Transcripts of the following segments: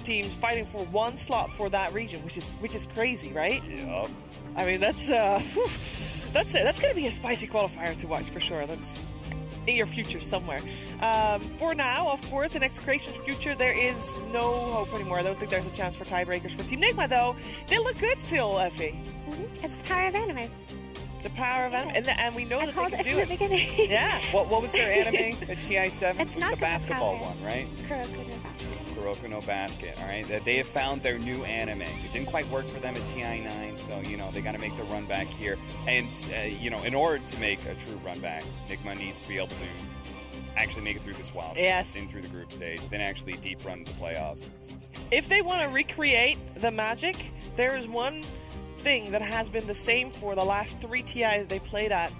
teams fighting for one slot for that region, which is crazy, right? Yep. I mean, that's that's going to be a spicy qualifier to watch for sure. That's in your future somewhere. For now, of course, in Execration's future, there is no hope anymore. I don't think there's a chance for tiebreakers for Team Nigma, though. They look good still, Effie. It's the power of anime. The power of anime, and we know that they can do it. Beginning. Yeah. What was their anime at TI7? It's not the basketball one, right? Kuroko no Basket. Kuroko no Basket, all right? They have found their new anime. It didn't quite work for them at TI9, so, you know, they got to make the run back here. And, you know, in order to make a true run back, Nigma needs to be able to actually make it through this wild card, in through the group stage, then actually deep run to the playoffs. If they want to recreate the magic, there is one thing that has been the same for the last 3 TIs they played at.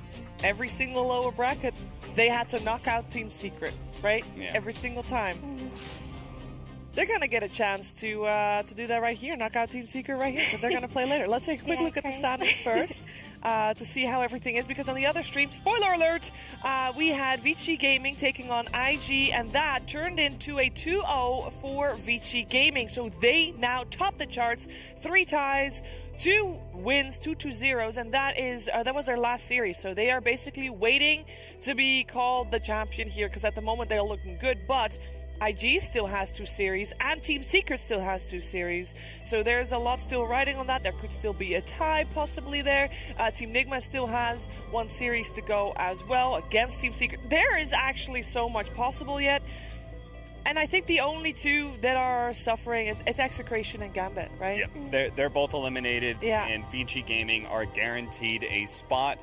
Every single lower bracket, they had to knock out Team Secret, right? Yeah. Every single time. They're going to get a chance to do that right here, knock out Team Secret right here, because they're going to play later. Let's take a quick look at the standings first to see how everything is, because on the other stream, spoiler alert, we had Vici Gaming taking on IG, and that turned into a 2-0 for Vici Gaming. So they now top the charts, 3 ties, 2 wins, 2 2-0s, and that was their last series. So they are basically waiting to be called the champion here, because at the moment they're looking good, but IG still has 2 series, and Team Secret still has 2 series, so there's a lot still riding on that. There could still be a tie possibly there. Team Nigma still has 1 series to go as well against Team Secret. There is actually so much possible yet, and I think the only 2 that are suffering, it's Execration and Gambit, right? Yeah, they're both eliminated, Yeah. and Vici Gaming are guaranteed a spot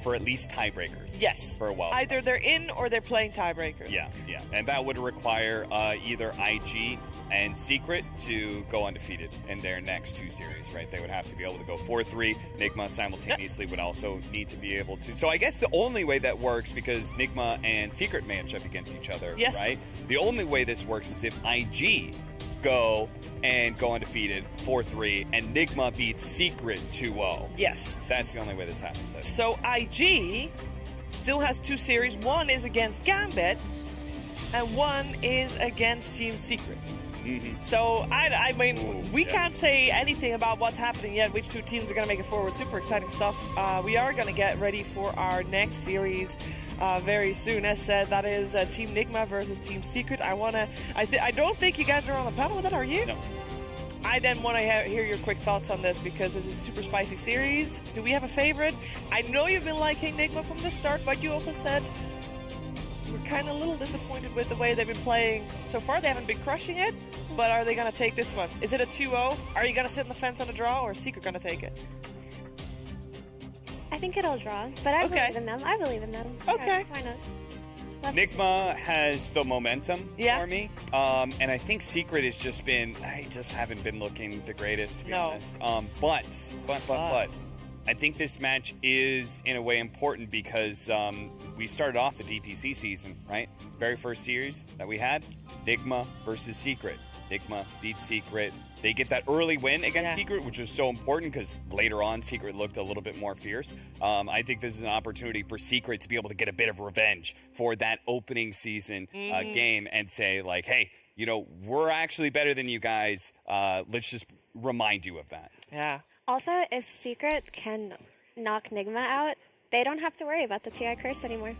for at least tiebreakers. Yes. For a while. Either they're in or they're playing tiebreakers. Yeah, yeah. And that would require either IG and Secret to go undefeated in their next 2 series, right? They would have to be able to go 4-3. Nigma simultaneously would also need to be able to. So I guess the only way that works, because Nigma and Secret match up against each other, right? The only way this works is if IG go undefeated 4-3, and Nigma beats Secret 2-0. Yes. That's the only way this happens. So IG still has 2 series. 1 is against Gambit, and 1 is against Team Secret. So, I mean, we can't say anything about what's happening yet, which 2 teams are going to make it forward. Super exciting stuff. We are going to get ready for our next series very soon. As said, that is Team Nigma versus Team Secret. I don't think you guys are on the panel with it, are you? No. I then want to hear your quick thoughts on this, because this is a super spicy series. Do we have a favorite? I know you've been liking Nigma from the start, but you also said we're kind of a little disappointed with the way they've been playing. So far, they haven't been crushing it, but are they going to take this one? Is it a 2-0? Are you going to sit in the fence on a draw, or is Secret going to take it? I think it'll draw, but I believe in them. I believe in them. Okay. Why not? Nigma has the momentum for me, and I think Secret has just been, I just haven't been looking the greatest, to be honest. But I think this match is in a way important, because we started off the DPC season, right? Very first series that we had, Nigma versus Secret. Nigma beats Secret. They get that early win against Secret, which is so important, because later on, Secret looked a little bit more fierce. I think this is an opportunity for Secret to be able to get a bit of revenge for that opening season game, and say, like, hey, you know, we're actually better than you guys. Let's just remind you of that. Yeah. Also, if Secret can knock Nigma out, they don't have to worry about the TI curse anymore.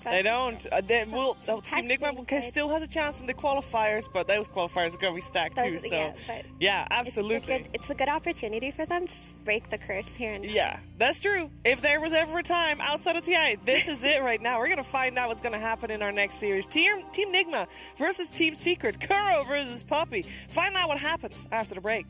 They don't. Team Nigma still has a chance in the qualifiers, but those qualifiers are going to be stacked too. So, yeah, absolutely. It's a good opportunity for them to just break the curse here and there. Yeah, that's true. If there was ever a time outside of TI, this is it right now. We're going to find out what's going to happen in our next series. Team Nigma versus Team Secret. Kuro versus Puppy. Find out what happens after the break.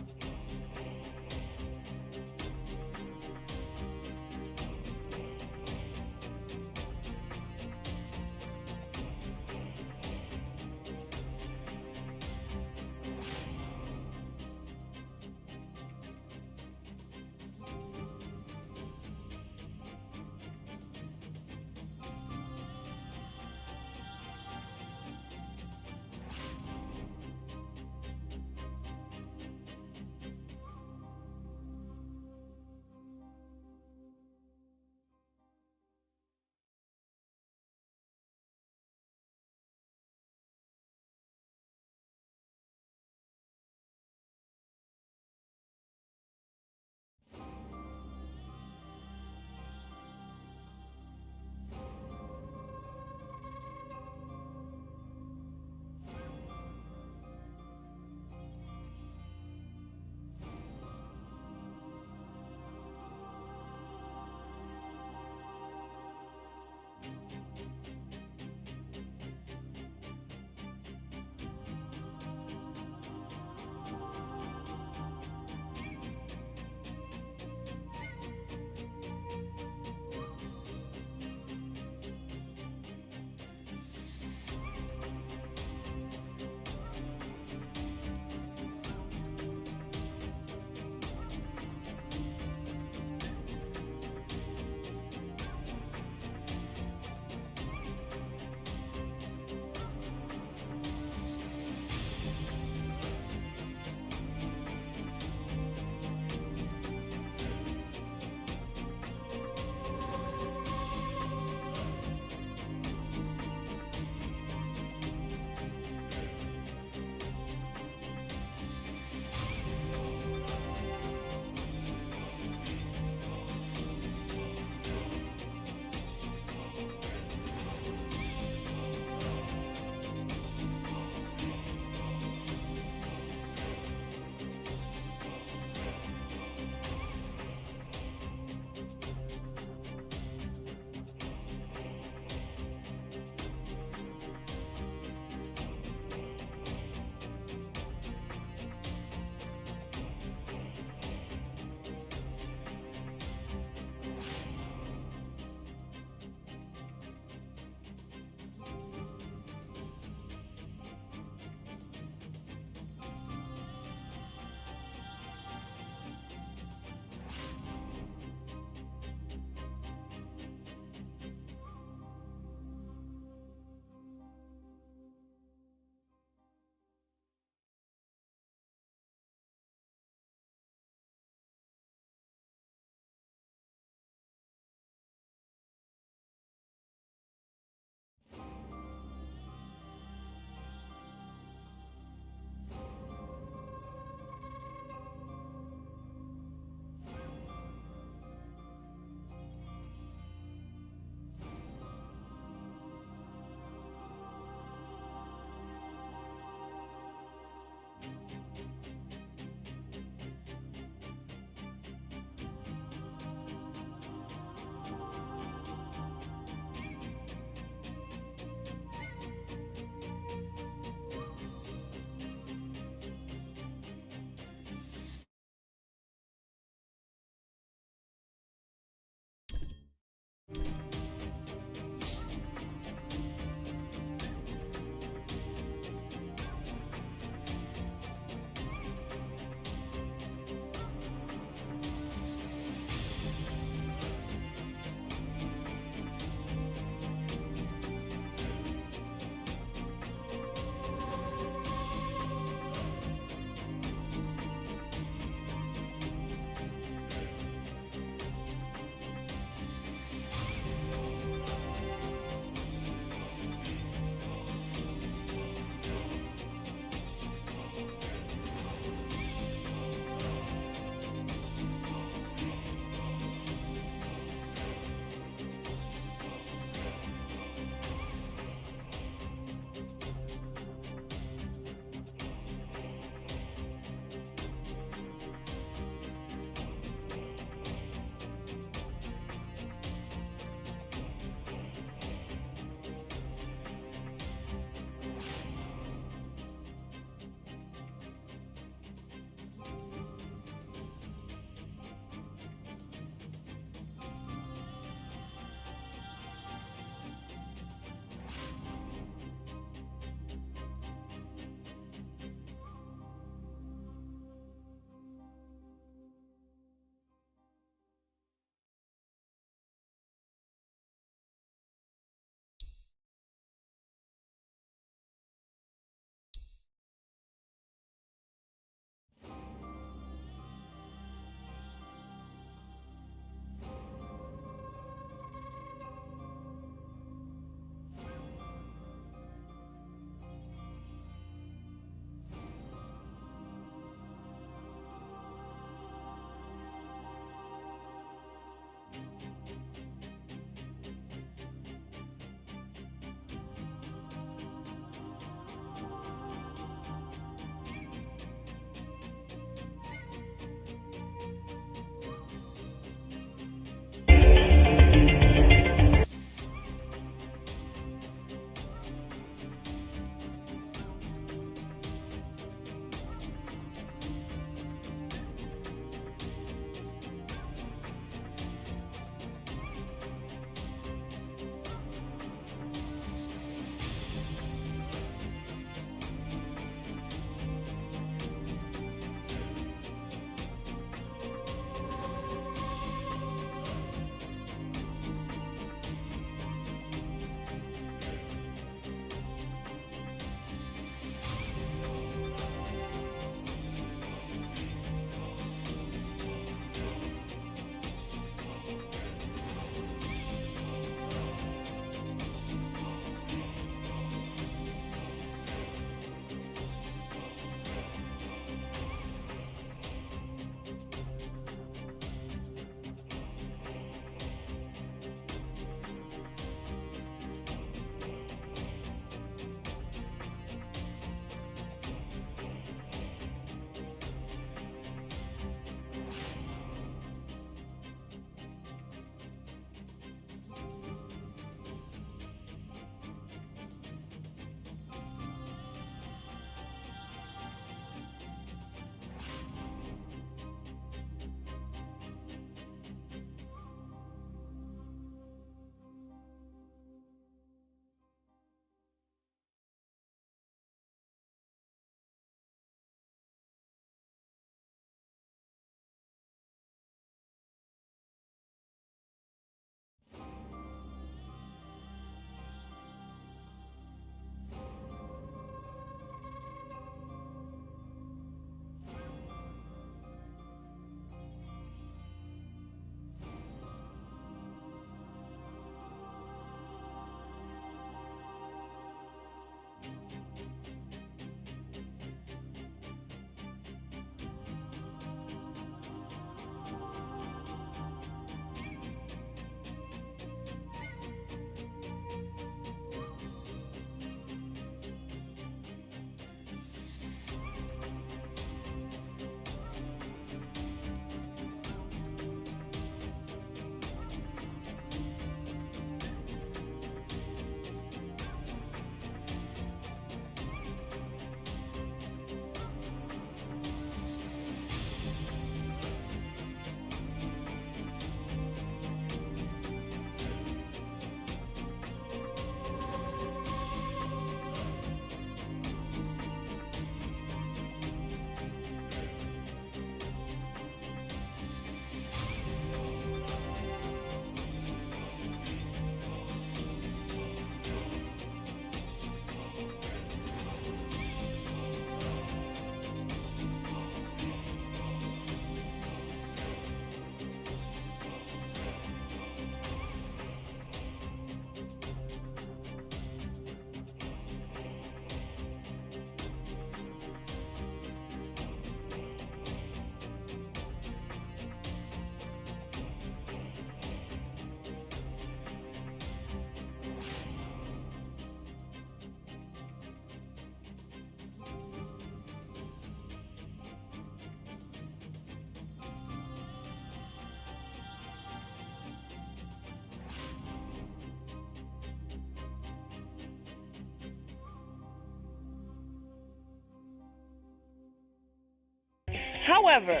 However,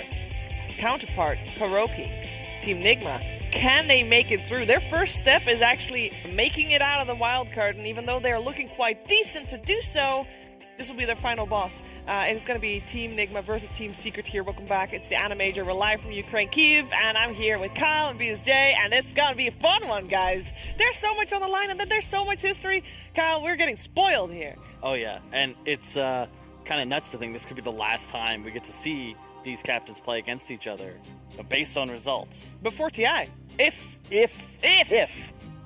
counterpart, Hiroki, Team Nigma, can they make it through? Their first step is actually making it out of the wild card, and even though they're looking quite decent to do so, this will be their final boss. And it's going to be Team Nigma versus Team Secret here. Welcome back. It's the AniMajor. We're live from Ukraine, Kyiv, and I'm here with Kyle and BSJ, and it's going to be a fun one, guys. There's so much on the line, and then there's so much history. Kyle, we're getting spoiled here. Oh, yeah. And it's kind of nuts to think this could be the last time we get to see these captains play against each other based on results. Before TI. If.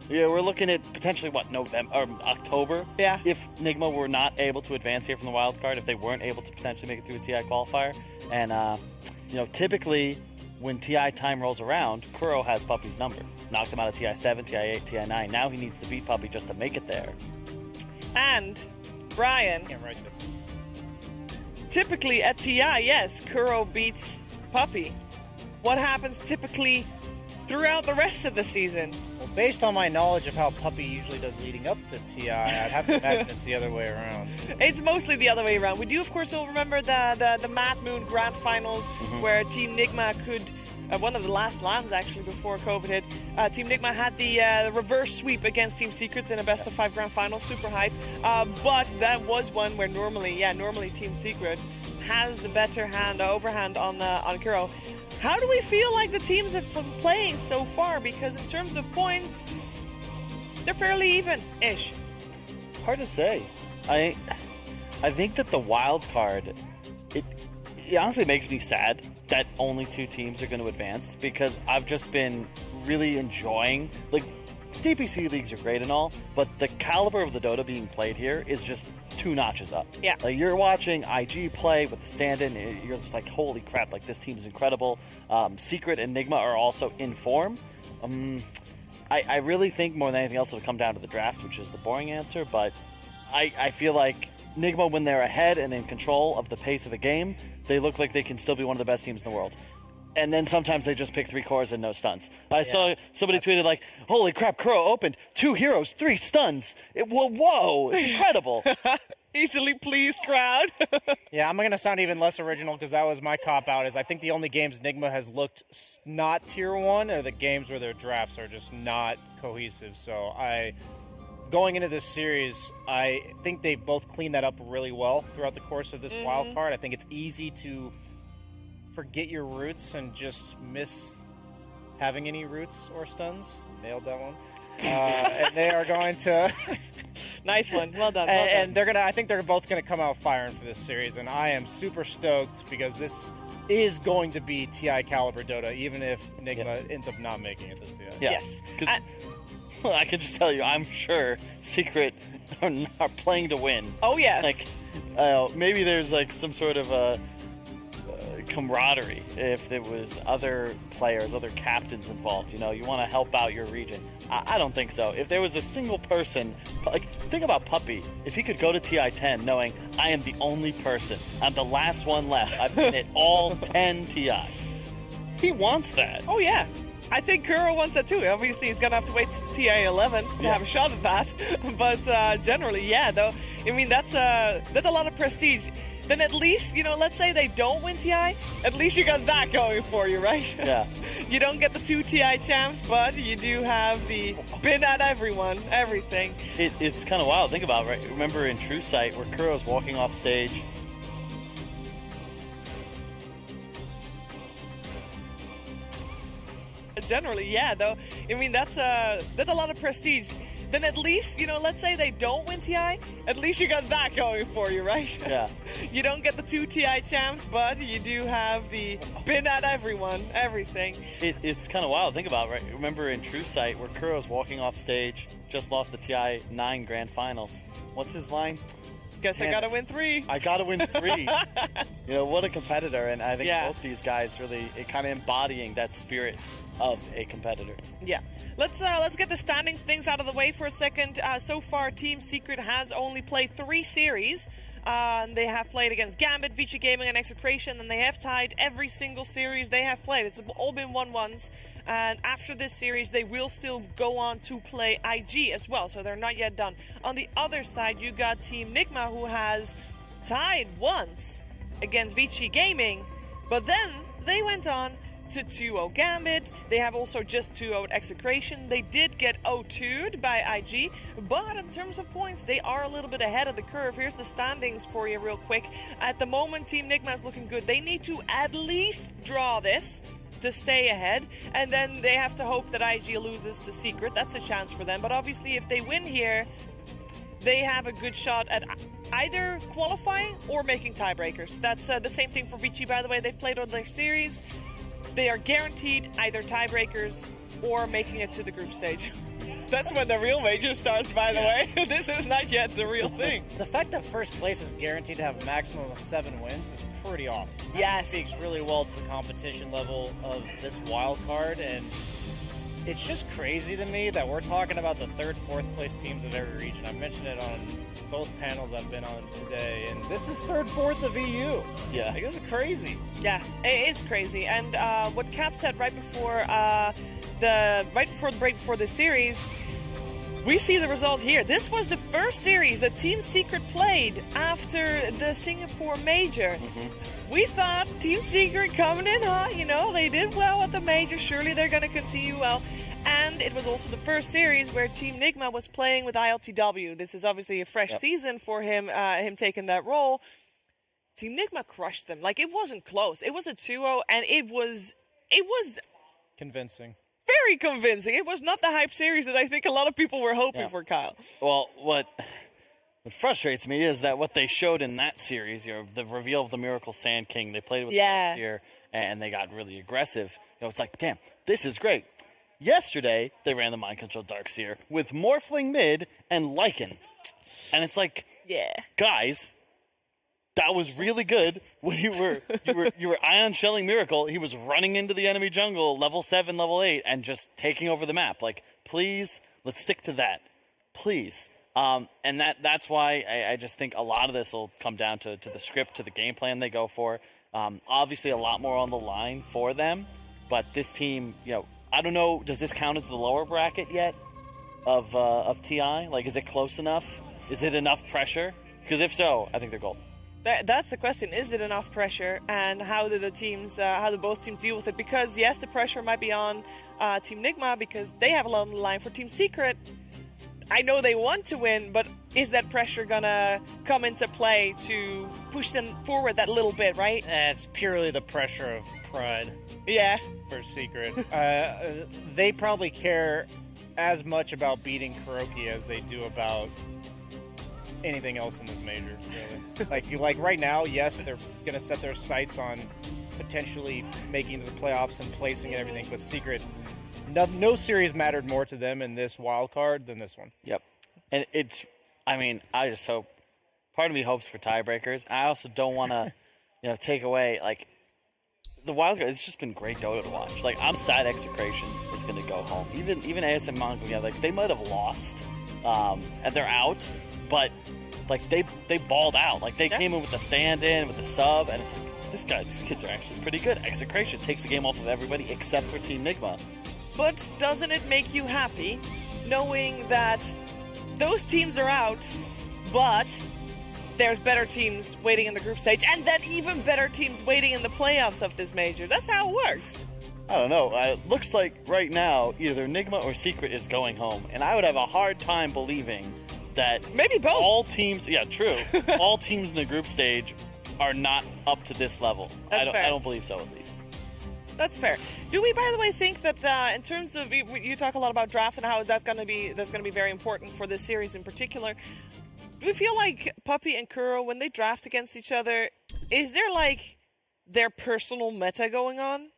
Yeah, we're looking at potentially, November or October? Yeah. If Nigma were not able to advance here from the wild card, if they weren't able to potentially make it through a TI qualifier. And, typically when TI time rolls around, Kuro has Puppy's number. Knocked him out of TI 7, TI 8, TI 9. Now he needs to beat Puppy just to make it there. And, Brian. Can't write this. Typically at TI, yes, Kuro beats Puppy. What happens typically throughout the rest of the season? Well, based on my knowledge of how Puppy usually does leading up to TI, I'd have to imagine it's the other way around. It's mostly the other way around. We do, of course, all remember the Mad Moon Grand Finals, where Team Nigma could, one of the last lands actually before COVID hit, Team Nigma had the reverse sweep against Team Secrets in a best of 5 Grand Finals, super hype. But that was one where normally Team Secret has the better overhand on Kuro. How do we feel like the teams have been playing so far? Because in terms of points, they're fairly even-ish. Hard to say. I think that the wild card, it honestly makes me sad that only 2 teams are going to advance, because I've just been really enjoying, DPC leagues are great and all, but the caliber of the Dota being played here is just 2 notches up. Yeah. You're watching IG play with the stand-in, you're just like, holy crap, this team is incredible. Secret and Nigma are also in form. I really think more than anything else it'll come down to the draft, which is the boring answer, but I feel like Nigma, when they're ahead and in control of the pace of a game, they look like they can still be one of the best teams in the world. And then sometimes they just pick 3 cores and no stuns. I saw somebody tweeted holy crap, Kuro opened 2 heroes, 3 stuns. Whoa, it's incredible. Easily pleased crowd. Yeah, I'm going to sound even less original because that was my cop-out, is I think the only games Nigma has looked not tier 1 are the games where their drafts are just not cohesive. So going into this series, I think they both cleaned that up really well throughout the course of this wild card. I think it's easy to forget your roots and just miss having any roots or stuns. Nailed that one. And they are going to... Nice one. Well done. And they're gonna. I think they're both gonna come out firing for this series, and I am super stoked because this is going to be TI caliber Dota, even if Nigma ends up not making it to TI. Yeah. Yes. I can just tell you, I'm sure Secret are playing to win. Oh, yes. Maybe there's some sort of camaraderie if there was other players, other captains involved. You want to help out your region. I don't think so. If there was a single person, think about Puppy. If he could go to TI 10 knowing I am the only person, I'm the last one left, I've been at all 10 TI. He wants that. Oh, yeah. I think Kuro wants that too. Obviously, he's going to have to wait to TI 11 to have a shot at that. But generally, yeah, though. I mean, that's a lot of prestige. Then at least, let's say they don't win TI, at least you got that going for you, right? Yeah. You don't get the 2 TI champs, but you do have the been at everything. It's kind of wild. Think about it, right? Remember in True Sight where Kuro's walking off stage? Generally, yeah, though. I mean, that's a lot of prestige. Then at least, let's say they don't win TI, at least you got that going for you, right? Yeah. You don't get the 2 TI champs, but you do have the been at everything. It's kind of wild. Think about it, right? Remember in True Sight where Kuro's walking off stage, just lost the TI 9 Grand Finals. What's his line? Guess I gotta win 3. I gotta win 3. What a competitor. And I think both these guys really kind of embodying that spirit of a competitor. Yeah. Let's get the standings things out of the way for a second. So far, Team Secret has only played 3 series. They have played against Gambit, Vici Gaming, and Execration, and they have tied every single series they have played. It's all been 1-1s. And after this series, they will still go on to play IG as well, so they're not yet done. On the other side, you got Team Nigma, who has tied once against Vici Gaming, But then they went on to 2-0 Gambit. They have also just 2-0 Execration. They did get 0-2'd by IG, but in terms of points, they are a little bit ahead of the curve. Here's the standings for you real quick. At the moment, Team Nigma is looking good. They need to at least draw this to stay ahead, and then they have to hope that IG loses to Secret. That's a chance for them, but obviously if they win here, they have a good shot at either qualifying or making tiebreakers. That's the same thing for Vici, by the way. They've played all their series. They are guaranteed either tiebreakers or making it to the group stage. That's when the real major starts, by the way. This is not yet the real thing. The fact that first place is guaranteed to have a maximum of 7 wins is pretty awesome. Yes. That speaks really well to the competition level of this wild card, and it's just crazy to me that we're talking about the 3rd, 4th place teams of every region. I've mentioned it on both panels I've been on today, and this is 3rd, 4th of EU. Yeah. Like, this is crazy. Yes, it is crazy. And what Cap said right before the break before the series, we see the result here. This was the first series that Team Secret played after the Singapore Major. We thought Team Secret coming in hot, you know, they did well at the Major. Surely they're going to continue well. And it was also the first series where Team Nigma was playing with ILTW. This is obviously a fresh season for him, him taking that role. Team Nigma crushed them. Like, it wasn't close. It was a 2-0, and it was convincing. Very convincing. It was not the hype series that I think a lot of people were hoping for, Kyle. Well, what frustrates me is that what they showed in that series, the reveal of the Miracle Sand King, they played with here and they got really aggressive. It's like, damn, this is great. Yesterday, they ran the Mind Control Darkseer with Morphling mid and Lycan. And it's like, guys, that was really good when you were Ion Shelling Miracle. He was running into the enemy jungle, level 7, level 8, and just taking over the map. Like, please, let's stick to that. Please. And that's why I just think a lot of this will come down to the script, to the game plan they go for. Obviously, a lot more on the line for them. But this team, I don't know, does this count as the lower bracket yet of TI? Like, is it close enough? Is it enough pressure? Because if so, I think they're golden. That's the question. Is it enough pressure? And how do both teams deal with it? Because, yes, the pressure might be on Team Nigma because they have a lot on the line. For Team Secret, I know they want to win, but is that pressure going to come into play to push them forward that little bit, right? It's purely the pressure of pride. Yeah. For Secret. They probably care as much about beating Kuroki as they do about anything else in this major, really. like right now, yes, they're going to set their sights on potentially making the playoffs and placing and everything, but Secret, no series mattered more to them in this wild card than this one. Yep. And I just hope, part of me hopes for tiebreakers. I also don't want to, take away, like, the wild card. It's just been great Dota to watch. Like, I'm sad Execration is going to go home. Even ASM Mongo, like, they might have lost, and they're out, but like they balled out. Like, they came in with the stand-in, with the sub, and it's like, these kids are actually pretty good. Execration takes the game off of everybody except for Team Nigma. But doesn't it make you happy knowing that those teams are out, but there's better teams waiting in the group stage, and then even better teams waiting in the playoffs of this major? That's how it works. I don't know. It looks like right now either Nigma or Secret is going home, and I would have a hard time believing that maybe both. All teams, true. All teams in the group stage are not up to this level. That's fair. I don't believe so, at least. That's fair. Do we, by the way, think that in terms of you talk a lot about draft and how that's going to be very important for this series in particular? Do we feel like Puppy and Kuro, when they draft against each other, is there like their personal meta going on?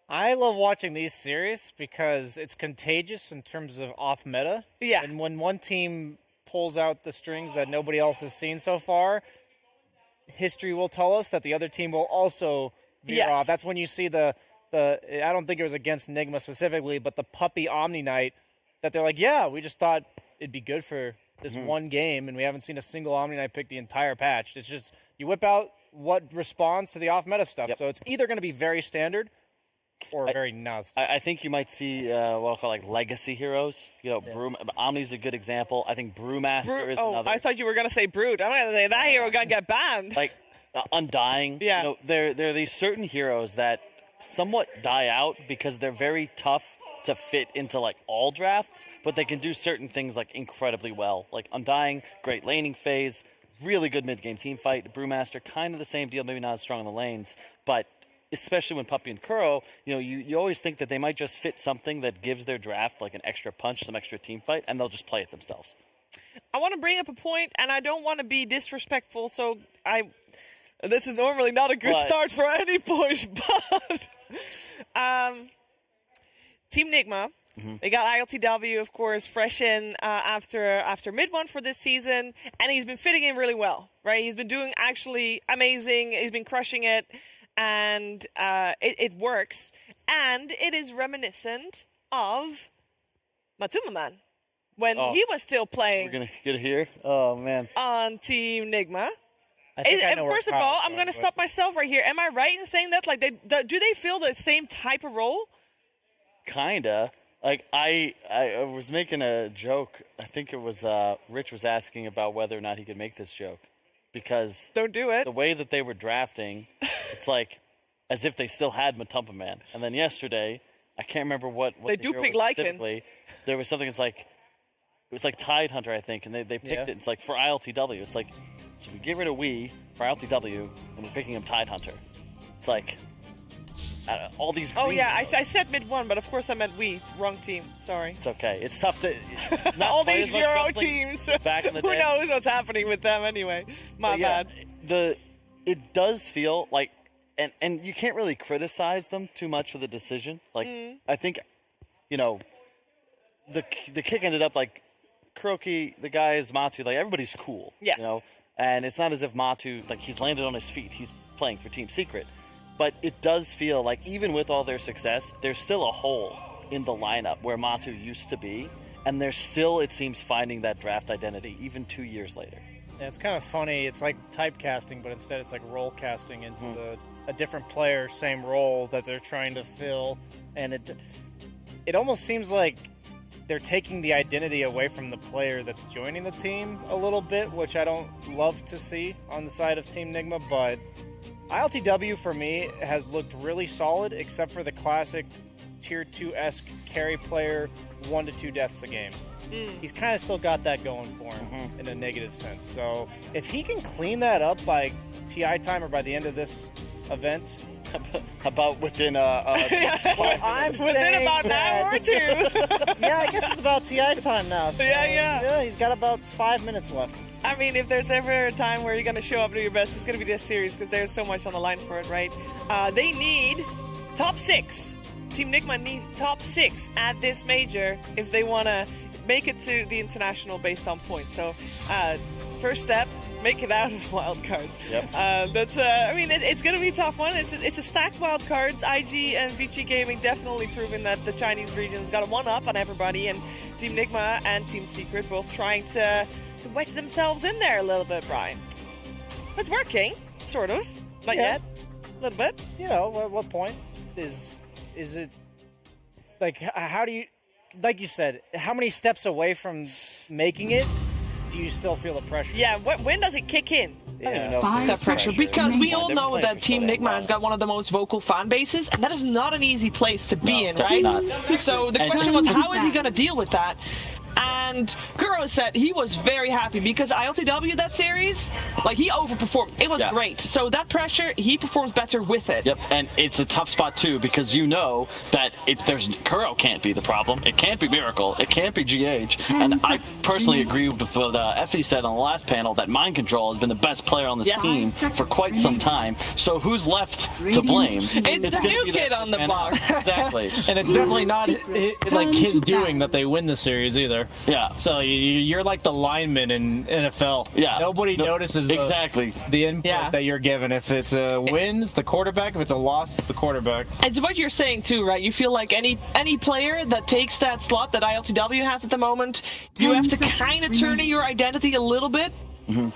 I love watching these series because it's contagious in terms of off meta. Yeah. And when one team pulls out the strings that nobody else has seen so far, history will tell us that the other team will also veer off. That's when you see the I don't think it was against Nigma specifically, but the Puppy Omni Knight, that they're like, yeah, we just thought it'd be good for this one game, and we haven't seen a single Omni Knight pick the entire patch. It's just, you whip out what responds to the off-meta stuff. Yep. So it's either going to be very standard or very not. I think you might see what I'll call like legacy heroes. Omni's a good example. I think Brewmaster is another. I thought you were going to say Brood. I'm going to say that hero going to get banned. Like, Undying. Yeah. You know, there are these certain heroes that somewhat die out because they're very tough to fit into like all drafts, but they can do certain things like incredibly well. Like Undying, great laning phase, really good mid-game team fight. Brewmaster, kind of the same deal, maybe not as strong in the lanes, but especially when Puppey and Kuro, you know, you always think that they might just fit something that gives their draft like an extra punch, some extra team fight, and they'll just play it themselves. I want to bring up a point, and I don't want to be disrespectful, so this is normally not a good start for any point, but Team Nigma, they got ILTW, of course, fresh in after mid-1 for this season, and he's been fitting in really well, right? He's been doing actually amazing. He's been crushing it, and it works. And it is reminiscent of Matuma Man when he was still playing. We're going to get it here? Oh, man. On Team Nigma. First of all, I'm going to stop myself right here. Am I right in saying that? Like, do they fill the same type of role? Kinda. Like, I was making a joke. I think it was Rich was asking about whether or not he could make this joke. Because don't do it. The way that they were drafting, it's like as if they still had Matumpa Man. And then yesterday, I can't remember what they do pick Lycan. There was something that's like, it was like Tidehunter, I think, and they picked it. It's like for ILTW. It's like, so we get rid of Wii for ILTW, and we're picking him Tidehunter. It's like, all these. Oh yeah, I said mid-1, but of course I meant we. Wrong team. Sorry. It's okay. It's tough to. All these Euro teams. Back in the day. Who knows what's happening with them anyway? My bad. It does feel like, and you can't really criticize them too much for the decision. Like I think, you know, the kick ended up like Kuroki, the guys, Matu, like everybody's cool. Yes. You know, and it's not as if Matu like he's landed on his feet. He's playing for Team Secret. But it does feel like even with all their success, there's still a hole in the lineup where Matu used to be, and they're still, it seems, finding that draft identity even 2 years later. Yeah, it's kind of funny. It's like typecasting, but instead it's like role casting into a different player, same role that they're trying to fill, and it almost seems like they're taking the identity away from the player that's joining the team a little bit, which I don't love to see on the side of Team Nigma, but ILTW for me has looked really solid, except for the classic Tier 2-esque carry player, 1 to 2 deaths a game. He's kind of still got that going for him in a negative sense. So if he can clean that up by TI time or by the end of this event, about within I'm within about an hour or 2. Yeah, I guess it's about TI time now. So yeah, he's got about 5 minutes left. I mean, if there's ever a time where you're going to show up and do your best, it's going to be this series because there's so much on the line for it, right? They need top 6. Team Nigma needs top 6 at this major if they want to make it to the international based on points. So, first step, make it out of wildcards. Yep. I mean, it's going to be a tough one. It's a stacked wildcards. IG and VG Gaming definitely proven that the Chinese region's got a one-up on everybody, and Team Nigma and Team Secret both trying to wedge themselves in there a little bit, Brian. It's working, sort of. Not yet. A little bit. You know, at what point is it, like, how do you, like you said, how many steps away from making it do you still feel the pressure? Yeah, when does it kick in? That pressure, because we all know that Team Nigma has got one of the most vocal fan bases, and that is not an easy place to be in, right? So the question was, how is he going to deal with that? And Kuro said he was very happy because ILTW, that series, like, he overperformed. It was great. So that pressure, he performs better with it. Yep, and it's a tough spot too because you know that Kuro can't be the problem. It can't be Miracle. It can't be GH. And I personally agree with what Effie said on the last panel that Mind Control has been the best player on this team for quite some time. So who's left to blame? It's the new kid on the block. Exactly. And it's definitely not his doing that they win the series either. Yeah. So you're like the lineman in NFL. Yeah. Nobody notices the input that you're given. If it's a win, it's the quarterback. If it's a loss, it's the quarterback. It's what you're saying too, right? You feel like any player that takes that slot that ILTW has at the moment, you have to kind of turn in your identity a little bit.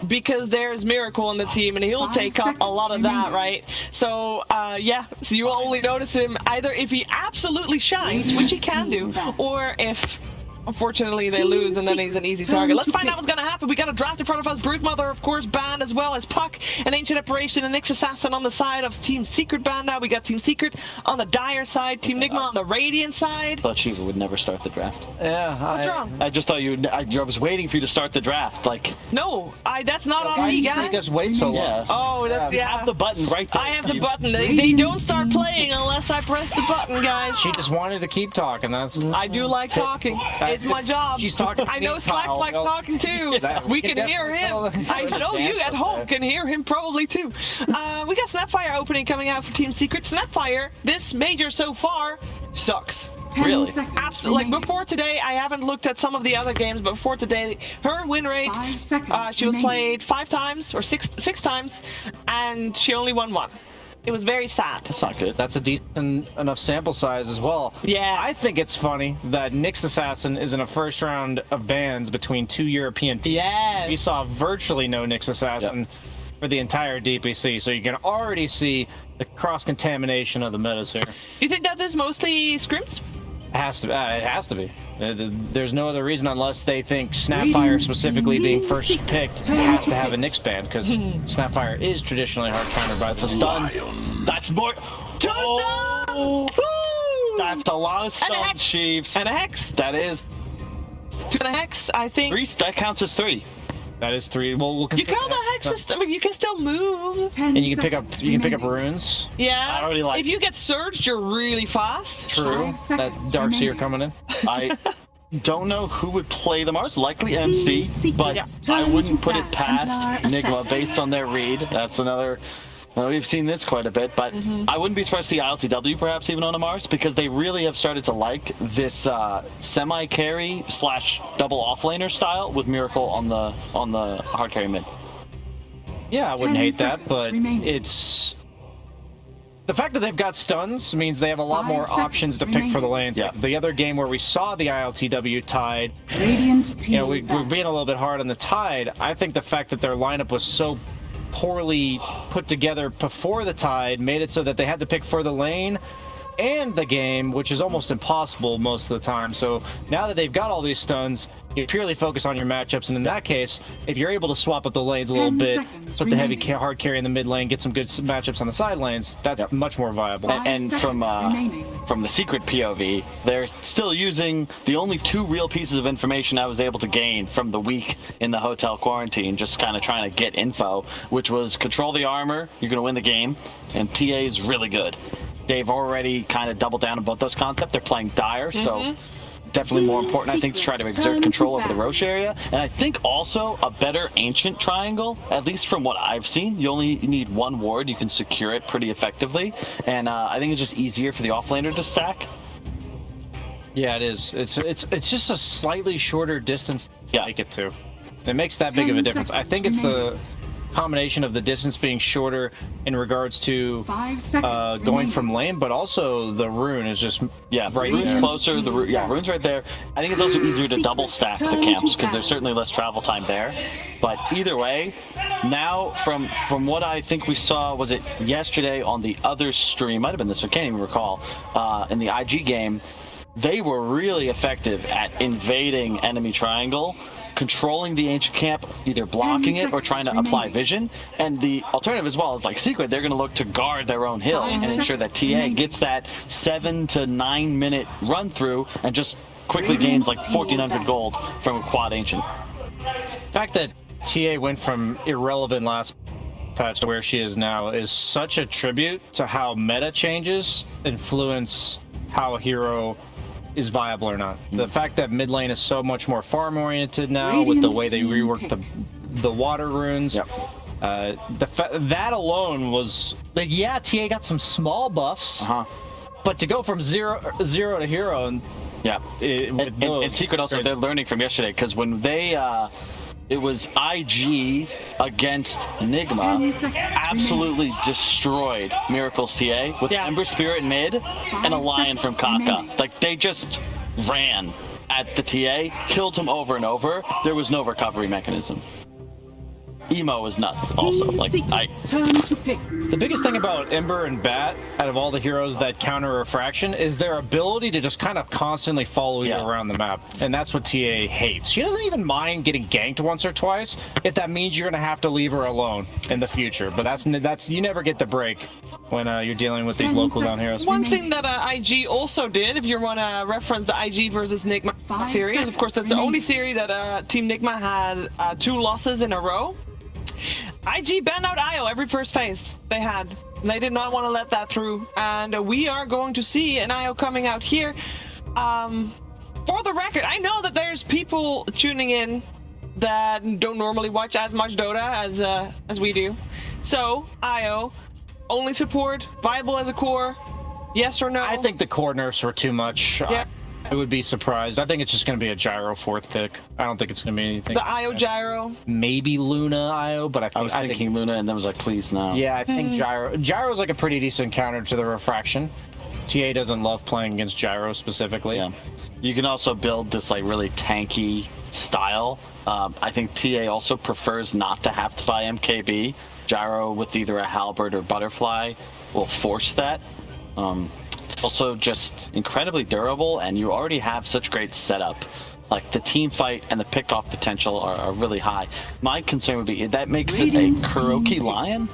Because there's Miracle on the team, and he'll take up a lot of that, right? So, so you only notice him either if he absolutely shines, which he can do, or if Unfortunately, they lose, and then he's an easy target. Let's find out what's going to happen. We got a draft in front of us. Broodmother, of course, banned, as well as Puck, an Ancient Apparition, and Nyx Assassin on the side of Team Secret banned now. We got Team Secret on the Dire side, Team Nigma on the Radiant side. I thought Shiva would never start the draft. Yeah. What's wrong? I just thought I was waiting for you to start the draft. Like, no, that's not on me, guys. Just wait so long. yeah. Oh, that's, You have the button right there. I have the button. They don't start playing unless I press the button, guys. She just wanted to keep talking. I do like talking. It's my job. She's talking. I know Slack's like talking too. We can hear him. I know you at home can hear him probably too. We got Snapfire opening coming out for Team Secret. Snapfire, this major so far, sucks. Really? Absolutely. Like before today, I haven't looked at some of the other games, but before today, her win rate, she was played 5 times or six times, and she only won 1. It was very sad. That's not good. That's a decent enough sample size as well. Yeah. I think it's funny that Nyx Assassin is in a first round of bans between 2 European teams. Yes. We saw virtually no Nyx Assassin for the entire DPC, so you can already see the cross-contamination of the metas here. You think that is mostly scrims? It has to be. There's no other reason unless they think Snapfire, specifically being first picked, has to have a Nyx ban, because Snapfire is traditionally hard countered by the stun. That's more. Oh! That's a lot of stuns, Chiefs. And a Hex. That is. 2 and a Hex, I think. 3. That counts as 3. That is 3. Well, we'll you count the Hex system. You can still move. And you can pick up runes. Yeah. I already like. If you get surged, you're really fast. True. That Darkseer coming in. I don't know who would play the Mars. Likely MC, but I wouldn't put it past Nigma based on their read. That's another. Well, we've seen this quite a bit, but I wouldn't be surprised to see ILTW perhaps even on a Mars, because they really have started to like this semi-carry / double offlaner style with Miracle on the hard carry mid. Yeah, I wouldn't hate that, but it's the fact that they've got stuns means they have a lot more options to pick for the lanes. Yeah. The other game where we saw the ILTW Tide, we're being a little bit hard on the Tide. I think the fact that their lineup was so poorly put together before the Tide made it so that they had to pick for the lane and the game, which is almost impossible most of the time. So now that they've got all these stuns, you purely focus on your matchups, and in that case, if you're able to swap up the lanes a little bit, put the heavy hard carry in the mid lane, get some good matchups on the side lanes, that's much more viable. And from the Secret POV, they're still using the only 2 real pieces of information I was able to gain from the week in the hotel quarantine, just kind of trying to get info, which was control the armor, you're going to win the game, and TA is really good. They've already kind of doubled down on both those concepts. They're playing Dire, so definitely more important, I think, to try to exert control over the Roche area. And I think also a better Ancient triangle, at least from what I've seen. You only need 1 ward. You can secure it pretty effectively. And I think it's just easier for the offlaner to stack. Yeah, it is. It's just a slightly shorter distance to make it to. It makes that big of a difference. I think it's the combination of the distance being shorter in regards to going from lane, but also the rune is just right rune's there. Closer. Rune's right there. I think it's also easier to double stack the camps because there's certainly less travel time there. But either way, now from what I think we saw, was it yesterday on the other stream? Might have been this one. Can't even recall. In the IG game, they were really effective at invading enemy triangle, controlling the ancient camp, either blocking it or trying to apply vision. And the alternative as well is like Secret, they're going to look to guard their own hill and ensure that TA gets that 7 to 9 minute run through and just quickly gains like 1,400 gold from a quad ancient. The fact that TA went from irrelevant last patch to where she is now is such a tribute to how meta changes influence how a hero is viable or not. The fact that mid lane is so much more farm oriented now with the way they reworked the water runes. That alone was like, yeah, TA got some small buffs, but to go from zero to hero and and Secret also, they're learning from yesterday, because when they it was IG against Nigma, absolutely destroyed Miracle's TA with Ember Spirit mid and a Lion from Kaka. Like, they just ran at the TA, killed him over and over. There was no recovery mechanism. Emo is nuts also. Like, The biggest thing about Ember and Bat, out of all the heroes that counter Refraction, is their ability to just kind of constantly follow you around the map. And that's what TA hates. She doesn't even mind getting ganked once or twice if that means you're going to have to leave her alone in the future. But that's you never get the break when you're dealing with these local down heroes. One thing that IG also did, if you want to reference the IG versus Nigma series, of course, that's the only series that Team Nigma had 2 losses in a row. IG banned out IO every first phase they had. They did not want to let that through. And we are going to see an IO coming out here. For the record, I know that there's people tuning in that don't normally watch as much Dota as we do. So, IO, only support, viable as a core, yes or no? I think the core nerfs were too much. Yeah. I would be surprised. I think it's just going to be a Gyro 4th pick. I don't think it's going to be anything. The IO Gyro? Maybe Luna IO, but I was thinking Luna and then was like, please no. Yeah, I think Gyro's like a pretty decent counter to the Refraction. TA doesn't love playing against Gyro specifically. Yeah. You can also build this like really tanky style. I think TA also prefers not to have to buy MKB. Gyro with either a Halberd or Butterfly will force that. It's also just incredibly durable, and you already have such great setup. Like, the team fight and the pick-off potential are really high. My concern would be, that makes it a Kuroki Lion?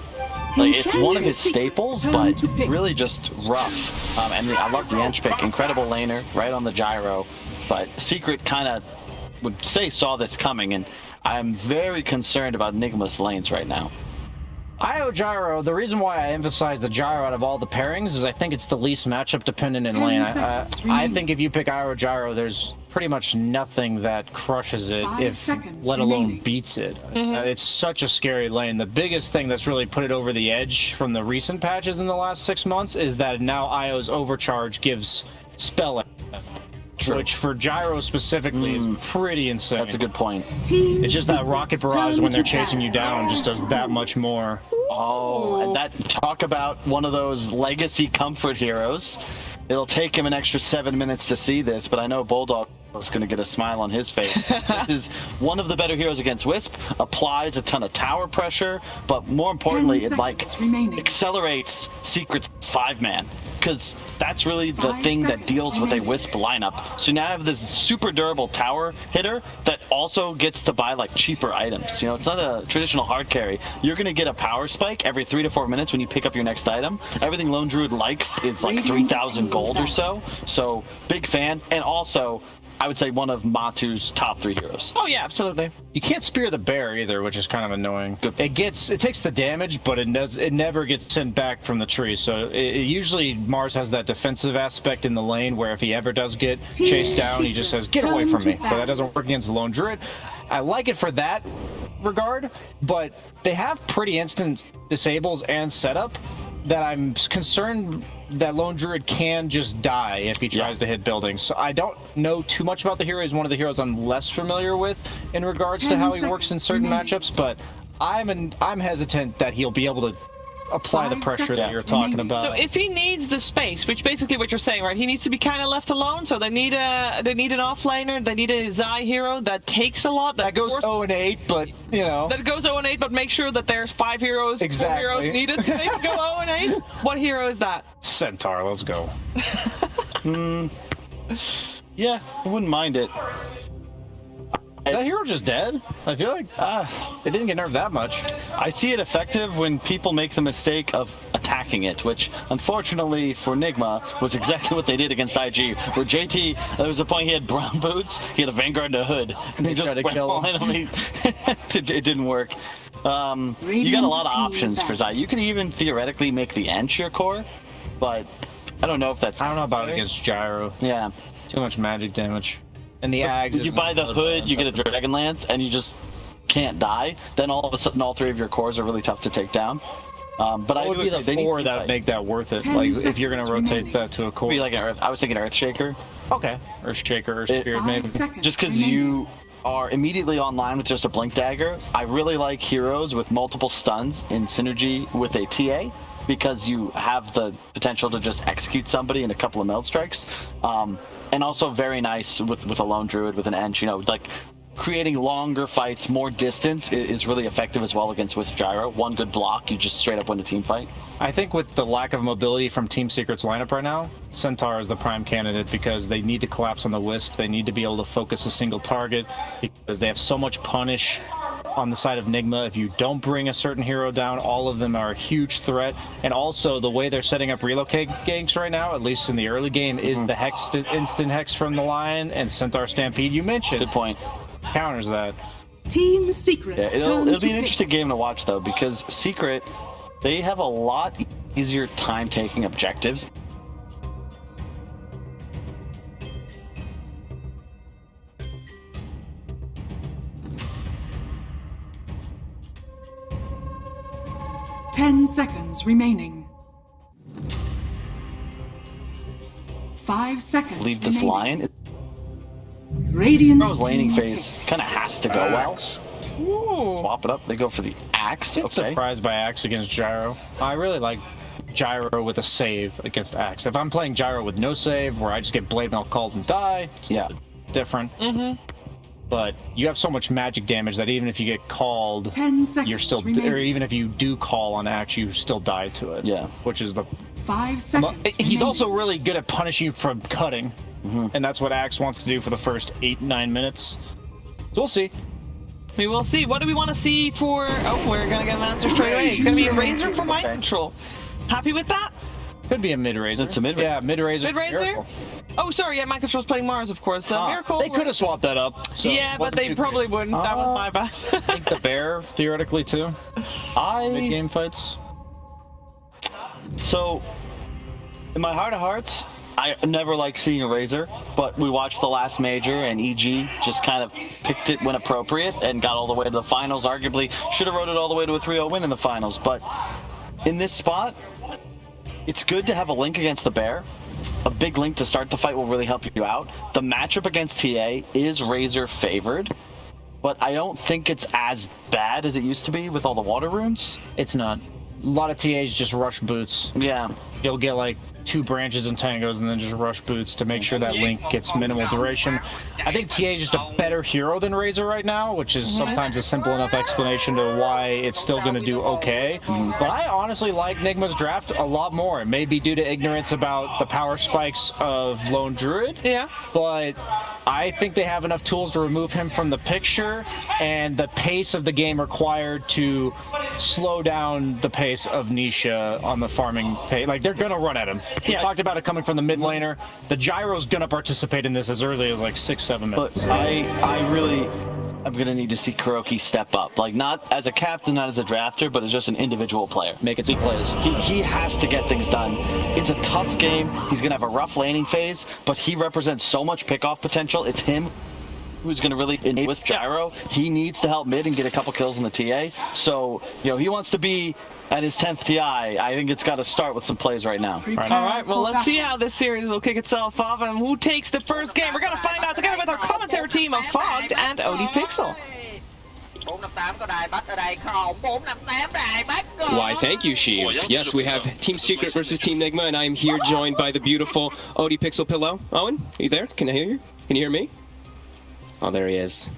Like, it's one of his staples, but really just rough. And I love the Ench pick. Incredible laner, right on the Gyro. But Secret kind of would say saw this coming, and I'm very concerned about Nigma's lanes right now. IO Gyro, the reason why I emphasize the Gyro out of all the pairings is I think it's the least matchup dependent in lane. I think if you pick IO Gyro, there's pretty much nothing that crushes it, let alone beats it. It's such a scary lane. The biggest thing that's really put it over the edge from the recent patches in the last 6 months is that now IO's overcharge gives spell, which for Gyro specifically is pretty insane. That's a good point. It's just that Rocket Barrage when they're chasing you down just does that much more. Oh, and that, talk about one of those legacy comfort heroes. It'll take him an extra 7 minutes to see this, but I know Bulldog is going to get a smile on his face. This is one of the better heroes against Wisp, applies a ton of tower pressure, but more importantly, it like accelerates Secret's 5-man. Because that's really the thing that deals with a Wisp lineup. So now I have this super durable tower hitter that also gets to buy like cheaper items. You know, it's not a traditional hard carry. You're going to get a power spike every 3 to 4 minutes when you pick up your next item. Everything Lone Druid likes is like 3,000 gold or so. So big fan. And also, I would say one of Matu's top 3 heroes. Oh yeah, absolutely. You can't spear the bear either, which is kind of annoying. It takes the damage, but it never gets sent back from the tree. So usually Mars has that defensive aspect in the lane where if he ever does get chased down, he just says, "Get away from me." But that doesn't work against the Lone Druid. I like it for that regard, but they have pretty instant disables and setup that I'm concerned that Lone Druid can just die if he tries to hit buildings. So I don't know too much about the hero. He's one of the heroes I'm less familiar with in regards to how he works in certain matchups, but I'm hesitant that he'll be able to apply the pressure that you're talking about. So if he needs the space, which basically what you're saying, right? He needs to be kind of left alone. So they need an offlaner. They need a Zai hero that takes a lot. That goes 0-8, but you know. That goes 0-8, but make sure that there's 5 heroes, 4 heroes needed to make it go 0-8. What hero is that? Centaur. Let's go. Yeah, I wouldn't mind it. Is that hero just dead? I feel like it didn't get nerfed that much. I see it effective when people make the mistake of attacking it, which unfortunately for Nigma was exactly what they did against IG, where JT, there was a point he had brown boots, he had a Vanguard and a hood, and he just went all in. It didn't work. You got a lot of options for Zai. You can even theoretically make the Ench your core, but I don't know if that's I don't know about it against Gyro. Yeah. Too much magic damage. And the Ags. If you buy the hood, you get a Dragon Lance, and you just can't die. Then all of a sudden, all 3 of your cores are really tough to take down. But I would be the 4 that would make that worth it. Like if you're gonna rotate that to a core. Be like an Earth. I was thinking Earthshaker. Okay, Earthshaker, Earth Spirit, maybe. Just because you are immediately online with just a Blink Dagger. I really like heroes with multiple stuns in synergy with a TA, because you have the potential to just execute somebody in a couple of meld strikes. And also very nice with a Lone Druid with an Ench, you know, like creating longer fights, more distance is really effective as well against Wisp Gyro. One good block, you just straight up win a team fight. I think with the lack of mobility from Team Secret's lineup right now, Centaur is the prime candidate because they need to collapse on the Wisp. They need to be able to focus a single target because they have so much punish on the side of Nigma. If you don't bring a certain hero down, all of them are a huge threat. And also the way they're setting up relocate ganks right now, at least in the early game, is the Hex, instant Hex from the Lion and Centaur Stampede you mentioned. Good point. Counters that. Team Secret's it'll be an interesting game to watch though, because Secret, they have a lot easier time taking objectives. Ten seconds remaining. 5 seconds. Leave this remaining. Lion. Radiant Laning team phase kind of has to go well. Ooh. Swap it up. They go for the Axe. Get Okay. surprised by Axe against Gyro. I really like Gyro with a save against Axe. If I'm playing Gyro with no save, where I just get Blade Mail called and die, it's different. But you have so much magic damage that even if you get called, 10 seconds you're still, remaining. or even if you do call on Axe, you still die to it. Yeah. Which is the. 5 seconds. He's remaining. also really good at punishing you from cutting, and that's what Axe wants to do for the first 8-9 minutes. So we'll see. We will see. What do we want to see for... Oh, we're going to get an answer straight away. It's going to be a Razor for Mind Control. Happy with that? Could be a mid-Razor. It's a mid-Razor. Yeah, mid-Razor. Mid-Razor? Oh, sorry. Yeah, Mind Control's playing Mars, of course. Miracle. They could have swapped that up. So yeah, but they probably wouldn't. That was my bad. I think the Bear, theoretically, too. Mid-game fights. So, in my heart of hearts, I never like seeing a Razor, but we watched the last major and EG just kind of picked it when appropriate and got all the way to the finals. Arguably, should have rode it all the way to a 3-0 win in the finals, but in this spot, it's good to have a link against the Bear. A big link to start the fight will really help you out. The matchup against TA is Razor favored, but I don't think it's as bad as it used to be with all the water runes. It's not. A lot of TAs just rush boots. Yeah. You'll get like 2 branches and tangos and then just rush boots to make sure that link gets minimal duration. I think TA is just a better hero than Razor right now, which is sometimes a simple enough explanation to why it's still going to do okay. But I honestly like Nigma's draft a lot more. It may be due to ignorance about the power spikes of Lone Druid. Yeah. But I think they have enough tools to remove him from the picture, and the pace of the game required to slow down the pace of Nisha on the farming pace. Like, they're going to run at him. We talked about it coming from the mid laner. The Gyro's going to participate in this as early as like 6-7 minutes. But I'm going to need to see Kuroki step up. Like, not as a captain, not as a drafter, but as just an individual player. Make it see plays. He has to get things done. It's a tough game. He's going to have a rough laning phase, but he represents so much pickoff potential. It's him who's going to really enable Wisp Gyro. He needs to help mid and get a couple kills in the TA. So, you know, he wants to be at his 10th TI. I think it's got to start with some plays right now. All right, well, let's see how this series will kick itself off and who takes the first game. We're going to find out together with our commentary team of Fogged and OD Pixel. Why, thank you, Sheev. Yes, we have Team Secret versus Team Nigma, and I am here joined by the beautiful OD Pixel Pillow. Owen, are you there? Can I hear you? Can you hear me? Oh, there he is.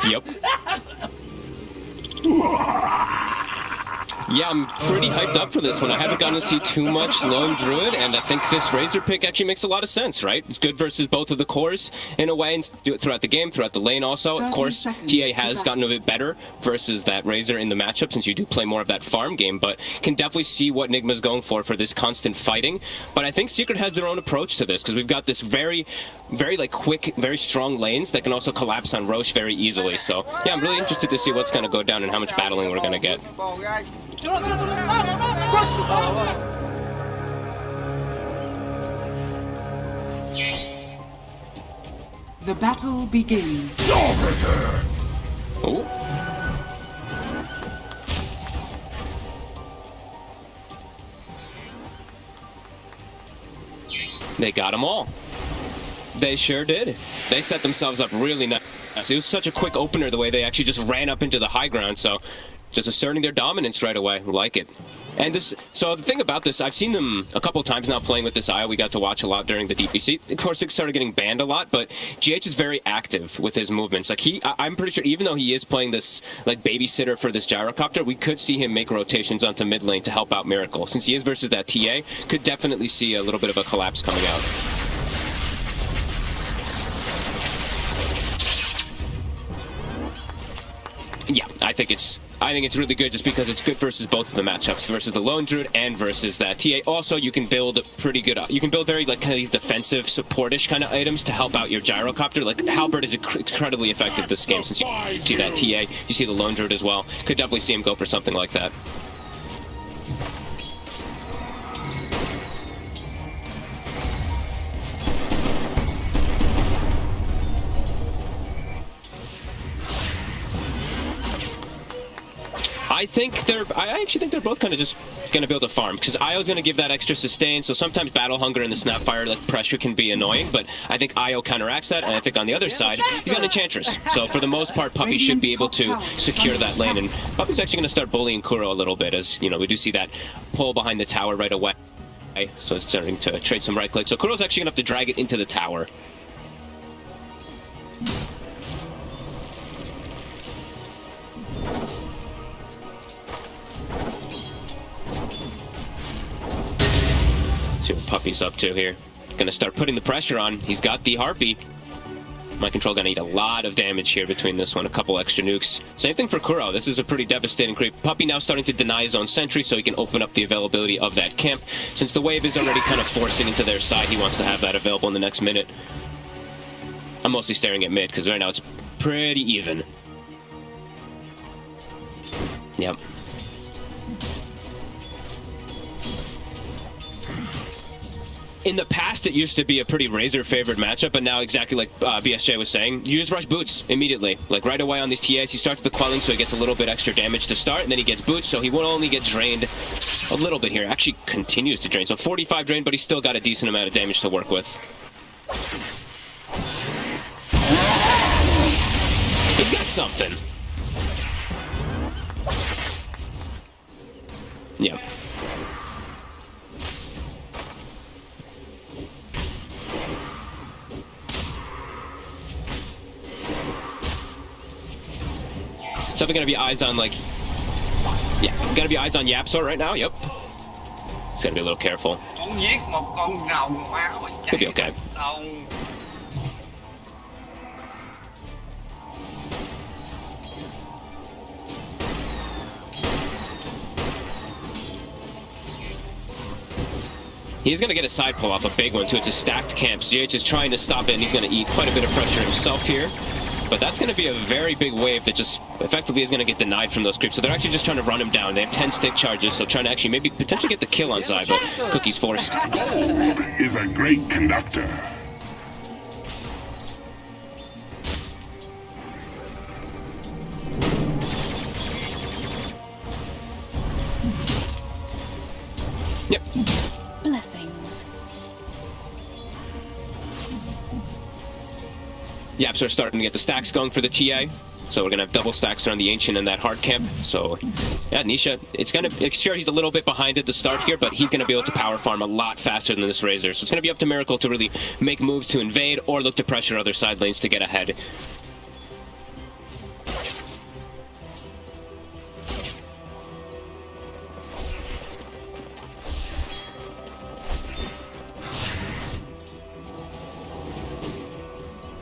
Yep. Yeah, I'm pretty hyped up for this one. I haven't gotten to see too much Lone Druid, and I think this Razor pick actually makes a lot of sense, right? It's good versus both of the cores in a way, and do it throughout the game, throughout the lane also. Of course, TA has gotten a bit better versus that Razor in the matchup, since you do play more of that farm game, but can definitely see what Nigma's going for this constant fighting. But I think Secret has their own approach to this, because we've got this very like quick, very strong lanes that can also collapse on Roche very easily. So yeah, I'm really interested to see what's going to go down and how much battling we're going to get. The battle begins. Oh. They got them all. They sure did. They set themselves up really nice. It was such a quick opener the way they actually just ran up into the high ground, so just asserting their dominance right away. Like it. And this, so the thing about this, I've seen them a couple times now playing with this IO. We got to watch a lot during the DPC. Of course, it started getting banned a lot, but GH is very active with his movements. Like I'm pretty sure, even though he is playing this like babysitter for this gyrocopter, we could see him make rotations onto mid lane to help out Miracle. Since he is versus that TA, could definitely see a little bit of a collapse coming out. Yeah, I think it's really good just because it's good versus both of the matchups, versus the Lone Druid and versus that TA. Also, you can build pretty good, you can build very like kind of these defensive support-ish kind of items to help out your gyrocopter. Like Halberd is incredibly effective this game since you see that TA, you see the Lone Druid as well. Could definitely see him go for something like that. I actually think they're both kind of just going to be able to farm, because IO's going to give that extra sustain, so sometimes Battle Hunger and the Snapfire like pressure can be annoying, but I think IO counteracts that, and I think on the other side, he's got Enchantress. So for the most part, Puppey should be able to secure that lane, and Puppey's actually going to start bullying Kuro a little bit, as, you know, we do see that pull behind the tower right away, so it's starting to trade some right clicks. So Kuro's actually going to have to drag it into the tower. See what Puppey's up to here. Gonna start putting the pressure on. He's got the Harpy. Mind Control gonna eat a lot of damage here between this one. A couple extra nukes. Same thing for Kuro. This is a pretty devastating creep. Puppey now starting to deny his own sentry so he can open up the availability of that camp. Since the wave is already kind of forcing into their side, he wants to have that available in the next minute. I'm mostly staring at mid because right now it's pretty even. Yep. In the past, it used to be a pretty Razor-favored matchup, but now, exactly like BSJ was saying, you just rush boots immediately. Like, right away on these TAs, he starts with the quelling, so he gets a little bit extra damage to start, and then he gets boots, so he will only get drained a little bit here. Actually continues to drain, so 45 drain, but he's still got a decent amount of damage to work with. He's got something. Yeah. So we're gonna be eyes on, like, yeah, gonna be eyes on Yapsor right now. Yep. He's gotta be a little careful. He'll be okay. He's gonna get a side pull off, a big one too. It's a stacked camp. GH is trying to stop it, and he's gonna eat quite a bit of pressure himself here. But that's going to be a very big wave that just effectively is going to get denied from those creeps. So they're actually just trying to run him down. They have 10 stick charges, so trying to actually maybe potentially get the kill on Zai, but Cookie's forced. Gold is a great conductor. Yep. Blessings. Yaps are starting to get the stacks going for the TA. So we're going to have double stacks around the Ancient and that hard camp. So, yeah, Nisha, it's going to... Sure, he's a little bit behind at the start here, but he's going to be able to power farm a lot faster than this Razor. So it's going to be up to Miracle to really make moves to invade or look to pressure other side lanes to get ahead.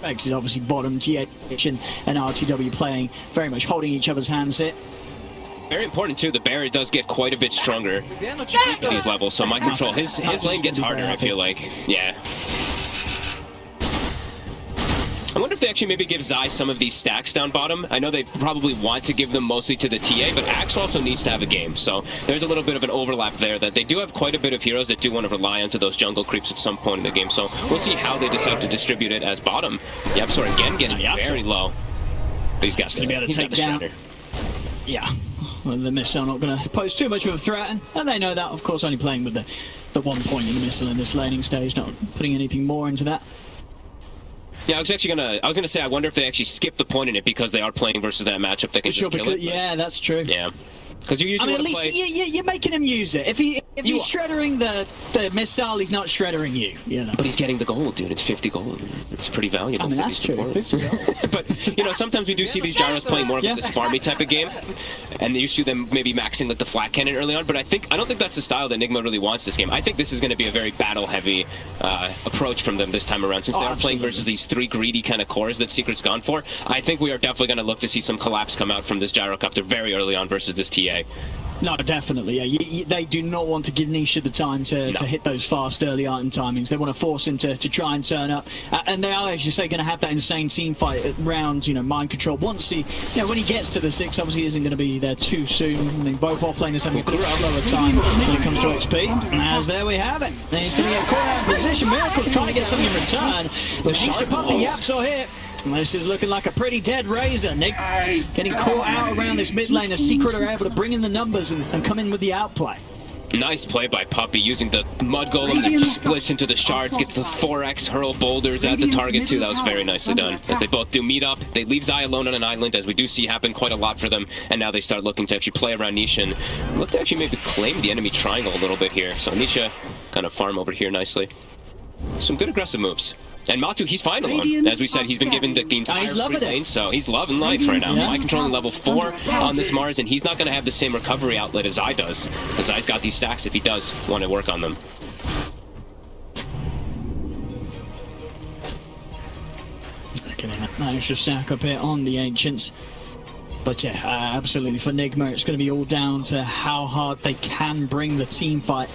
Is obviously bottom, GH and RTW playing very much holding each other's hands here. Very important too, the barrier does get quite a bit stronger at these levels, so Mind Control, his lane gets harder, I feel like. Yeah. I wonder if they actually maybe give Zai some of these stacks down bottom. I know they probably want to give them mostly to the TA, but Axe also needs to have a game, so there's a little bit of an overlap there that they do have quite a bit of heroes that do want to rely onto those jungle creeps at some point in the game, so we'll see how they decide to distribute it as bottom. Yapsor again getting very low. But he's got to be able to take down. Yeah, well, the missile not going to pose too much of a threat, and they know that, of course, only playing with the 1 point in the missile in this laning stage, not putting anything more into that. Yeah, I was gonna say, I wonder if they actually skip the point in it because they are playing versus that matchup that can just kill it. Yeah, that's true. Yeah. Because you usually at least you're making him use it. If he's shreddering the missile, he's not shreddering you. You know. But he's getting the gold, dude. It's 50 gold. It's pretty valuable. I mean, that's true. 50 gold. But you know, sometimes we do see these gyros playing more of this farmy type of game, and you see them maybe maxing like the flat cannon early on. But I don't think that's the style that Nigma really wants this game. I think this is going to be a very battle-heavy approach from them this time around, since they are playing versus these 3 greedy kind of cores that Secret's gone for. I think we are definitely going to look to see some collapse come out from this gyrocopter very early on versus this TA. No, definitely. Yeah, they do not want to give Nisha the time to hit those fast early item timings. They want to force him to try and turn up, and they are, as you say, going to have that insane team fight around mind control. Once he, when he gets to the 6, obviously he isn't going to be there too soon. I mean, both offlaners having a bit slower time when it comes to XP. As there we have it. And he's going to get caught out of position. Miracle's trying to get something in return. But Nisha Puppy Yaps are here. This is looking like a pretty dead Razor. Nick getting caught out around this mid lane as Secret are able to bring in the numbers and come in with the outplay. Nice play by Puppy, using the Mud Golem that splits into the shards, gets the 4x hurl boulders at the target too. That was very nicely done. As they both do meet up, they leave Zai alone on an island, as we do see happen quite a lot for them, and now they start looking to actually play around Nisha and look to actually maybe claim the enemy triangle a little bit here. So Nisha kind of farm over here nicely. Some good aggressive moves. And Matu, he's fine alone. As we said, he's been given the entire free lane, so he's loving life right now. Mind controlling level 4 on this Mars, and he's not going to have the same recovery outlet as Zai does. Because Zai's got these stacks if he does want to work on them. Looking at that extra stack up here on the Ancients. But yeah, absolutely for Nigma, it's going to be all down to how hard they can bring the team fight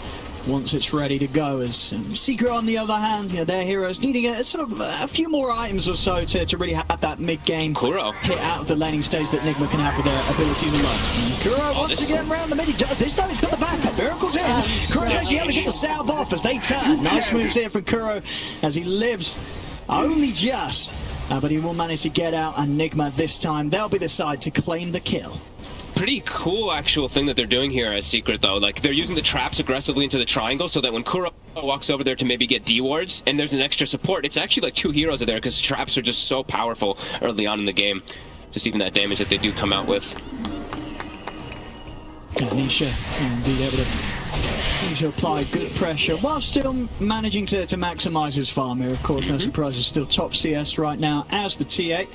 once it's ready to go. As Secret, on the other hand, their heroes needing a few more items or so to really have that mid-game hit out of the laning stage that Nigma can have with their abilities alone. Kuro once again around the mid. This time he's got the backup. Miracle's in. Kuro's actually able to get the salve off as they turn. Nice moves here from Kuro as he lives only just. But he will manage to get out, and Nigma this time, they'll be the side to claim the kill. Pretty cool actual thing that they're doing here as Secret, though. Like, they're using the traps aggressively into the triangle so that when Kuro walks over there to maybe get D-wards and there's an extra support, it's actually like 2 heroes are there because traps are just so powerful early on in the game. Just even that damage that they do come out with. Nisha indeed able to apply good pressure while still managing to maximize his farm here. Of course, no surprise, he's still top CS right now as the TA,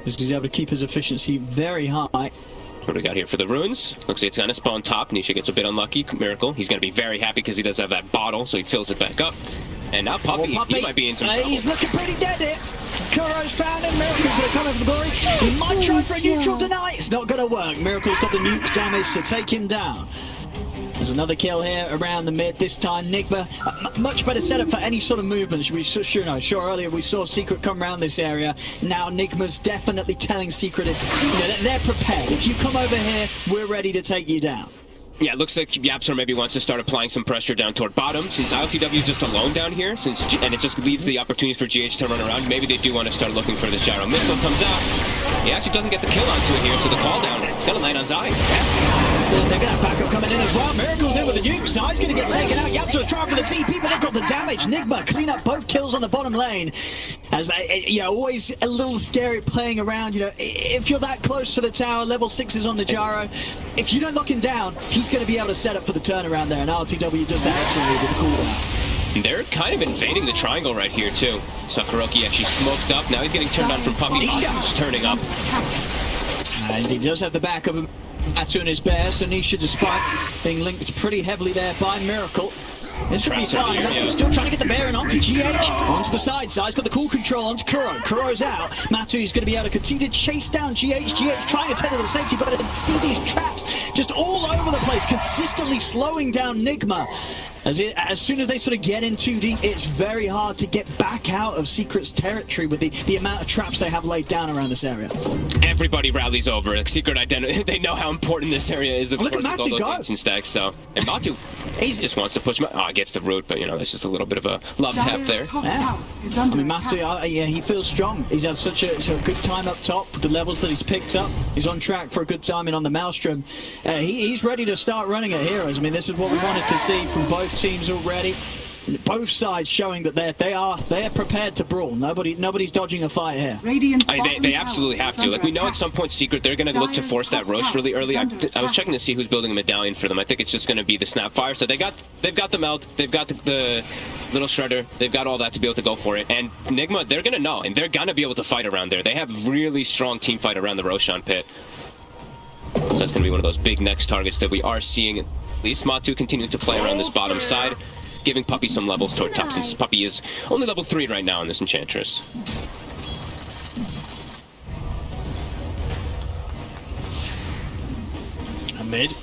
as he's able to keep his efficiency very high. What do we got here for the runes? Looks like it's going to spawn top. Nisha gets a bit unlucky. Miracle. He's going to be very happy because he does have that bottle, so he fills it back up. And now Puppy, he might be in some trouble. He's looking pretty dead here. Kuro's found him. Miracle's going to come over the glory. He might try for a neutral deny. It's not going to work. Miracle's got the nuke damage to take him down. There's another kill here around the mid. This time, Nigma, much better setup for any sort of movements. Sure, earlier we saw Secret come around this area. Now Nigma's definitely telling Secret they're prepared. If you come over here, we're ready to take you down. Yeah, it looks like Yapsor maybe wants to start applying some pressure down toward bottom. Since ILTW is just alone down here, and it just leaves the opportunity for GH to run around, maybe they do want to start looking for this gyro. Missile comes out. He actually doesn't get the kill onto it here, so the call down. It's going to land on Zai. They're going to have backup coming in as well. Miracle's in with the nuke. Zai's going to get taken out. Yapsor's trying for the TP, but they've got the damage. Nigma clean up both kills on the bottom lane. As they, always a little scary playing around. If you're that close to the tower, level 6 is on the gyro. If you don't lock him down, he's going to be able to set up for the turnaround there, and RTW does that excellently with the cooldown. They're kind of invading the triangle right here, too. Sakuroki actually smoked up. Now he's getting turned on from Puppy. He's turning up. And he does have the backup of Matu and his bear, so Nisha, despite being linked pretty heavily there by Miracle, this should be fine. Matu's still trying to get the bear in onto GH, onto the side. Zai's got the cool control onto Kuro. Kuro's out. Matu's going to be able to continue to chase down GH. GH trying to tether the safety, but these traps just all over the place, consistently slowing down Nigma. As soon as they sort of get in too deep, it's very hard to get back out of Secret's territory with the amount of traps they have laid down around this area. Everybody rallies over. Like, Secret identity, they know how important this area is. Of course, with all those ancient stacks. So, and Matu, he just wants to push. Gets the root, but that's just a little bit of a love tap there. Yeah. I mean, Matu, he feels strong. He's had such a good time up top with the levels that he's picked up. He's on track for a good timing on the Maelstrom. He's ready to start running at heroes. I mean, this is what we wanted to see from both teams already. both sides showing that they're prepared to brawl. Nobody's dodging a fight here. They absolutely have to. Like, we know at some point Secret, they're going to look to force that roast really early. I was checking to see who's building a medallion for them. I think it's just going to be the Snapfire. So they've got the meld, they've got the little shredder, they've got all that to be able to go for it. And Nigma, they're going to know, and they're going to be able to fight around there. They have really strong team fight around the Roshan pit. So that's going to be one of those big next targets that we are seeing. At least Matu continuing to play around this bottom side, giving Puppey some levels toward top, since Puppey is only level 3 right now in this Enchantress. Mid.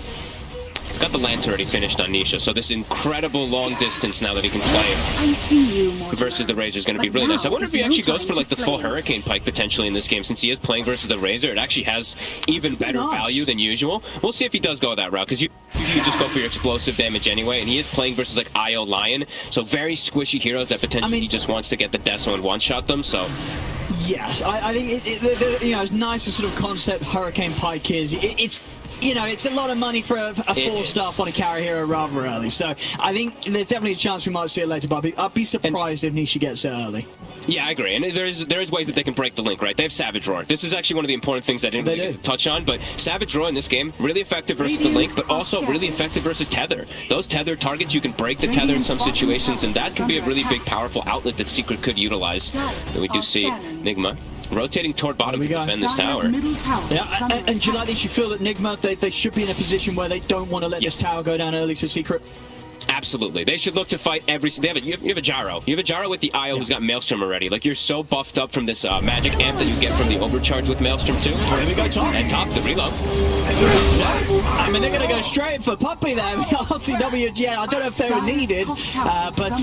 He's got the lance already finished on Nisha, so this incredible long distance now that he can play versus the Razor is going to be really nice. I wonder if he actually goes for like the full Hurricane Pike potentially in this game, since he is playing versus the Razor. It actually has even better value than usual. We'll see if he does go that route, because you usually just go for your explosive damage anyway, and he is playing versus like IO Lion, so very squishy heroes that potentially he just wants to get the Deso and one-shot them, so... Yes, I think as nice as sort of concept Hurricane Pike is, it's a lot of money for a 4-star on a carry hero rather early. So I think there's definitely a chance we might see it later, but I'd be surprised if Nisha gets it early. Yeah, I agree. And there is ways that they can break the link, right? They have Savage Roar. This is actually one of the important things I didn't really touch on, but Savage Roar in this game, really effective versus the link, but also really effective versus Tether. Those Tether targets, you can break the Tether in some situations, and that can be a really big, powerful outlet that Secret could utilize. And we do see Nigma rotating toward bottom to defend this tower. Yeah, and do you like this? You feel that Nigma, they should be in a position where they don't want to let this tower go down early to Secret? Absolutely. They should look to fight every... You have a Gyro. You have a Gyro with the IO who's got Maelstrom already. Like, you're so buffed up from this magic amp that you get from the overcharge with Maelstrom too. Here we go, top. And top, the reload. I mean, they're going to go straight for Puppey there. RTW, yeah, I don't know if they were needed, but,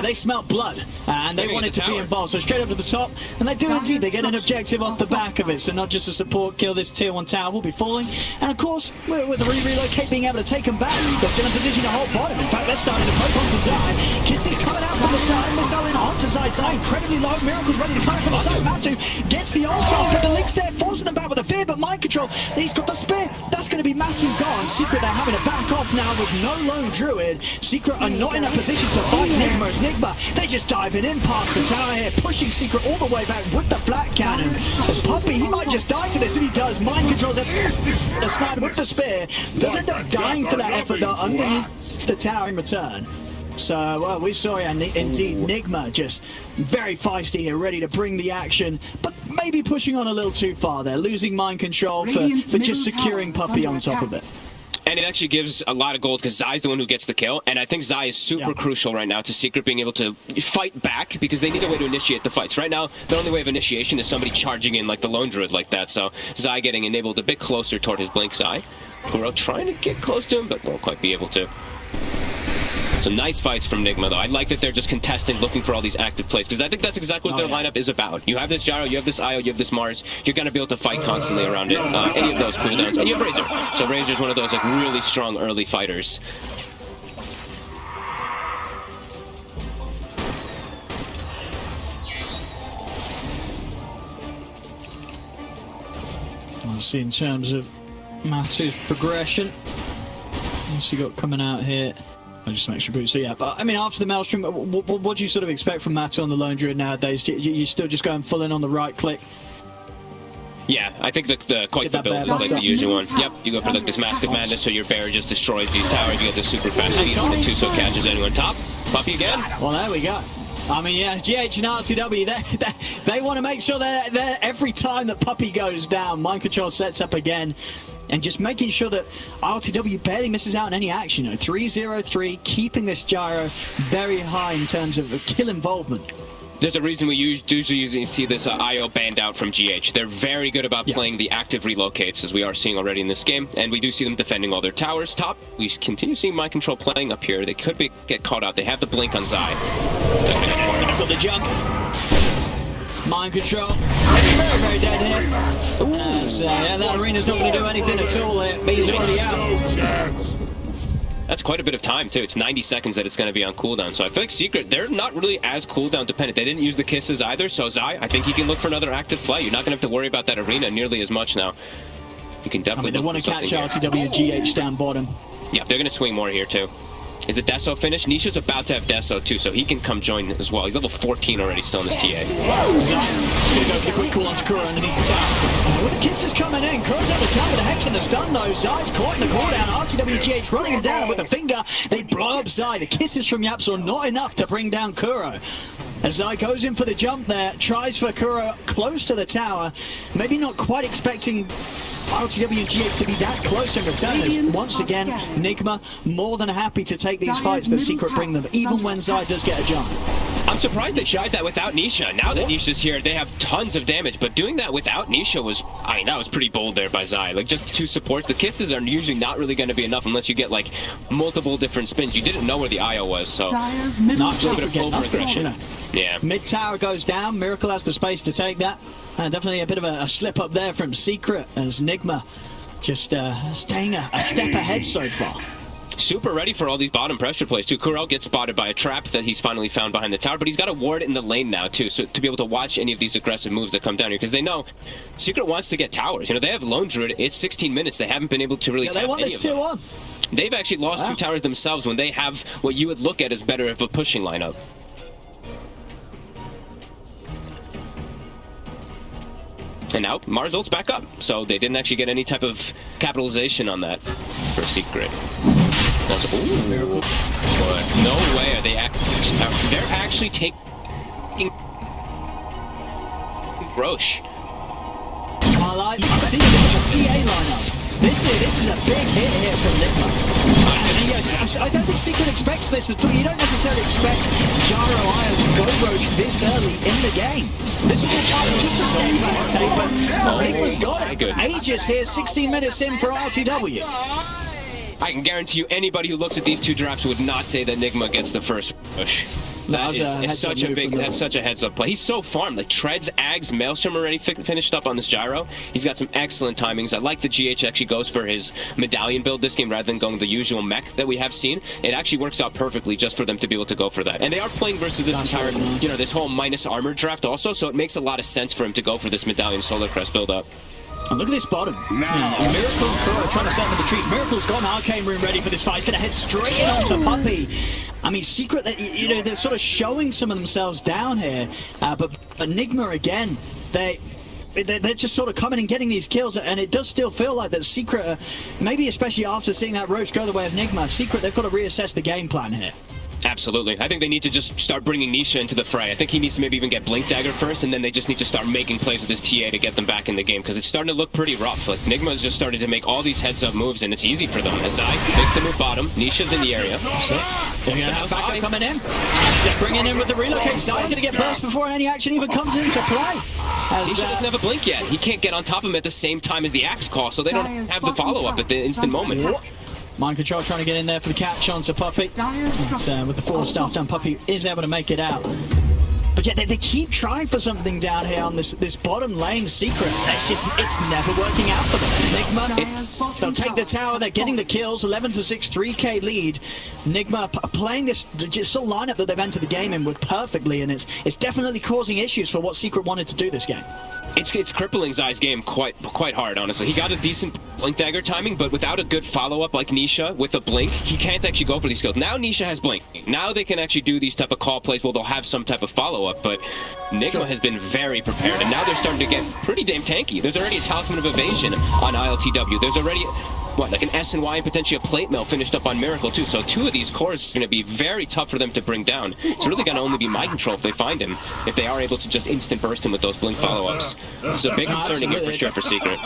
they smelt blood, and they wanted to be involved. So straight up to the top, and they do indeed. They get an objective off the back of it. So not just a support kill, this tier 1 tower will be falling. And, of course, with the relocate being able to take them back, they're still in position to hold bottom. In fact, they're starting to poke onto Zai. Kissing coming out from the side. Missile in onto Zai. Zai incredibly low. Miracle's ready to come from the side. Matu gets the ult off, but the link's there, forcing them back with the fear, but mind control. He's got the spear. That's going to be Matu gone. Secret, they're having to back off now with no lone druid. Secret are not in a position to fight Nigma. As Nigma, they're just diving in past the tower here, pushing Secret all the way back with the flat cannon. As Puppey, he might just die to this, and he does. Mind controls it. The Snyder with the spear does end up dying for that effort though underneath the tower in return. So, well, we saw indeed Nigma just very feisty here, ready to bring the action, but maybe pushing on a little too far there, losing mind control for just securing Puppey on top of it. And it actually gives a lot of gold because Zai's the one who gets the kill, and I think Zai is super crucial right now to Secret being able to fight back, because they need a way to initiate the fights. Right now, the only way of initiation is somebody charging in like the lone druid like that, so Zai getting enabled a bit closer toward his blink Zai. Goro trying to get close to him, but won't quite be able to. Some nice fights from Nigma, though. I like that they're just contesting, looking for all these active plays, because I think that's exactly what their lineup is about. You have this Gyro, you have this IO, you have this Mars. You're going to be able to fight constantly around it, any of those cooldowns. And you have Razor. So Razor's one of those like really strong early fighters. Let's see in terms of Matu's progression. What's he got coming out here? Just some extra boots. So yeah, but I mean, after the Maelstrom, what do you sort of expect from Matu on the lone druid nowadays? You still just going full in on the right click? Yeah, I think the quite the build is like the usual one. Yep, you go for like this Mask of Madness, so your bear just destroys these towers. You get this super fast speed from the 2, so catches anyone top. Puppey again. Well, there we go. I mean, yeah, GH and RTW, they want to make sure they're every time that Puppey goes down, mind control sets up again. And just making sure that RTW barely misses out on any action. 3-0-3, keeping this Gyro very high in terms of kill involvement. There's a reason we usually see this IO banned out from GH. They're very good about playing the active relocates, as we are seeing already in this game, and we do see them defending all their towers. Top, we continue seeing mind control playing up here. They could get caught out. They have the blink on Zai. Got the jump. Mind control. Very, very dead here. Yeah, that arena's not going to do anything at all here. He's already out. That's quite a bit of time, too. It's 90 seconds that it's going to be on cooldown. So I feel like Secret, they're not really as cooldown dependent. They didn't use the kisses either. So Zai, I think he can look for another active play. You're not going to have to worry about that arena nearly as much now. You can definitely they want to catch RTW and GH down bottom. Yeah, they're going to swing more here, too. Is the Deso finished? Nisha's about to have Deso too, so he can come join as well. He's level 14 already, still in this TA. He's going to go for the quick call onto Kuro underneath the tower. With the kisses coming in, Kuro's at the top of the Hex and the stun though. Zai's caught in the cooldown. RTWGH running him down with a finger. They blow up Zai. The kisses from Yapzor not enough to bring down Kuro. As Zai goes in for the jump there, tries for Kuro close to the tower. Maybe not quite expecting RTWGH to be that close in return. As once again, Nigma more than happy to take these fights that Secret bring them, even when Zai does get a jump. I'm surprised they tried that without Nisha. Now that Nisha's here, they have tons of damage, but doing that without Nisha was, I mean, that was pretty bold there by Zai. Like, just 2 supports. The kisses are usually not really going to be enough unless you get, like, multiple different spins. You didn't know where the IO was, so Not a little bit of over-aggression. Yeah. Mid-tower goes down. Miracle has the space to take that. Definitely a bit of a slip-up there from Secret as Nigma just staying a step ahead so far. Super ready for all these bottom pressure plays too. Kuro gets spotted by a trap that he's finally found behind the tower, but he's got a ward in the lane now too, so to be able to watch any of these aggressive moves that come down here, because they know Secret wants to get towers. You know, they have Lone Druid. It's 16 minutes. They haven't been able to really tap any of them. They've actually lost 2 towers themselves when they have what you would look at as better of a pushing lineup. And now Mars ult's back up, so they didn't actually get any type of capitalization on that for Secret. Ooh, but no way are they actually. They're actually taking Roche. I think the TA lineup. This is a big hit here from Nigma. I don't think Secret expects this at all. You don't necessarily expect Gyro Io to go Roche this early in the game. This was a part of Secret's game plan to take, but Nigma's got it. Aegis here, 16 minutes in for RTW. I can guarantee you anybody who looks at these 2 drafts would not say that Nigma gets the first push. That's such a heads up play. He's so farmed. Like Treads, Ags, Maelstrom already finished up on this Gyro. He's got some excellent timings. I like the GH actually goes for his medallion build this game rather than going the usual mech that we have seen. It actually works out perfectly just for them to be able to go for that. And they are playing versus this entire, you know, this whole minus armor draft also, so it makes a lot of sense for him to go for this medallion Solar Crest build up. And look at this bottom. Miracle Kuro trying to set up the trees. Miracle's got an Arcane Rune ready for this fight. He's going to head straight in onto Puppey. I mean, Secret, you know, they're sort of showing some of themselves down here. But Nigma, again, they're just sort of coming and getting these kills. And it does still feel like that Secret, maybe especially after seeing that Roche go the way of Nigma, Secret, they've got to reassess the game plan here. Absolutely. I think they need to just start bringing Nisha into the fray. I think he needs to maybe even get Blink Dagger first, and then they just need to start making plays with his TA to get them back in the game, because it's starting to look pretty rough. Like, Nigma's just started to make all these heads-up moves, and it's easy for them. Zai makes the move bottom. Nisha's in the area. They're going to have backup coming in. Just bringing in with the relocate. Zai's going to get burst before any action even comes into play. Nisha doesn't have a blink yet. He can't get on top of him at the same time as the axe call, so they don't have the follow-up at the instant moment. Mind Control trying to get in there for the catch onto Puppey. With the 4-star done, Puppey is able to make it out. But yeah, they keep trying for something down here on this bottom lane Secret. It's never working out for them. Nigma, they'll take the tower, they're getting the kills, 11-6, 3k lead. Nigma playing this just sort of lineup that they've entered the game in with perfectly, and it's definitely causing issues for what Secret wanted to do this game. It's crippling Zai's game quite hard, honestly. He got a decent Blink Dagger timing, but without a good follow-up like Nisha with a Blink, he can't actually go for these kills. Now Nisha has Blink. Now they can actually do these type of call plays where they'll have some type of follow-up, but Nigma has been very prepared, and now they're starting to get pretty damn tanky. There's already a Talisman of Evasion on ILTW. There's already, what, like an S and Y and potentially a Plate Mill finished up on Miracle too, so 2 of these cores are going to be very tough for them to bring down. It's really going to only be Mind Control if they find him, if they are able to just instant burst him with those Blink follow-ups. It's a big concerning here for sure for Secret.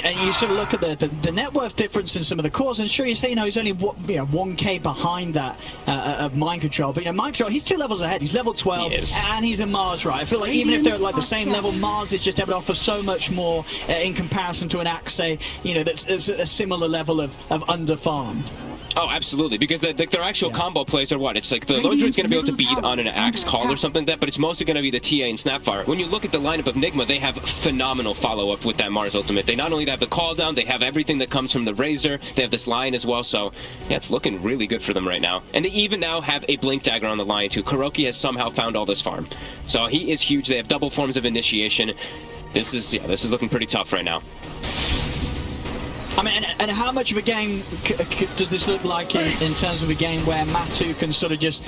And you sort of look at the net worth difference in some of the cores, and sure, you say, you know, he's only 1k behind that of Mind Control, but you know, Mind Control, he's 2 levels ahead. He's level 12, and he's a Mars, right? I feel like even if they're at like the same level, Mars is just able to offer so much more in comparison to an Axe, say, you know, that's a similar level of under-farmed. Oh, absolutely, because their actual combo plays are what? It's like the Lone Druid's going to be able to beat on an Axe Call or something like that, but it's mostly going to be the TA and Snapfire. When you look at the lineup of Nigma, they have phenomenal follow-up with that Mars ultimate. They not only have the call down, they have everything that comes from the Razor, they have this Lion as well, so yeah, it's looking really good for them right now. And they even now have a Blink Dagger on the Lion too. Kuroki has somehow found all this farm. So he is huge. They have double forms of initiation. This is looking pretty tough right now. I mean, and how much of a game does this look like in terms of a game where Matu can sort of just,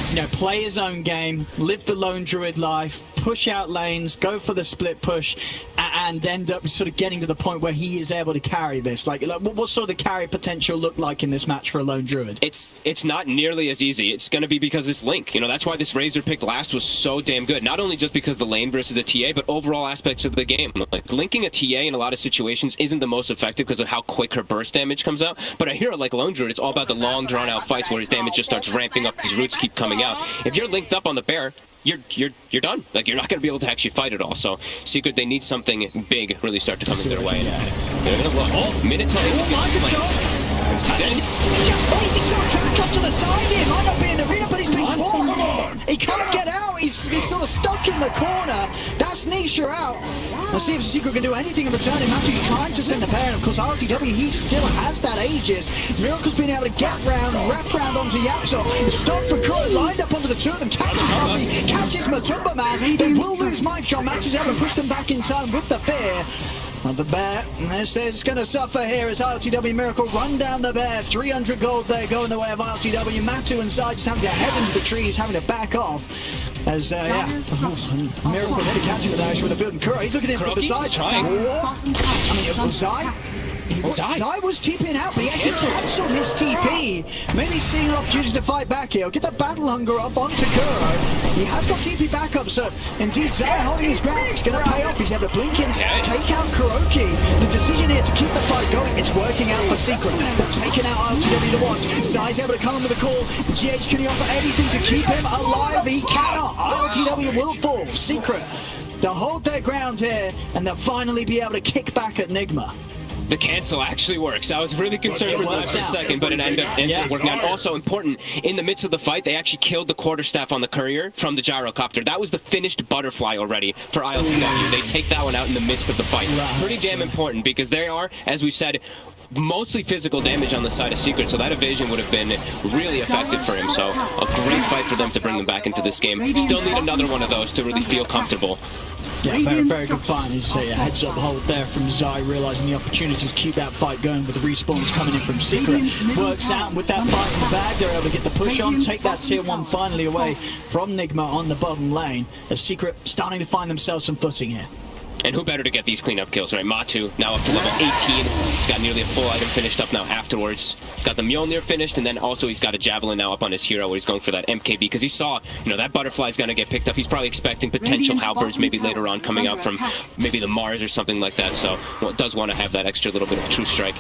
you know, play his own game, live the lone druid life, push out lanes, go for the split push, and end up sort of getting to the point where he is able to carry this? Like what sort of the carry potential look like in this match for a lone druid? It's not nearly as easy. It's going to be because it's Link. You know, that's why this Razor pick last was so damn good. Not only just because the lane versus the TA, but overall aspects of the game. Like, linking a TA in a lot of situations isn't the most effective because of how quick her burst damage comes out. But a hero like Lone Druid, it's all about the long, drawn-out fights where his damage just starts ramping up. His roots keep coming out. If you're linked up on the bear, you're done. Like, you're not going to be able to actually fight at all. So Secret, they need something big really start to come into their way. They're going to look. Oh, Minotaur. He's sort of trapped up to the side here. He might not be in the arena, but he's been caught. He can't get out. He's sort of stuck in the corner. That's Nisha out. Let's see if Secret can do anything in return. Matu's trying to send the pair, and of course RLTW, he still has that Aegis. Miracle's been able to get round, wrap round onto Yapso. Stopped for Kuro, lined up onto the two of them, catches Puppy, catches Matumba Man. They will lose Mike John. Matu's able to push them back in time with the fear. The bear, this is going to suffer here as RLTW Miracle run down the bear. 300 gold there going the way of RLTW. Matu and Zai just having to head into the trees, having to back off. As, Miracle really catching the dash with the field. And Kuro, he's looking in for the side. Zai was TPing out, but he actually cancelled his TP. Maybe seeing an opportunity to fight back here. Get the battle hunger up onto Kuro. He has got TP back up, so indeed Zai holding his ground. It's going to pay off. He's able to blink in, take out Kuroki. The decision here to keep the fight going, it's working out for Secret. They've taken out RLTW the once. Zai's able to come under the call. GH, can he offer anything to keep him alive? He cannot. RLTW will fall. Secret, they'll hold their ground here, and they'll finally be able to kick back at Nigma. The cancel actually works. I was really concerned for a second, but it ended up working out. Also important, in the midst of the fight, they actually killed the quarterstaff on the courier from the gyrocopter. That was the finished butterfly already for ILTW. They take that one out in the midst of the fight. Pretty damn important because they are, as we said, mostly physical damage on the side of Secret, so that evasion would have been really effective for him. So a great fight for them to bring them back into this game. Still need another one of those to really feel comfortable. Yeah, very good fight. As you say, a heads up hold there from Zai, realizing the opportunity to keep that fight going with the respawns coming in from Secret. Works out with that fight in the bag. They're able to get the push on, take that tier 1 finally away from Nigma on the bottom lane. As Secret starting to find themselves some footing here. And who better to get these cleanup kills, right? Matu, now up to level 18. He's got nearly a full item finished up now afterwards. He's got the Mjolnir finished, and then also he's got a Javelin now up on his hero where he's going for that MKB, because he saw, you know, that butterfly's going to get picked up. He's probably expecting potential halberds maybe later on coming out from maybe the Mars or something like that. So, well, does want to have that extra little bit of True Strike.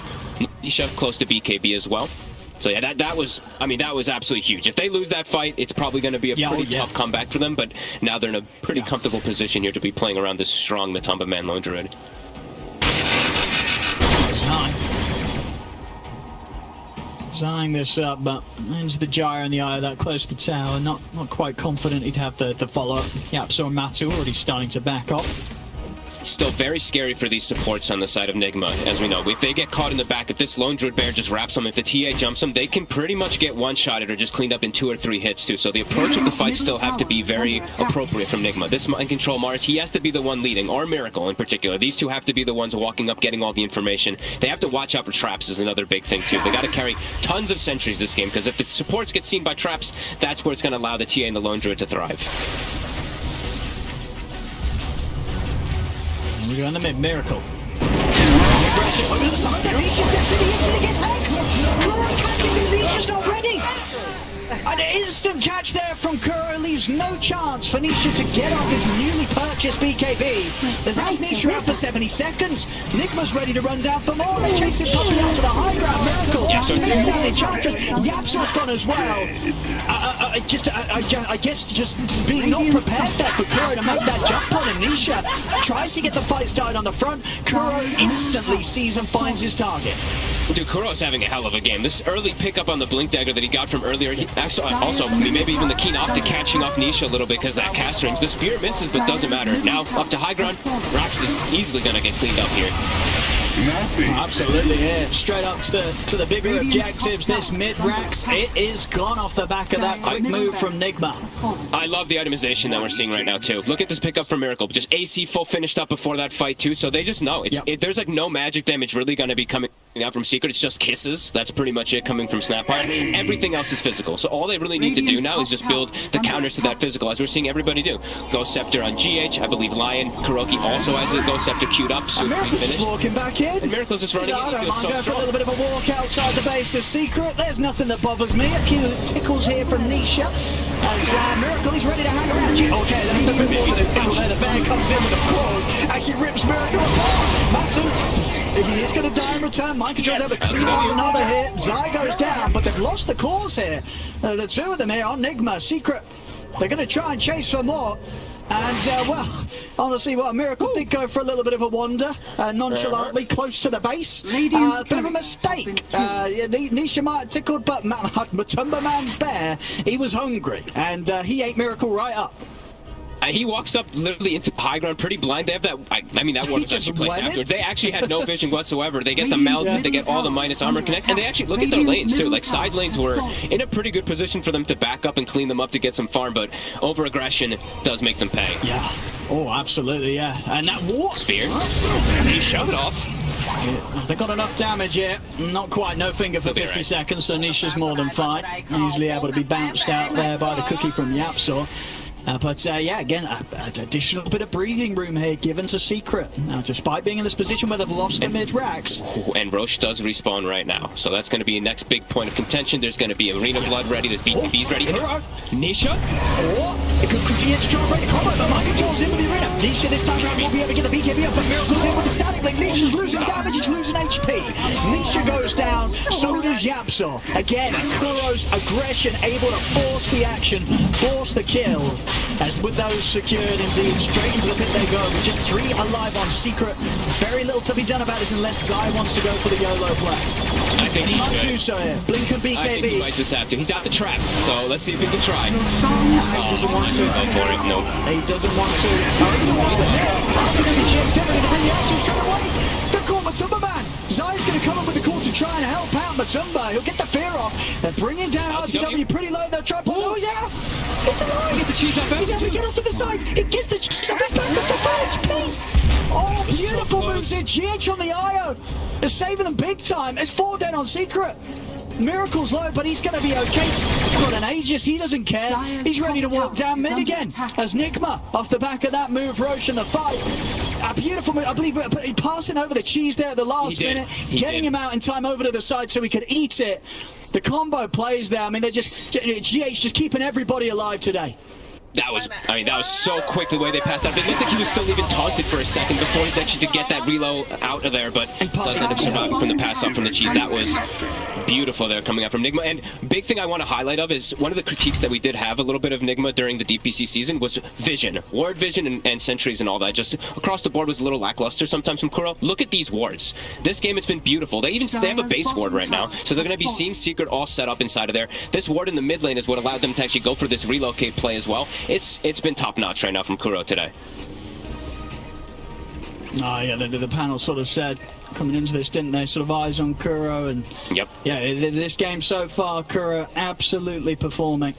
Nisha close to BKB as well. So yeah, that was absolutely huge. If they lose that fight, it's probably going to be a pretty tough comeback for them, but now they're in a pretty comfortable position here to be playing around this strong Matumba Man Lone Druid. Zaiing this up, but into the gyro in the eye of that close to the tower. Not quite confident he'd have the follow-up. Yapso and Matu already starting to back off. Still very scary for these supports on the side of Nigma, as we know. If they get caught in the back, if this Lone Druid Bear just wraps them, if the TA jumps them, they can pretty much get one-shotted or just cleaned up in 2 or 3 hits too. So the approach of the fight still have to be very appropriate from Nigma. This Mind Control Mars, he has to be the one leading, or Miracle in particular. These two have to be the ones walking up, getting all the information. They have to watch out for traps is another big thing too. They got to carry tons of sentries this game, because if the supports get seen by traps, that's where it's going to allow the TA and the Lone Druid to thrive. We go on the mid, Miracle. Nisha's dead to the instant, he gets Hex! Kuro catches him, Nisha's not ready! An instant catch there from Kuro leaves no chance for Nisha to get off his newly purchased BKB. That's Nisha out for 70 seconds. Nigma's ready to run down for more. They're chasing Puppy out to the high ground. Miracle takes down the Enchantress. Yapso's gone as well. I guess just being not prepared there for Kuro to make that jump on him. Nisha tries to get the fight started on the front. Kuro instantly sees and finds his target. Dude, Kuro's having a hell of a game. This early pickup on the Blink Dagger that he got from earlier, also maybe even the Keen Optic catching off Nisha a little bit because that cast range. The Spear misses, but doesn't matter. Now, up to high ground, Rox is easily going to get cleaned up here. Nothing. Absolutely, yeah. Straight up to the bigger objectives. This mid-Rax, it is gone off the back of that quick move from Nigma. I love the itemization that we're seeing right now, too. Look at this pickup from Miracle. Just AC full finished up before that fight, too, so they just know. There's like no magic damage really going to be coming out from Secret. It's just kisses. That's pretty much it coming from Snapfire. Everything else is physical. So all they really need to do now is just build the counters to that physical, as we're seeing everybody do. Ghost Scepter on GH. I believe Lion. Kuroki also has a Ghost Scepter queued up, soon to be finished. Walking back in. And Miracle's just running in. I don't He feels mind so going for a strong. little bit of a walk outside the base of Secret. There's nothing that bothers me. A few tickles here from Nisha. As Miracle is ready to hang around. Okay, that's a good one with a tickle there. The bear comes in with a claws. Actually rips Miracle apart. Matu, he is going to die in return. Mind Control's able to clean up another hit. Zai goes down, but they've lost the claws here. The two of them here on Nigma. Secret, they're going to try and chase for more. And, well, honestly, what a Miracle did go for a little bit of a wander, nonchalantly close to the base. Bit of a mistake. Nisha might have tickled, but Matumba Man's bear, he was hungry, and he ate Miracle right up. He walks up literally into high ground pretty blind. They have that, I mean, that one was actually placed afterwards. They actually had no vision whatsoever. They get the melt, they get all the minus armor connect, and they actually look at their lanes too. Like side lanes were in a pretty good position for them to back up and clean them up to get some farm, but over aggression does make them pay. Yeah. Oh, absolutely, yeah. And that walk. Spear. He shoved it off. They got enough damage yet. Not quite, no finger for 50 seconds, so Nisha's more than fine. Easily able to be bounced out there by the cookie from Yapsaw. But yeah, again, an additional bit of breathing room here given to Secret. Now, despite being in this position where they've lost the mid-Rax. And Roche does respawn right now. So that's going to be a next big point of contention. There's going to be Arena Blood ready, the BKB's ready. Nisha? It could continue to try and break the combo, but Mind Control's in with the Arena. Nisha this time around will be able to get the BKB up, but Miracle's in with the static link. Nisha's losing damage, it's losing HP. Nisha goes down, so does Yapsaw. Again, Kuro's aggression able to force the action, force the kill. As with those secured, indeed, straight into the pit they go. With just 3 alive on Secret. Very little to be done about this unless Zai wants to go for the YOLO play. I think he might do so here. Blink and BKB. I think he might just have to. He's out the trap, so let's see if he can try. He doesn't want to. Go for it. No. He doesn't want to. After the GX, they're going to bring the action straight away. The call Matumba Man. Zai's going to come up with the call to try and help out Matumba. He'll get the fear off. They're bringing down RTW pretty low. They'll try to pull those out. He's alive! He gets the cheese off. He's able to get off to the side. He gets the cheese off. He's back up to full HP. Oh, beautiful moves there. GH on the IO. They're saving them big time. It's 4 down on Secret. Miracle's low, but he's going to be okay. He's got an Aegis. He doesn't care. He's ready to walk down mid again. As Nigma, off the back of that move, Roche in the fight. A beautiful move. I believe passing over the cheese there at the last minute. Getting him out in time over to the side so he could eat it. The combo plays there. I mean, they're just GH just keeping everybody alive today. That was, I mean, that was so quick the way they passed out. It looked like he was still even taunted for a second before he's actually to get that reload out of there, but does end up surviving from the pass off from the cheese. That was beautiful there coming out from Nigma. And big thing I want to highlight of is one of the critiques that we did have a little bit of Nigma during the DPC season was vision. Ward vision and sentries and all that. Just across the board was a little lackluster sometimes from Kuro. Look at these wards. This game, it's been beautiful. They have a base ward right now, so they're going to be seeing Secret all set up inside of there. This ward in the mid lane is what allowed them to actually go for this relocate play as well. It's been top notch right now from Kuro today. Oh yeah, the panel sort of said coming into this, didn't they? Sort of eyes on Kuro, and yep. Yeah, this game so far, Kuro absolutely performing.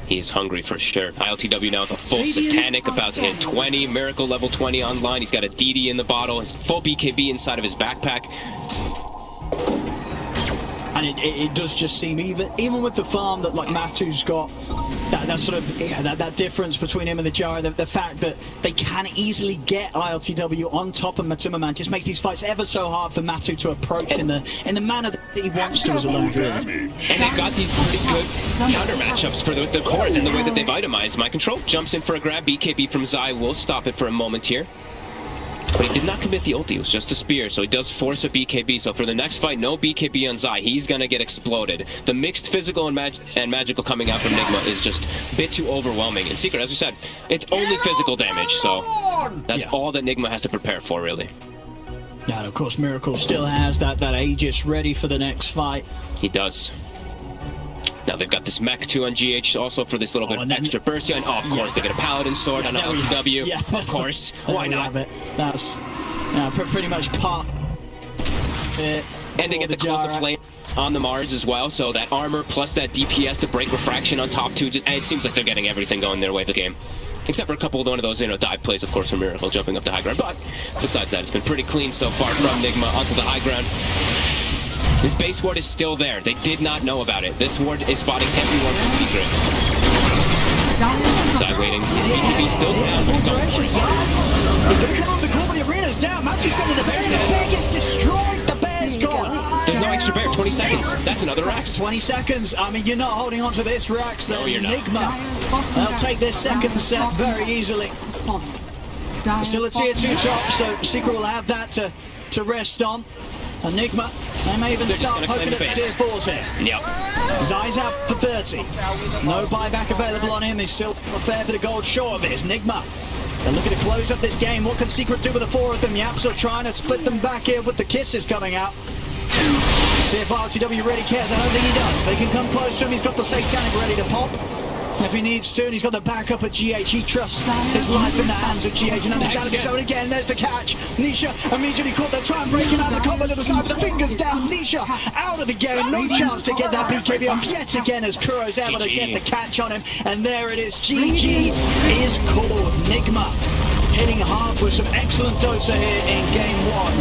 He's hungry for sure. ILTW now with a full Satanic, about to hit 20. Miracle level 20 online. He's got a DD in the bottle. His full BKB inside of his backpack. And it does just seem, even with the farm that like Matu's got, that sort of that difference between him and the Jara, the fact that they can easily get ILTW on top of Matumba Man just makes these fights ever so hard for Matu to approach in the manner that he wants to as a lone druid. And they've got these pretty good counter matchups for the cores and the way that they've itemized. Mind Control jumps in for a grab. BKB from Zai will stop it for a moment here. But he did not commit the ulti, it was just a spear, so he does force a BKB. So for the next fight, no BKB on Zai. He's going to get exploded. The mixed physical and magical coming out from Nigma is just a bit too overwhelming. And Secret, as we said, it's only physical damage, so that's all that Nigma has to prepare for, really. Yeah, and of course, Miracle still has that Aegis ready for the next fight. He does. Now they've got this mech too on GH also for this little bit of extra burst. And of course, they get a Paladin Sword on LTW. Yeah. Of course. Why not? That's pretty much part. And they get the Cloak of Flame on the Mars as well, so that armor plus that DPS to break refraction on top too. It seems like they're getting everything going their way the game. Except for a couple of one of those, dive plays, of course, from Miracle jumping up to high ground. But besides that, it's been pretty clean so far from Nigma onto the high ground. This base ward is still there. They did not know about it. This ward is spotting everyone from Secret. Side waiting. BTB still down. He's going to come over the corner, the arena's down. Matthew said that the barrier to Bear gets destroyed. The Bear's gone. There's no extra bear. 20 seconds. That's another Rax. 20 seconds. I mean, you're not holding on to this Rax. No, you're not. Nigma, they'll take this second set very easily. Still a tier 2 top, so Secret will have that to rest on. Enigma, they may even start poking at the tier 4s here. Yep. Zai's out for 30. No buyback available on him. He's still a fair bit of gold short of it. It's Nigma. They're looking to close up this game. What can Secret do with the 4 of them? Yaps are trying to split them back here with the kisses coming out. See if RTW really cares. I don't think he does. They can come close to him. He's got the Satanic ready to pop if he needs to, and he's got the backup at GH. He trusts his life in the hands of GH, and understandably so. Again, there's the catch. Nisha immediately caught. They'll try and break him out of the combo to the side with the fingers down. Nisha out of the game. No chance to get that BKB off yet again as Kuro's able to get the catch on him. And there it is. GG is called. Nigma hitting hard with some excellent Dota here in game 1.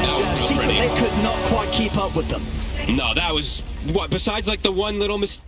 As Secret, they could not quite keep up with them. No, that was, what, besides like the one little mistake.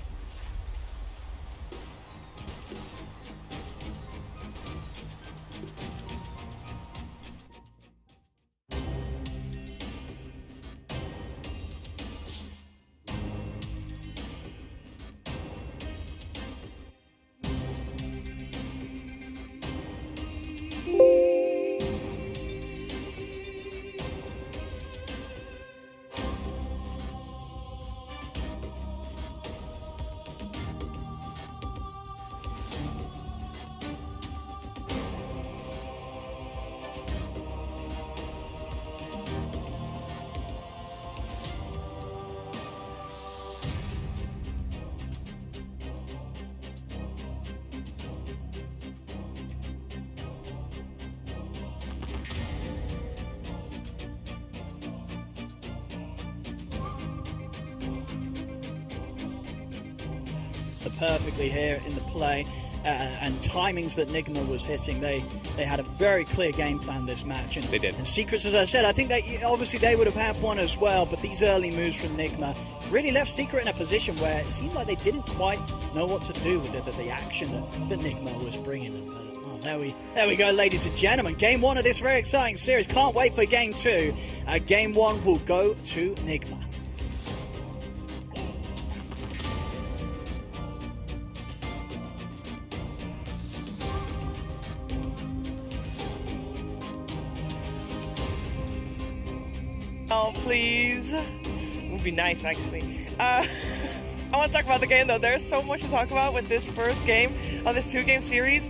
Perfectly here in the play and timings that Nigma was hitting. They had a very clear game plan this match. And, they did. And Secrets, as I said, I think that obviously they would have had one as well, but these early moves from Nigma really left Secret in a position where it seemed like they didn't quite know what to do with the action that Nigma was bringing them. But, there we go, ladies and gentlemen. Game 1 of this very exciting series. Can't wait for game 2. Game 1 will go to Nigma. Oh, please. It would be nice, actually. I want to talk about the game, though. There's so much to talk about with this first game on this 2-game series.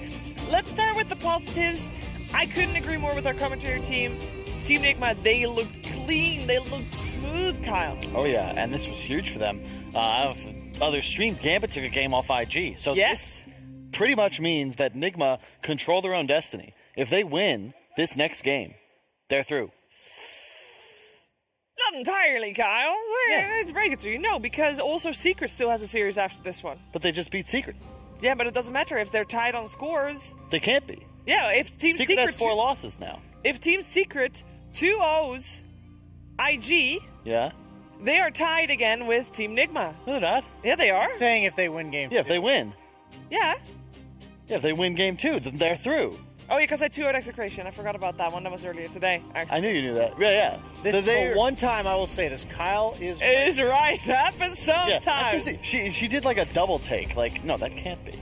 Let's start with the positives. I couldn't agree more with our commentary team. Team Nigma, they looked clean. They looked smooth, Kyle. Oh, yeah, and this was huge for them. Other stream, Gambit took a game off IG. So yes, this pretty much means that Nigma control their own destiny. If they win this next game, they're through. Not entirely, Kyle. Let's break it to you. No, because also Secret still has a series after this one. But they just beat Secret. Yeah, but it doesn't matter if they're tied on scores. They can't be. Yeah, if Team Secret has 4 losses now. If Team Secret 2-0s IG, yeah, they are tied again with Team Nigma. No, they're not. Yeah, they are. Saying if they win game 2. Yeah, if they win. Yeah. Yeah, if they win game 2, then they're through. Oh, yeah, because I 2-0 Execration. I forgot about that one. That was earlier today, actually. I knew you knew that. Yeah. This is one time I will say this. Kyle is right. Is right. Happens sometimes. Yeah, she did like a double take. Like, no, that can't be.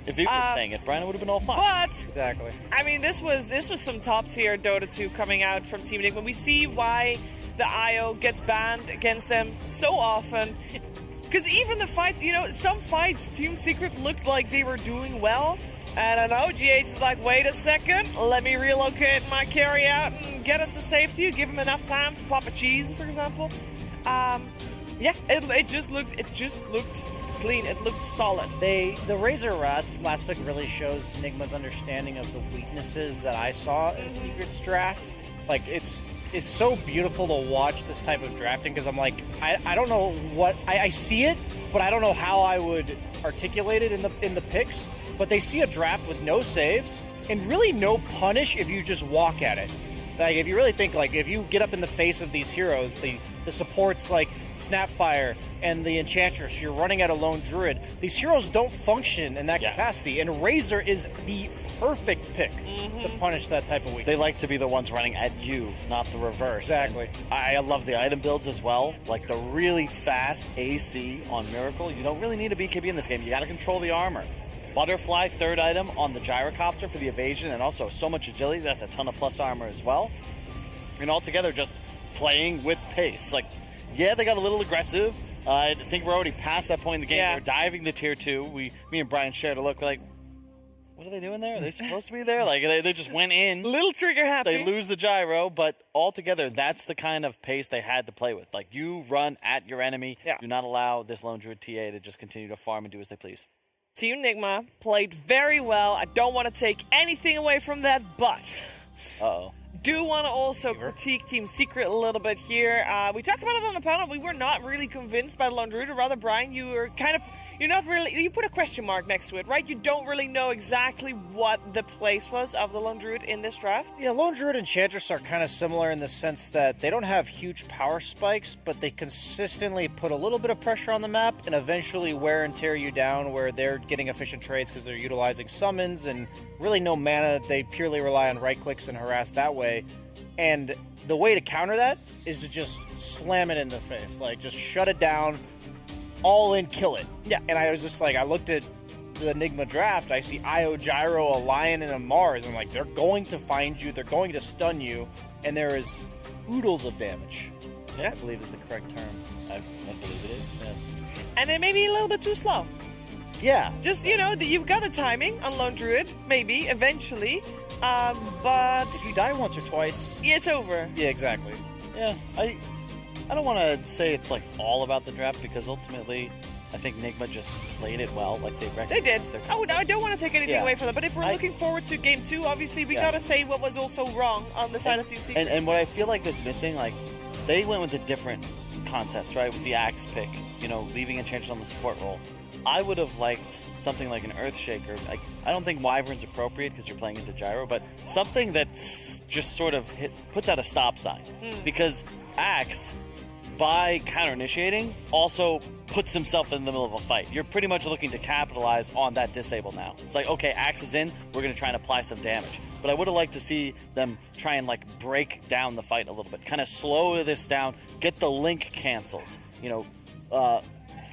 If you were saying it, Brian, it would have been all fine. But exactly. I mean, this was some top tier Dota 2 coming out from Team Nigma. We see why the IO gets banned against them so often. Because even the fights, some fights, Team Secret looked like they were doing well. And I know GH is like, wait a second, let me relocate my carry out and get it to safety. Give him enough time to pop a cheese, for example. Yeah, it just looked clean. It looked solid. The Razor last pick really shows Nigma's understanding of the weaknesses that I saw in Secret's draft. Like, it's so beautiful to watch this type of drafting because I'm like, I don't know what I see it, but I don't know how I would articulate it in the picks. But they see a draft with no saves and really no punish if you just walk at it. Like, if you really think, like, if you get up in the face of these heroes, the supports like Snapfire and the Enchantress, you're running at a lone druid. These heroes don't function in that capacity, and Razor is the perfect pick to punish that type of weakness. They like to be the ones running at you, not the reverse. Exactly. And I love the item builds as well, like the really fast AC on Miracle. You don't really need a BKB in this game. You got to control the armor. Butterfly, third item on the Gyrocopter for the evasion, and also so much agility. That's a ton of plus armor as well. And altogether, just playing with pace. Like, yeah, they got a little aggressive. I think we're already past that point in the game. They're diving to tier 2. Me and Brian shared a look. We're like, what are they doing there? Are they supposed to be there? Like, they just went in. Little trigger happy. They lose the gyro, but altogether, that's the kind of pace they had to play with. Like, you run at your enemy. Do not allow this Lone Druid TA to just continue to farm and do as they please. Team Nigma played very well. I don't want to take anything away from that, but... Uh-oh. Do want to also critique Team Secret a little bit here. We talked about it on the panel. We were not really convinced by the Lone Druid, or rather, Brian, you were you put a question mark next to it, right? You don't really know exactly what the place was of the Lone Druid in this draft. Yeah, Lone Druid and Enchantress are kind of similar in the sense that they don't have huge power spikes, but they consistently put a little bit of pressure on the map and eventually wear and tear you down where they're getting efficient trades because they're utilizing summons and really no mana. They purely rely on right clicks and harass that way. And the way to counter that is to just slam it in the face. Like, just shut it down, all in, kill it. Yeah. And I was just like, I looked at the Nigma draft, I see Io, Gyro, a Lion, and a Mars. I'm like, they're going to find you, they're going to stun you, and there is oodles of damage. Yeah. I believe is the correct term. I believe it is, yes. And it may be a little bit too slow. Yeah. Just, you've got the timing on Lone Druid, maybe, eventually. But... if you die once or twice... it's over. Yeah, exactly. Yeah, I don't want to say it's, like, all about the draft, because ultimately, I think Nigma just played it well. Like, they did. Oh, no, I don't want to take anything away from that. But if we're looking forward to Game 2, obviously, we got to say what was also wrong on the side of Team Secret. And what I feel like is missing, like, they went with a different concept, right? With the Axe pick, leaving Enchantress on the support role. I would have liked something like an Earthshaker. I don't think Wyvern's appropriate because you're playing into Gyro, but something that's just sort of puts out a stop sign. Because Axe, by counter-initiating, also puts himself in the middle of a fight. You're pretty much looking to capitalize on that disable now. It's like, okay, Axe is in, we're going to try and apply some damage. But I would have liked to see them try and, break down the fight a little bit. Kind of slow this down, get the link canceled,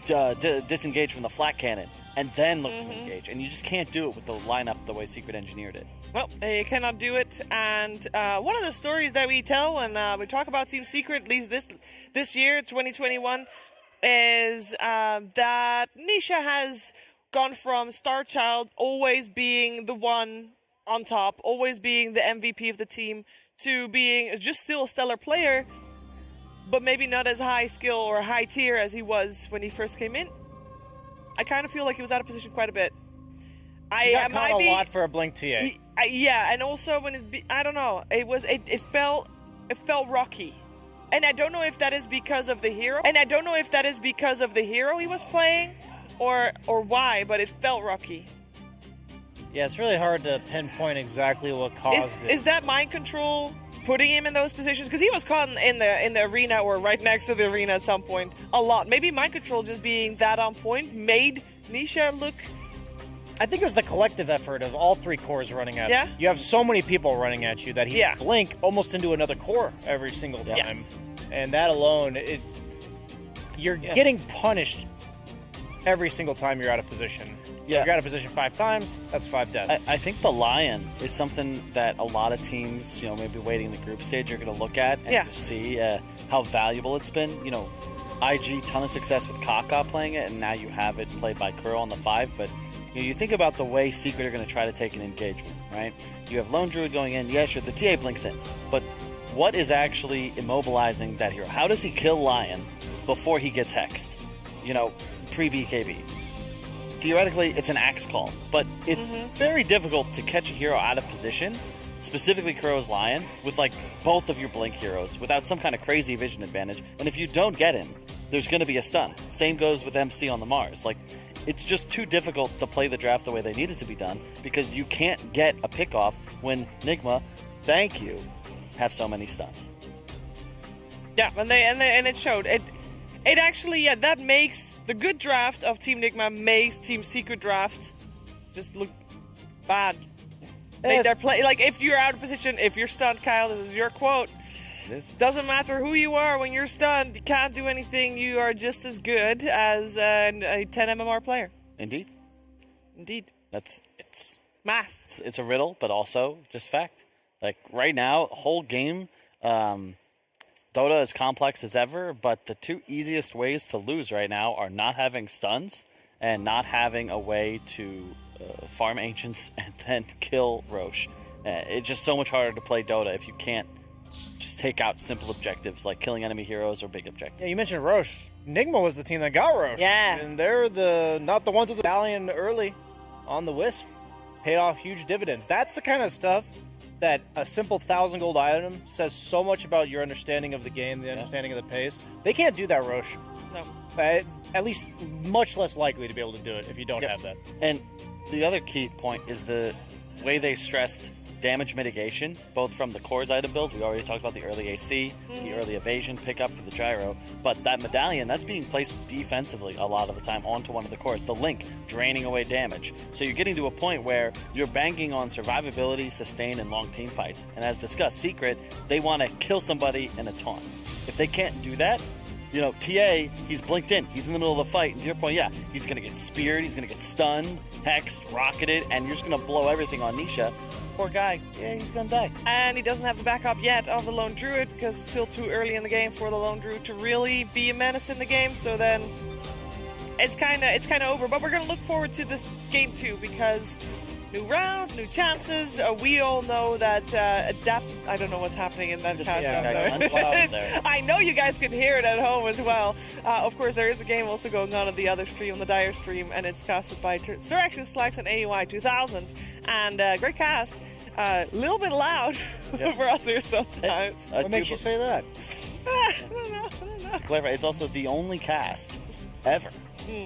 disengage from the flat cannon, and then look to engage. And you just can't do it with the lineup the way Secret engineered it. Well, you cannot do it. And one of the stories that we tell when we talk about Team Secret, at least this year, 2021, is that Nisha has gone from Star Child always being the one on top, always being the MVP of the team, to being just still a stellar player, but maybe not as high skill or high tier as he was when he first came in. I kind of feel like he was out of position quite a bit. He got caught a lot for a Blink TA. Yeah, and also when I don't know, it felt rocky. And I don't know if that is because of the hero. He was playing or why, but it felt rocky. Yeah, it's really hard to pinpoint exactly what caused it. Is that mind control putting him in those positions? Because he was caught in the arena or right next to the arena at some point a lot. Maybe mind control just being that on point made Nisha look... I think it was the collective effort of all three cores running at you. You have so many people running at you that he blink almost into another core every single time. Yes. And that alone, you're getting punished every single time you're out of position. Yeah. If you're out of position 5 times, that's 5 deaths. I think the Lion is something that a lot of teams, maybe waiting in the group stage, are going to look at and just see how valuable it's been. IG, ton of success with Kaka playing it, and now you have it played by Curl on the 5, but you think about the way Secret are going to try to take an engagement, right? You have Lone Druid going in, sure, the TA blinks in, but what is actually immobilizing that hero? How does he kill Lion before he gets hexed? pre-BKB. Theoretically, it's an axe call, but it's very difficult to catch a hero out of position, specifically Kuro's Lion, with like both of your Blink heroes without some kind of crazy vision advantage. And if you don't get him, there's going to be a stun. Same goes with MC on the Mars. Like, it's just too difficult to play the draft the way they need it to be done because you can't get a pick off when Nigma, thank you, have so many stuns. Yeah, and it showed. It actually, that makes the good draft of Team Nigma makes Team Secret draft just look bad. Make their play, like, if you're out of position, if you're stunned, Kyle, this is your quote. Doesn't matter who you are when you're stunned, you can't do anything, you are just as good as a 10 MMR player. Indeed. It's math. It's a riddle, but also just fact. Like, right now, whole game, Dota is complex as ever, but the two easiest ways to lose right now are not having stuns and not having a way to farm Ancients and then kill Roche. It's just so much harder to play Dota if you can't just take out simple objectives like killing enemy heroes or big objectives. Yeah, you mentioned Roche. Nigma was the team that got Roche. Yeah. And they're not the ones with the medallion early on the Wisp. Paid off huge dividends. That's the kind of stuff that a simple 1,000 gold item says so much about your understanding of the game, the understanding of the pace. They can't do that, Roche. No. At least much less likely to be able to do it if you don't have that. And the other key point is the way they stressed damage mitigation, both from the cores item builds. We already talked about the early AC, the early evasion pickup for the gyro, but that medallion, that's being placed defensively a lot of the time onto one of the cores. The link draining away damage. So you're getting to a point where you're banking on survivability, sustain, and long team fights. And as discussed, Secret, they want to kill somebody in a taunt. If they can't do that, you know, TA, he's blinked in. He's in the middle of the fight. And to your point, yeah, he's going to get speared. He's going to get stunned, hexed, rocketed, and you're just going to blow everything on Nisha. Poor guy. Yeah, he's going to die. And he doesn't have the backup yet of the Lone Druid because it's still too early in the game for the Lone Druid to really be a menace in the game. So then it's kind of over. But we're going to look forward to this game too because new round, new chances. We all know that I don't know what's happening in that cast there. I know you guys can hear it at home as well. Of course, there is a game also going on the other stream, the Dire stream, and it's casted by Surrection Slacks and AUI 2000. And great cast. A little bit loud for us here sometimes. What makes you say that? I don't know. Clarify, it's also the only cast ever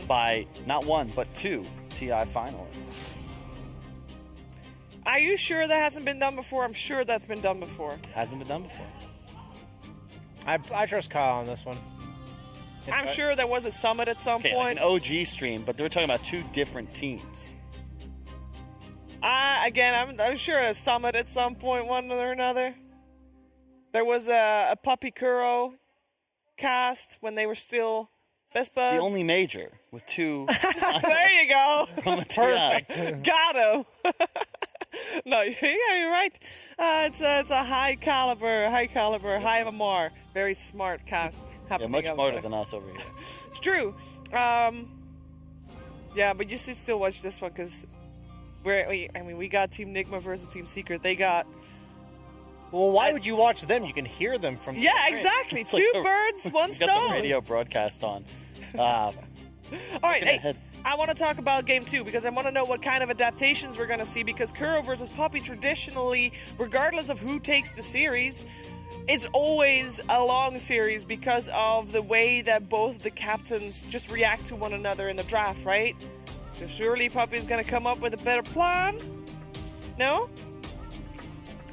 by not one, but two TI finalists. Are you sure that hasn't been done before? I'm sure that's been done before. Hasn't been done before. I trust Kyle on this one. I'm sure there was a summit at some point. Like an OG stream, but they were talking about two different teams. Again, I'm sure a summit at some point, one or another. There was a Puppy Kuro cast when they were still best buds. The only major with two. There you go. From a Perfect. Got him. No, yeah, you're right. It's a high caliber, high MMR, very smart cast. Much smarter than us over here. It's true. Yeah, but you should still watch this one because we got Team Nigma versus Team Secret. They got. Well, why would you watch them? You can hear them from. Yeah, exactly. It's Two like birds, one stone. Got the radio broadcast on. All right, hey, I want to talk about Game 2 because I want to know what kind of adaptations we're going to see because Kuro versus Puppy traditionally, regardless of who takes the series, it's always a long series because of the way that both the captains just react to one another in the draft, right? So surely Puppy's going to come up with a better plan? No?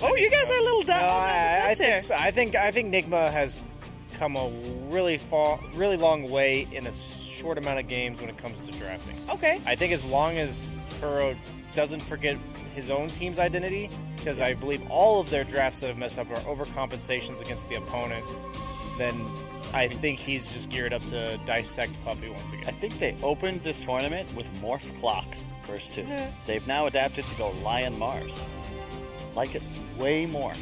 Oh, you guys are a little down. No, I think Nigma has come a really long way in a short amount of games when it comes to drafting. Okay. I think as long as Kuro doesn't forget his own team's identity, because I believe all of their drafts that have messed up are overcompensations against the opponent, then I think he's just geared up to dissect Puppy once again. I think they opened this tournament with Morph Clock first two. Yeah. They've now adapted to go Lion Mars. Like it way more.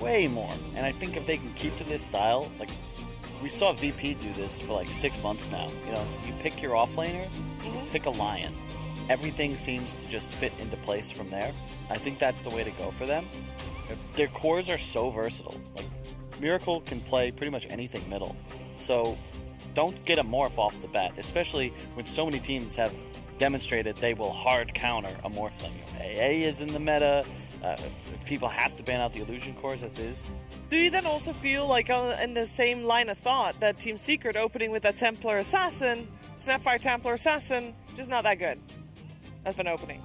And I think if they can keep to this style, like we saw VP do this for like 6 months now. You know, you pick your offlaner, pick a Lion. Everything seems to just fit into place from there. I think that's the way to go for them. Their cores are so versatile. Like Miracle can play pretty much anything middle. So don't get a morph off the bat, especially when so many teams have demonstrated they will hard counter a morphling. AA is in the meta. People have to ban out the illusion cores as is. Do you then also feel like in the same line of thought that Team Secret opening with that Templar Assassin, Snapfire Templar Assassin, just not that good as an opening?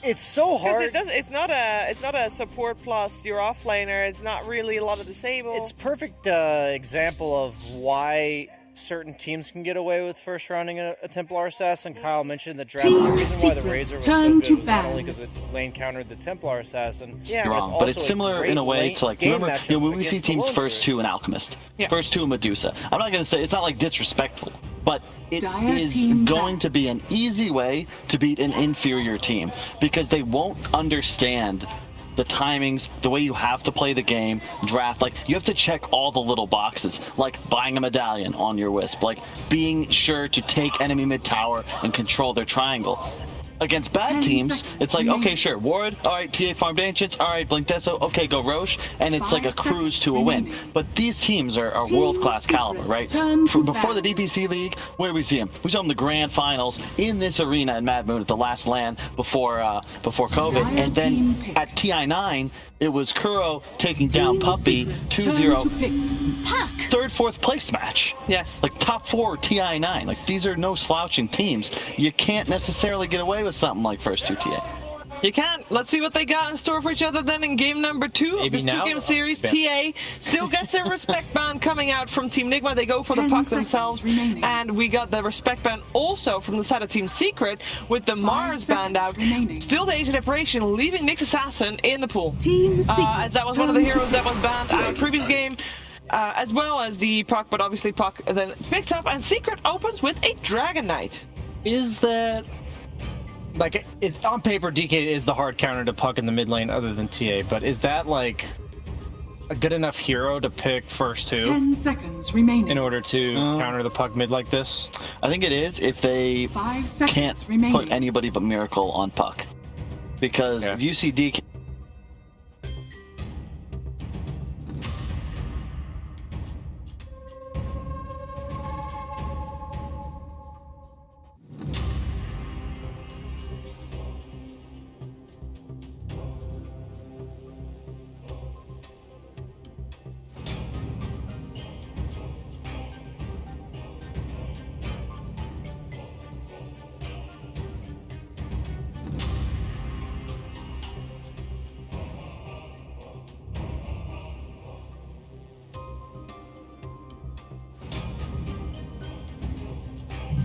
It's so hard. It's not a support plus your offlaner. It's not really a lot of disable. It's perfect example of why certain teams can get away with first rounding a Templar Assassin. Kyle mentioned the draft. The reason why the Razor was so good was not only because it lane countered the Templar Assassin. Yeah, wrong, but it's similar in a way to like remember when we see teams first two in Alchemist, first two in Medusa. I'm not gonna say it's not like disrespectful, but it is going to be an easy way to beat an inferior team because they won't understand the timings, the way you have to play the game, draft. Like, you have to check all the little boxes, like buying a medallion on your Wisp, like being sure to take enemy mid-tower and control their triangle. Against bad teams, it's like, okay, sure, Ward, all right, TA farmed Ancients, all right, Blink Deso, okay, go Roche, and it's like a cruise to a win. But these teams are world-class caliber, right? Before the DPC League, where do we see them? We saw them in the grand finals in this arena in Mad Moon at the last LAN before COVID, and then at TI9, it was Kuro taking down Puppey 2-0. Third, fourth place match. Yes. Like top 4 TI9. Like, these are no slouching teams. You can't necessarily get away with something like first 2 TA. You can't. Let's see what they got in store for each other then in game number 2 of this 2-game series. TA still gets a respect band coming out from Team Nigma. They go for the puck themselves. And we got the respect band also from the side of Team Secret with the Mars band out. Still the Agent Operation, leaving Nyx Assassin in the pool. As that was one of the heroes that was banned out of the previous game. As well as the puck, but obviously puck then picked up, and Secret opens with a Dragon Knight. Is that... Like, on paper, DK is the hard counter to puck in the mid lane other than TA, but is that, like, a good enough hero to pick first 2? 10 seconds remaining. In order to counter the puck mid like this? I think it is if they can't put anybody but Miracle on puck. Because if you see DK...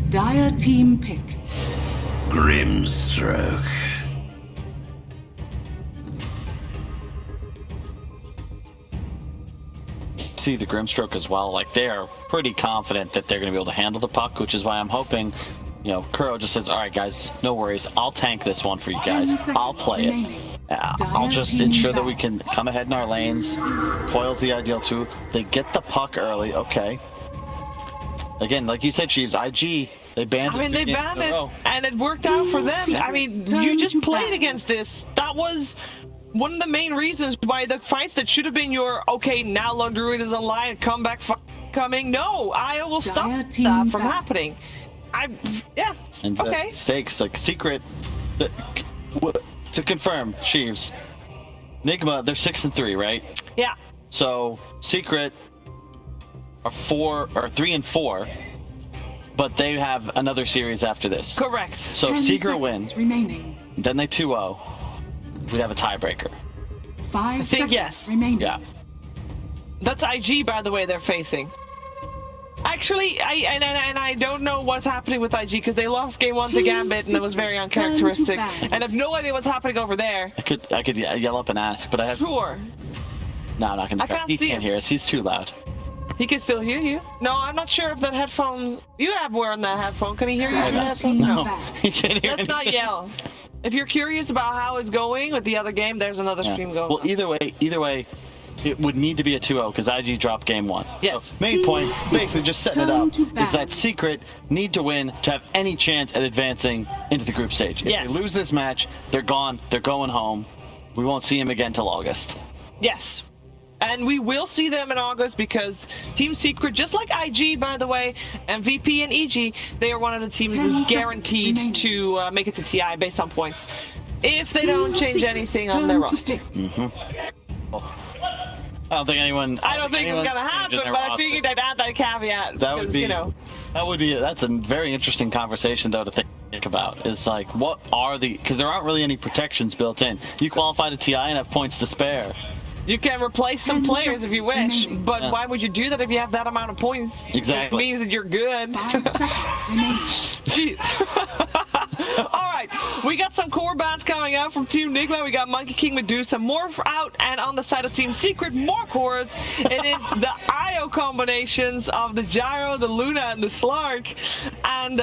Dire team pick. Grimstroke. See the Grimstroke as well. Like, they are pretty confident that they're going to be able to handle the puck, which is why I'm hoping, you know, Kuro just says, all right, guys, no worries. I'll tank this one for you guys. I'll play it. I'll just ensure that we can come ahead in our lanes. Coil's the ideal too. They get the puck early. Okay. Again, like you said, Chiefs, IG, they banned it. I mean, they banned it, and it worked out for them. I mean, you just played against this. That was one of the main reasons why the fights that should have been your, okay, now Lone Druid is online, comeback coming. No, I will stop that from happening. And okay. Stakes, like Secret, to confirm, Sheaves, Nigma, they're 6-3, right? Yeah. So Secret are 3-4, but they have another series after this. Correct. So if Secret wins, then they 2-0. We have a tiebreaker. 5 seconds yes. remaining. Yeah. That's IG, by the way, they're facing. Actually, I don't know what's happening with IG because they lost game 1 to Gambit and it was very uncharacteristic. And I have no idea what's happening over there. I could yell up and ask, but I have. Sure. No, I'm not gonna. He can't hear us. He's too loud. He can still hear you. No, I'm not sure if that headphone. You have wearing that headphone. Can he hear you through the headphone? No, he can't hear. Let's not yell. If you're curious about how it's going with the other game, there's another stream going. Well, either way, it would need to be a 2-0 because IG dropped game 1. Yes. So, main point, basically just setting it up, is that Secret need to win to have any chance at advancing into the group stage. If they lose this match, they're gone. They're going home. We won't see him again till August. Yes. And we will see them in August because Team Secret, just like IG, by the way, and VP and EG, they are one of the teams that's guaranteed to make it to TI based on points. If they don't change anything on their roster. I don't think anyone. I don't think it's gonna happen, but I figured I'd add that caveat. That would be, you know. That's a very interesting conversation though to think about. Is like, what are because there aren't really any protections built in. You qualify to TI and have points to spare. You can replace some players if you wish, but why would you do that if you have that amount of points? Exactly. It means that you're good. 5 seconds remaining. Jeez. All right, we got some core bans coming out from Team Nigma. We got Monkey King Medusa, Morph out, and on the side of Team Secret, more cores. It is the IO combinations of the Gyro, the Luna, and the Slark, and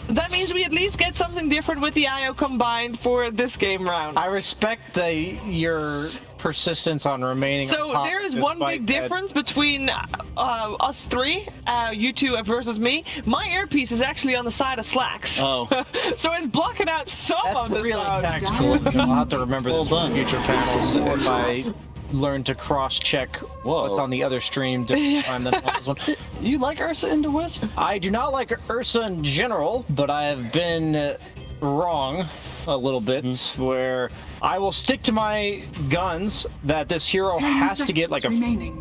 that means we at least get something different with the IO combined for this game round. I respect your persistence on remaining. So on there is one big difference between us three, you two versus me. My earpiece is actually on the side of Slacks. Oh. So it's blocking out some of this really sound. tactical. I'll have to remember this for future panels if I learn to cross-check what's on the other stream different time than on this one. You like Ursa into Wisp? I do not like Ursa in general, but I have been wrong a little bit where I will stick to my guns that this hero has to get like a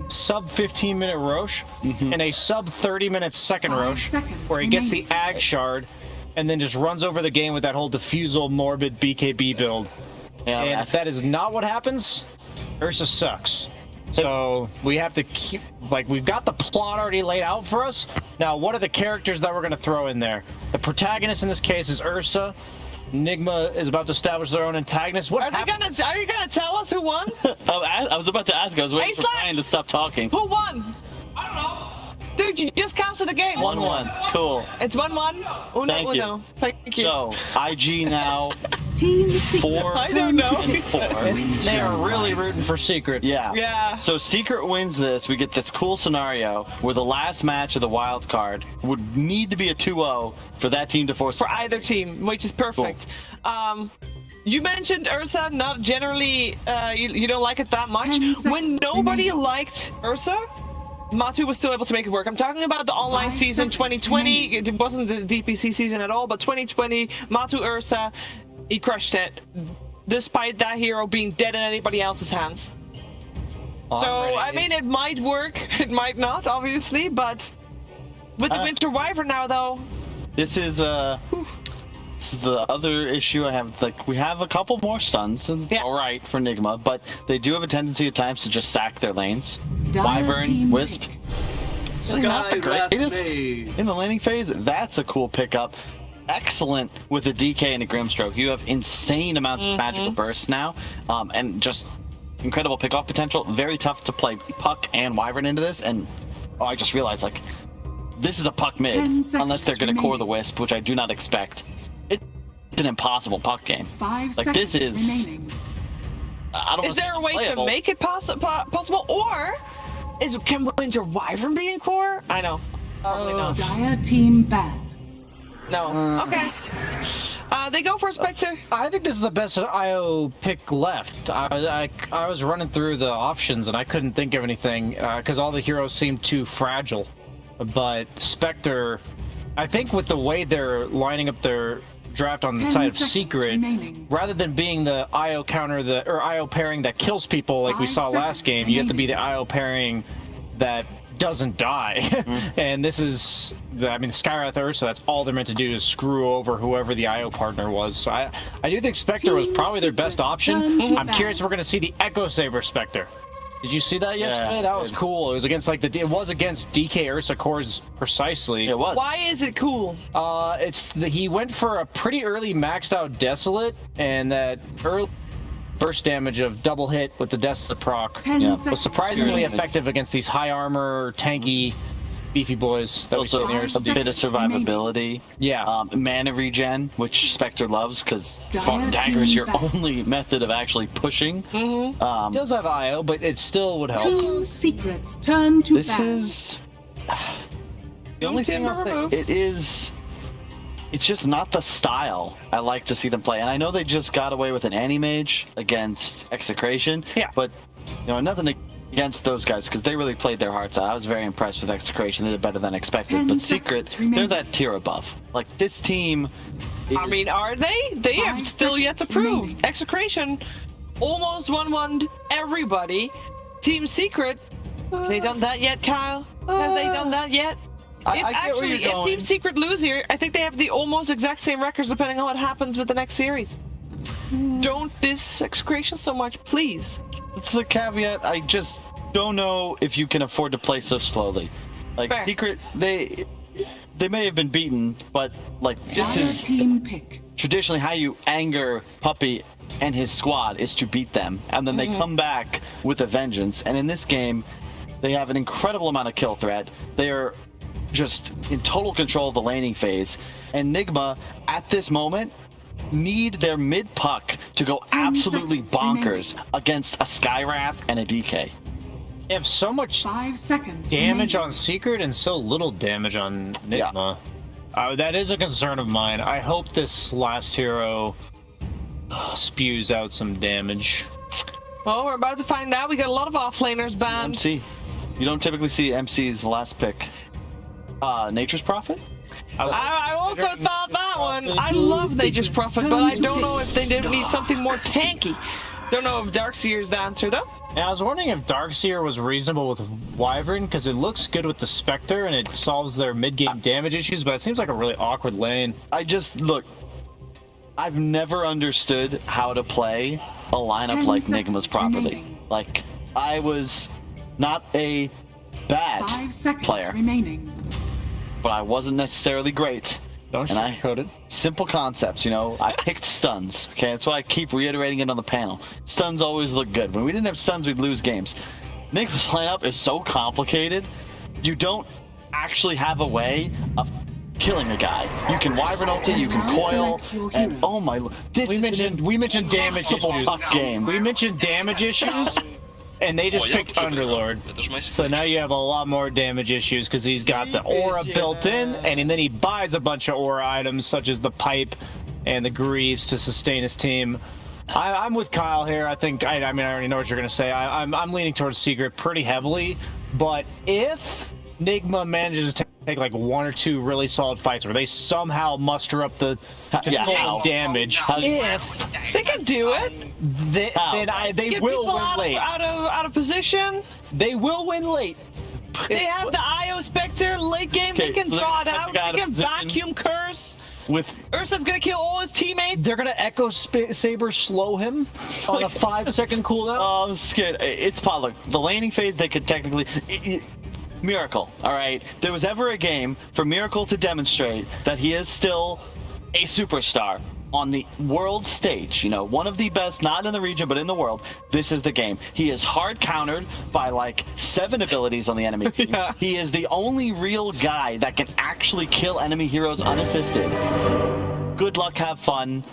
sub 15-minute Roche and a sub 30-minute second Roche where he gets the Ag Shard and then just runs over the game with that whole Diffusal Morbid BKB build. Yeah, and if that is not what happens, Ursa sucks. So we have to keep, we've got the plot already laid out for us. Now, what are the characters that we're going to throw in there? The protagonist in this case is Ursa. Nigma is about to establish their own antagonist. What Are you gonna tell us who won? I was about to ask. I was waiting for Brian to stop talking. Who won? I don't know. Dude, you just casted the game. 1-1. Cool. It's 1-1. Thank you. Thank you. So, IG now. Team 4 I don't know. and 4. They are really rooting for Secret. Yeah. Yeah. So Secret wins this. We get this cool scenario where the last match of the wild card would need to be a 2-0 for that team to force. For either team, which is perfect. Cool. You mentioned Ursa, not generally, you don't like it that much. When nobody liked Ursa, Matu was still able to make it work. I'm talking about the online season 2020. It wasn't the DPC season at all, but 2020, Matu Ursa, he crushed it, despite that hero being dead in anybody else's hands. So, I mean, it might work, it might not, obviously, but with the Winter Wyvern now, though. This is the other issue I have. We have a couple more stuns, and all right for Nigma, but they do have a tendency at times to just sack their lanes. Wyvern, Wisp, really not the greatest in the laning phase. That's a cool pickup. Excellent with a DK and a Grimstroke. You have insane amounts of magical bursts now, and just incredible pickoff potential. Very tough to play Puck and Wyvern into this, and I just realized this is a Puck mid unless they're going to core the Wisp, which I do not expect. It's an impossible Puck game. 5 seconds this is remaining. I don't. Is there a way to make it possible, or can Winter Wyvern be in core? I know. Probably not. Dire team ban. No. Okay. They go for a Spectre. I think this is the best IO pick left. I was running through the options and I couldn't think of anything because all the heroes seem too fragile. But Spectre, I think with the way they're lining up their draft on the side of Secret, rather than being the IO counter, or IO pairing that kills people like we saw last game, you have to be the IO pairing that doesn't die. And this is, Skywrath Ursa, that's all they're meant to do is screw over whoever the IO partner was. So I do think Spectre was probably their best option. I'm curious if we're going to see the Echo Saber Spectre. Did you see that yesterday? Yeah, that was cool. It was against it was against DK Ursa cores precisely. It was. Why is it cool? He went for a pretty early maxed out Desolate, and that early burst damage of double hit with the Desolate proc was surprisingly effective against these high armor, tanky, beefy boys that also, we see there. A bit of survivability. Yeah. Mana regen, which Spectre loves because dagger is your only method of actually pushing. It does have IO, but it still would help. Team Secrets turn to this is the only thing I'll say. It's just not the style I like to see them play. And I know they just got away with an AniMajor against Execration. Yeah. But, nothing against those guys because they really played their hearts out. I was very impressed with Execration. They did better than expected. But Secret, they're that tier above. Like, this team I mean, are they? They have still yet to prove. Execration almost 1-1'd everybody. Team Secret, have they done that yet, Kyle? Have they done that yet? If Team Secret lose here, I think they have the almost exact same records depending on what happens with the next series. Don't diss Execration so much, please. That's the caveat. I just don't know if you can afford to play so slowly. Like, Fair. Secret, they may have been beaten, but like this is traditionally how you anger Puppy and his squad is to beat them, and then they come back with a vengeance. And in this game, they have an incredible amount of kill threat. They are just in total control of the laning phase, and Nigma at this moment need their mid puck to go absolutely bonkers against a Skywrath and a DK. They have so much damage on Secret and so little damage on Nigma. Yeah. That is a concern of mine. I hope this last hero spews out some damage. Well, we're about to find out. We got a lot of offlaners banned. MC. You don't typically see MC's last pick. Nature's Prophet? I also thought that one. I love Nature's Prophet, but I don't know if they didn't need something more tanky. Don't know if Darkseer is the answer, though. Yeah, I was wondering if Darkseer was reasonable with Wyvern, because it looks good with the Spectre, and it solves their mid-game damage issues, but it seems like a really awkward lane. Look, I've never understood how to play a lineup like Nigma's properly. Like, I was not a bad player, but I wasn't necessarily great. Don't sugarcoat it. Simple concepts, you know. I picked stuns. Okay, that's why I keep reiterating it on the panel. Stuns always look good. When we didn't have stuns, we'd lose games. Nigma's lineup is so complicated. You don't actually have a way of killing a guy. You can Wyvern ulti, you can coil, and oh my! We mentioned damage issues. Game. We mentioned damage issues. And they just picked Underlord. So now you have a lot more damage issues because he's got the aura built in, and then he buys a bunch of aura items such as the pipe and the greaves to sustain his team. I'm with Kyle here. I think, I mean, I already know what you're going to say. I'm leaning towards Secret pretty heavily, but if Nigma manages to take like 1 or 2 really solid fights where they somehow muster up the damage, if they can do it, then they will win late. Out of position, they will win late. They have the IO Spectre late game. They can draw it out. They can vacuum curse. Ursa's gonna kill all his teammates. They're gonna Echo Saber slow him on a 5-second cooldown. Oh, I'm scared. It's Look, the laning phase, they could technically. Miracle, all right? There was ever a game for Miracle to demonstrate that he is still a superstar on the world stage, you know, one of the best, not in the region, but in the world. This is the game. He is hard countered by like 7 abilities on the enemy team. He is the only real guy that can actually kill enemy heroes unassisted. Good luck, have fun.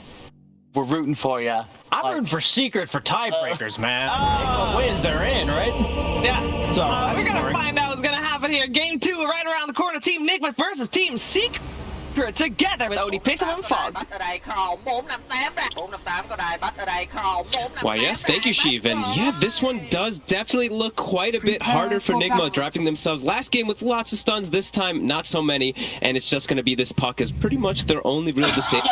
We're rooting for you. I'm rooting for Secret for tiebreakers, man. Wins, they're in, right? Yeah. So we're gonna find out what's gonna happen here. Game 2 right around the corner. Team Nigma versus Team Secret together with Odie Pixel and Fog. Why, yes, thank you, Sheev. And yeah, this one does definitely look quite a bit harder for Nigma, drafting themselves last game with lots of stuns, this time not so many, and it's just going to be this puck is pretty much their only real decision.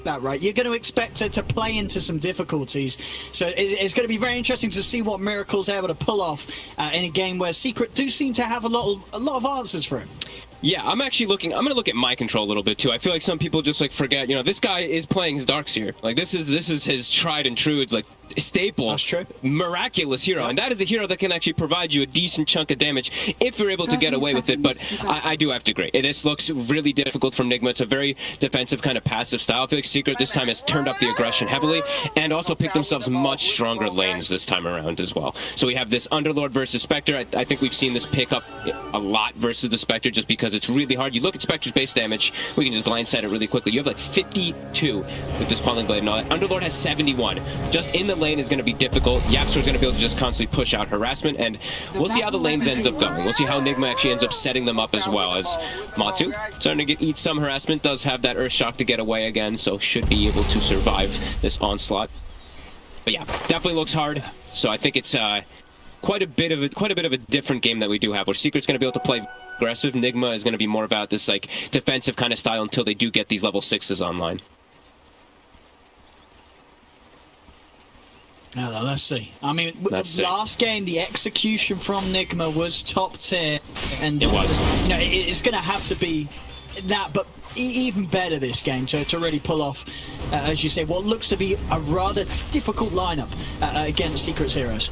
That right, you're going to expect it to play into some difficulties, so it's going to be very interesting to see what Miracle's able to pull off in a game where Secret do seem to have a lot of answers for him. Yeah, I'm going to look at my control a little bit too. I feel like some people just like forget, you know, this guy is playing his Darkseer. Like this is his tried and true, like staple, that's true, miraculous hero, and that is a hero that can actually provide you a decent chunk of damage if you're able to get away with it. But I do have to agree, this looks really difficult from Nigma. It's a very defensive kind of passive style. I feel like Secret this time has turned up the aggression heavily and also picked themselves much stronger lanes this time around as well. So we have this Underlord versus Spectre. I think we've seen this pick up a lot versus the Spectre just because it's really hard. You look at Spectre's base damage, we can just glance at it really quickly. You have like 52 with this Quelling Blade. Now Underlord has 71. Just in the lane is going to be difficult. YapzOr's going to be able to just constantly push out harassment, and we'll see how the lanes ends up going. We'll see how Nigma actually ends up setting them up as well, as Matu starting to eat some harassment, does have that Earthshock to get away again, so should be able to survive this onslaught. But yeah, definitely looks hard. So I think it's quite a bit of a different game that we do have, where Secret's going to be able to play aggressive. Nigma is going to be more about this like defensive kind of style until they do get these level 6s online. Let's see. I mean, last game, the execution from Nigma was top tier, and it was. You know, it's going to have to be that, but even better this game to really pull off, as you say, what looks to be a rather difficult lineup against Secret's heroes.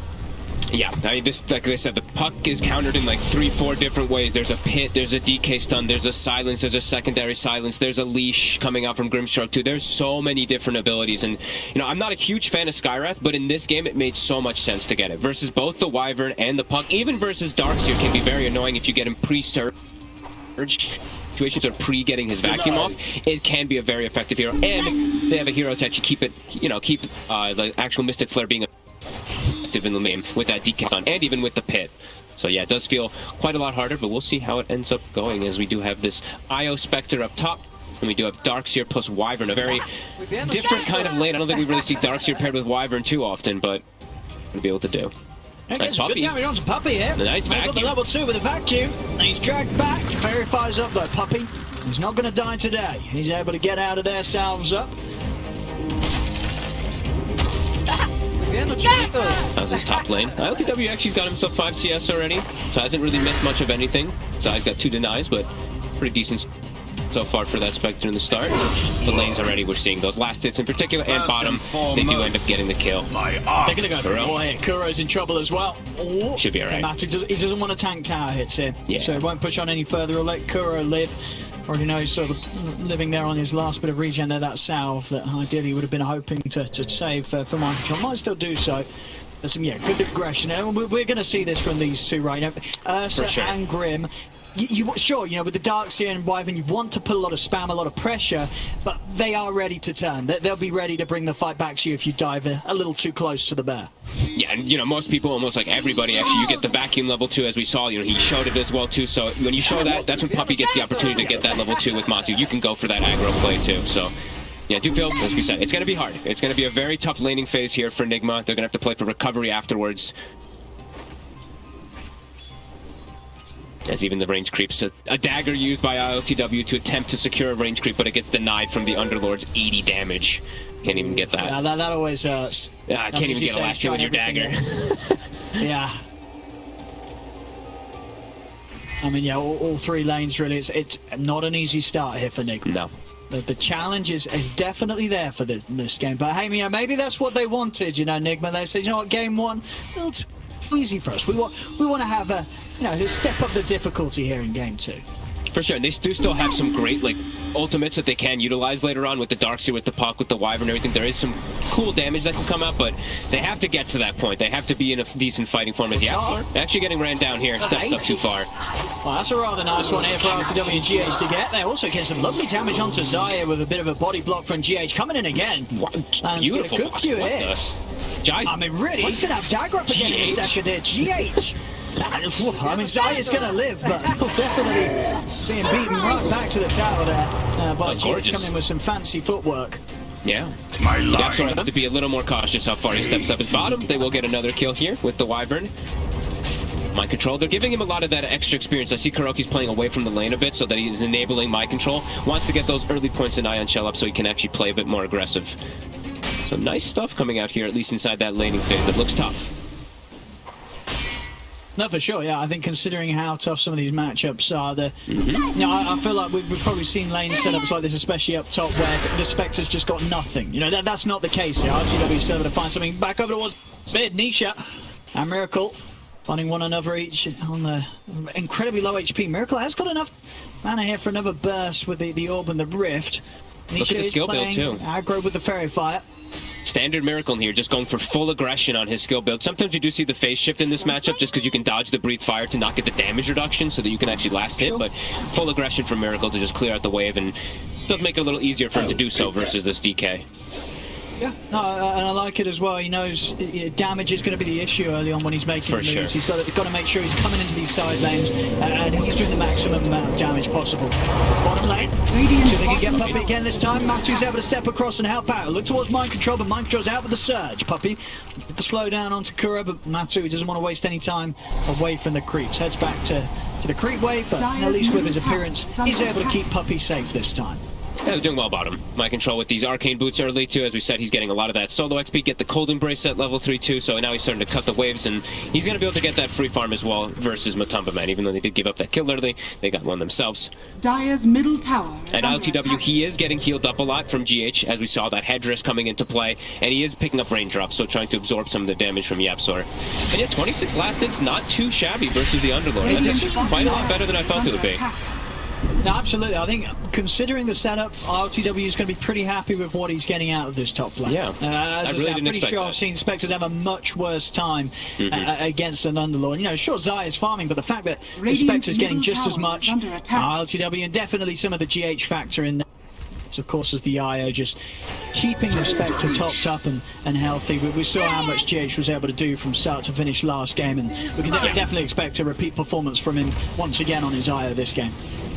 Yeah, I mean, this, like I said, the puck is countered in like 3-4 different ways. There's a pit, there's a DK stun, there's a silence, there's a secondary silence, there's a leash coming out from Grimstroke too. There's so many different abilities, and you know, I'm not a huge fan of Skywrath, but in this game it made so much sense to get it. Versus both the Wyvern and the puck, even versus Darkseer can be very annoying if you get him pre-surge situations or pre-getting his vacuum off. It can be a very effective hero, and they have a hero to actually keep it, you know, keep the actual Mystic Flare being in the lane with that DK on, and even with the pit. So yeah, it does feel quite a lot harder, but we'll see how it ends up going, as we do have this Io Spectre up top, and we do have Darkseer plus Wyvern, a very different kind of lane. I don't think we really see Darkseer paired with Wyvern too often, but we'll be able to do. Nice Puppey. Good damage onto Puppey here. A nice vacuum. Got the level 2 with a vacuum, and he's dragged back. Fairy fires up though, Puppey. He's not going to die today. He's able to get out of there, salves up. That was his top lane. ILTW actually's got himself 5 CS already, so hasn't really missed much of anything. Zai's got 2 denies, but pretty decent so far for that Spectre in the start. The lanes already, we're seeing those last hits in particular, and bottom, they do end up getting the kill. They're going to go for it. Kuro's in trouble as well. Oh, should be alright. He doesn't want to tank tower hits here, so he won't push on any further. He'll let Kuro live. Already know he's sort of living there on his last bit of regen there, that salve that ideally would have been hoping to save for mind control. Might still do so. There's some, good aggression, and we're going to see this from these two right now. Ursa and Grim. Sure, with the Darkseer and Wyvern, you want to put a lot of spam, a lot of pressure, but they are ready to turn. They'll be ready to bring the fight back to you if you dive a little too close to the bear. Yeah, and most people, almost like everybody, actually, you get the vacuum level 2, as we saw. He showed it as well too. So when you show that, that's when Puppey gets the opportunity to get that level 2 with Matu. You can go for that aggro play too. So yeah, I do feel, as we said, it's going to be hard. It's going to be a very tough laning phase here for Nigma. They're going to have to play for recovery afterwards. As even the range creeps. A dagger used by ILTW to attempt to secure a range creep, but it gets denied from the Underlord's 80 damage. Can't even get that. Yeah, that always hurts. I can't even get a last hit with your dagger. Yeah. I mean, all 3 lanes really. It's not an easy start here for Nigma. No. The challenge is definitely there for this game. But hey, maybe that's what they wanted, Nigma. They said, what, game 1, a little too easy for us. We want to have a, just step up the difficulty here in game 2. For sure, and they do still have some great ultimates that they can utilize later on with the Darkseer, with the Puck, with the Wyvern and everything. There is some cool damage that can come out, but they have to get to that point. They have to be in a decent fighting form. As YapzOr actually getting ran down here, steps up too far. Well, that's a rather nice one here for RTW and GH to get. They also get some lovely damage onto Zaya with a bit of a body block from GH coming in again. And beautiful. Get a good few hits. I mean, really, he's going to have dagger up again in a second here. GH. I mean, Zaya's going to live, but he'll definitely being beaten right back to the tower there by GH coming in with some fancy footwork. Yeah. YapzOr has to be a little more cautious how far he steps up his bottom. They will get another kill here with the Wyvern. Mind control. They're giving him a lot of that extra experience. I see Kuroki's playing away from the lane a bit so that he's enabling mind control. Wants to get those early points in Ion Shell up so he can actually play a bit more aggressive. So nice stuff coming out here, at least inside that laning phase. That looks tough. No, for sure, yeah. I think considering how tough some of these matchups are, I feel like we've probably seen lane setups like this, especially up top, where the Spectre's just got nothing. That's not the case here. RTW is still able to find something back over towards mid. Nisha and Miracle finding one another each on the incredibly low HP. Miracle has got enough mana here for another burst with the Orb and the Rift. Nisha Look at the skill build, too. Aggro with the Fairy Fire. Standard Miracle in here, just going for full aggression on his skill build. Sometimes you do see the phase shift in this matchup just because you can dodge the Breathe Fire to not get the damage reduction so that you can actually last hit, but full aggression from Miracle to just clear out the wave, and does make it a little easier for him to do so versus this DK. Yeah, no, and I like it as well. He knows damage is going to be the issue early on when he's making moves. Sure. He's got to make sure he's coming into these side lanes and he's doing the maximum amount of damage possible. Bottom lane, so they can get Puppey again this time. Matu's able to step across and help out. Look towards Mind Control, but Mind Control's out with the surge. Puppey with the slow down onto Kuro, but Matu doesn't want to waste any time away from the creeps. Heads back to the creep wave, but at least with his appearance, he's able to keep Puppey safe this time. Yeah, they're doing well bottom. Mind Control with these arcane boots early too. As we said, he's getting a lot of that solo XP, get the cold embrace at level 3 too, so now he's starting to cut the waves, and he's going to be able to get that free farm as well versus Matumba Man. Even though they did give up that kill early, they got one themselves. Dire's middle tower And LTW, he is getting healed up a lot from GH, as we saw that headdress coming into play, and he is picking up raindrops, so trying to absorb some of the damage from Yapzor. And yeah, 26 last hits, not too shabby versus the Underlord. That's actually quite a lot better than I thought it would be. No, absolutely. I think considering the setup, RTW is going to be pretty happy with what he's getting out of this top lane. Yeah, as I say, I'm pretty sure I've seen Spectres have a much worse time against an Underlord. You know, sure, Xayah is farming, but the fact that the Spectres getting just as much, RTW, and definitely some of the GH factor in there. Of course, as the IO just keeping the Spectre topped up and healthy. We saw how much GH was able to do from start to finish last game, and we can definitely expect a repeat performance from him once again on his IO this game.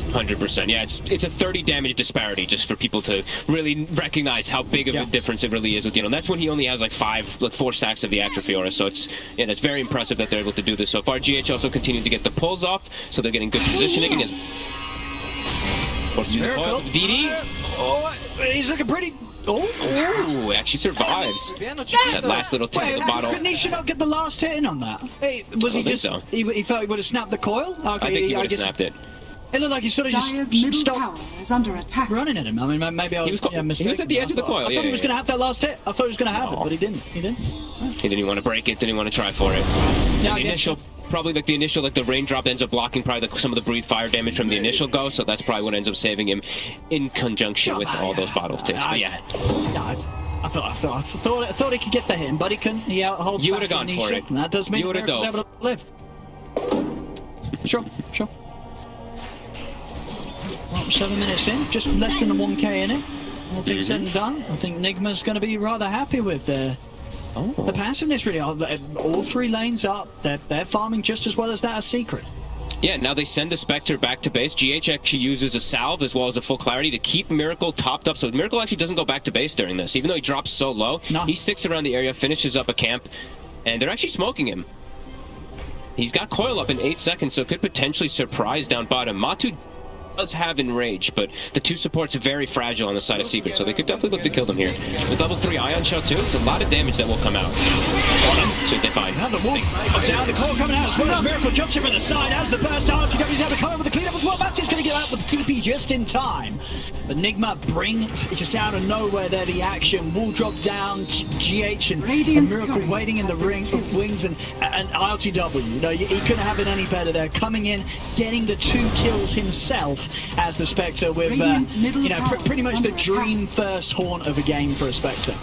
100%. Yeah, it's a 30 damage disparity, just for people to really recognize how big of a difference it really is with, and that's when he only has like 4 stacks of the Atrophy Aura, so it's very impressive that they're able to do this so far. GH also continued to get the pulls off, so they're getting good positioning against DD. Oh, he's looking pretty. Oh, actually survives. That last little tick of the bottle. Couldn't he not get the last hit in on that? Hey, was he just? So. He felt he would have snapped the coil. Okay, I think he would have snapped it. It looked like he sort of just stopped under attack. running at him. I mean, maybe I was mistaken. He was at the edge of the coil. I thought he was going to have that last hit. I thought he was going to have it, but he didn't. He didn't. He didn't want to break it. Didn't want to try for it. Yeah, the initial. Probably like the initial, the raindrop ends up blocking probably some of the breathe fire damage from the initial go, so that's probably what ends up saving him in conjunction with all those bottle ticks. But yeah. I thought he could get the hit, but he couldn't. He outholds. You would have gone for it. And that does mean he was able to live. Sure. Well, 7 minutes in, just less than a 1k in it. All things said and done. I think Nigma's going to be rather happy with the passiveness, really. All 3 lanes up. They're farming just as well as that as Secret. Yeah, now they send the Spectre back to base. GH actually uses a salve as well as a full clarity to keep Miracle topped up. So Miracle actually doesn't go back to base during this. Even though he drops so low, he sticks around the area, finishes up a camp, and they're actually smoking him. He's got coil up in 8 seconds, so could potentially surprise down bottom. Matu does have Enrage, but the 2 supports are very fragile on the side of Secret, so they could definitely look to kill them here. With level 3 Ion Shell too, it's a lot of damage that will come out. So they find. Now the wolf comes out, the claw coming out as well as Miracle jumps in from the side as the burst. RTW's able to come over the cleanup as well. Matu's going to get out with the TP just in time. But Nigma brings it just out of nowhere there, the action. Wall drop down, GH and Miracle waiting in the wings, and RTW. You know, he couldn't have it any better there. Coming in, getting the 2 kills himself as the Spectre with, pretty much the dream first haunt of a game for a Spectre.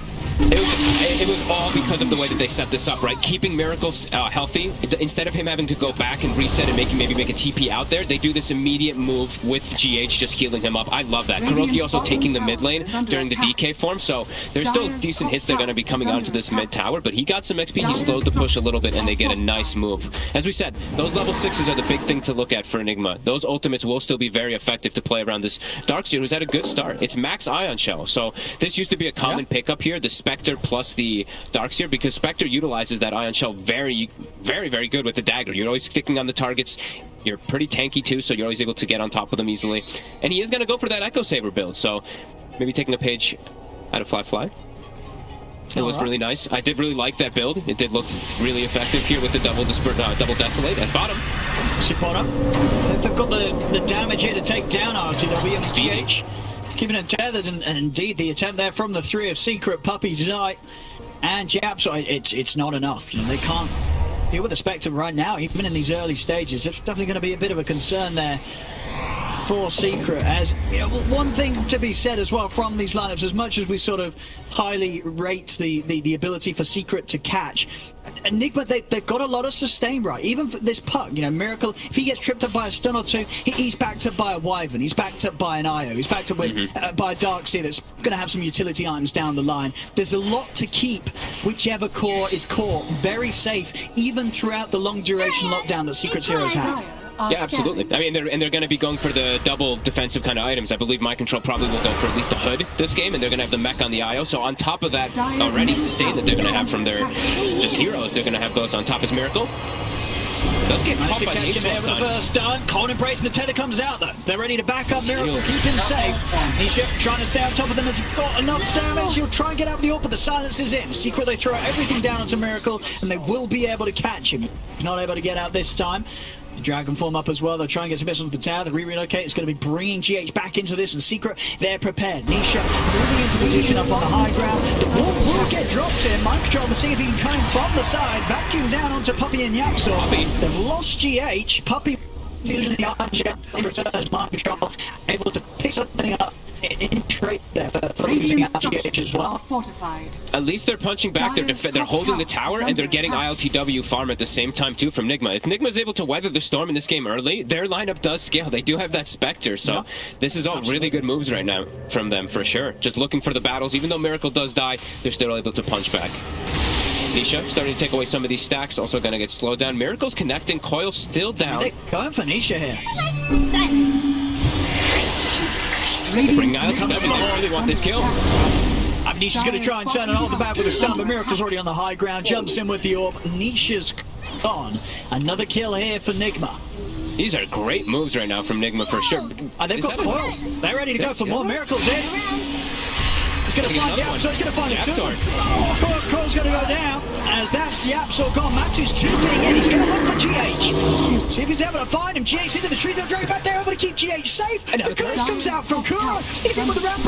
It was all because of the way that they set this up, right? Keeping Miracle healthy, instead of him having to go back and reset and maybe make a TP out there, they do this immediate move with GH just healing him up. I love that. Kuroki also taking the mid lane during the DK form, so there's still decent hits that are going to be coming onto this mid tower, but he got some XP, he slowed the push a little bit, and they get a nice move. As we said, those level 6s are the big thing to look at for Nigma. Those ultimates will still be very effective to play around this Darkseer, who's had a good start. It's max Ion Shell, so this used to be a common pickup here, the Spectre plus the Darkseer, because Spectre utilizes that Ion Shell very, very good with the dagger. You're always sticking on the targets. You're pretty tanky too, so you're always able to get on top of them easily. And he is going to go for that Echo Saber build, so maybe taking a page out of Fly. It was really nice. I did really like that build. It did look really effective here with the double Desolate as bottom. Sipona. They've got the damage here to take down RTW and GH. Keeping it tethered, and indeed the attempt there from the 3 of Secret, Puppey, Xayah, and Jap. So it's not enough. You know, they can't deal with the Spectre right now, even in these early stages. It's definitely going to be a bit of a concern there for Secret. As you know, one thing to be said as well from these lineups, as much as we sort of highly rate the ability for Secret to catch, Nigma, they've got a lot of sustain, right? Even for this puck, you know, Miracle, if he gets tripped up by a stun or two, he's backed up by a Wyvern, he's backed up by an Io, he's backed up with, by a Darkseer that's going to have some utility items down the line. There's a lot to keep whichever core is caught very safe, even throughout the long duration lockdown that Secret's heroes have. Yeah, absolutely. I mean, they're going to be going for the double defensive kind of items. I believe My Control probably will go for at least a hood this game, and they're going to have the mech on the IO. So on top of that already sustain that they're going to have from their just heroes, they're going to have those on top as Miracle. Does get caught by the first done. Cold Embrace, and the tether comes out though. They're ready to back up Miracle, keep him safe. Nisha trying to stay on top of them. Has he got enough damage? He'll try and get out the AWP, but the silence is in. Secret, they throw everything down onto Miracle, and they will be able to catch him. Not able to get out this time. The Dragon form up as well. They'll try and get some missiles to the tower. The re-relocate is going to be bringing GH back into this, and Secret, they're prepared. Nisha moving into position up on the high ground. The ball will get dropped in. Mind Control will see if he can come from the side. Vacuum down onto Puppey and Yapsor. They've lost GH. Puppey using the iron returns Mind Control, able to pick something up in trade there for losing out GH as well. Fortified. At least they're punching back. They're holding the tower, and they're getting ILTW farm at the same time too from Nigma. If Nigma's able to weather the storm in this game early, their lineup does scale. They do have that Spectre, so this is all really good moves right now from them for sure. Just looking for the battles. Even though Miracle does die, they're still able to punch back. Nisha starting to take away some of these stacks, also going to get slowed down. Miracle's connecting, Coil still down. They're going for Nisha here. Bring ILTW, they really want this kill. Nisha's going to try and turn it off the back with a stun, but Miracle's already on the high ground, jumps in with the AWP. Nisha's gone. Another kill here for Nigma. These are great moves right now from Nigma for sure. They've got Coil. They're ready to go for more Miracles in. He's going to find Yapsor, he's going to find him too. Coil's going to go down, as that's Yapsor gone. Matu's tubing in, he's going to look for GH. See if he's able to find him. GH into the trees, they'll drag back there, able to keep GH safe. The curse comes out from Kura. He's in with the ramp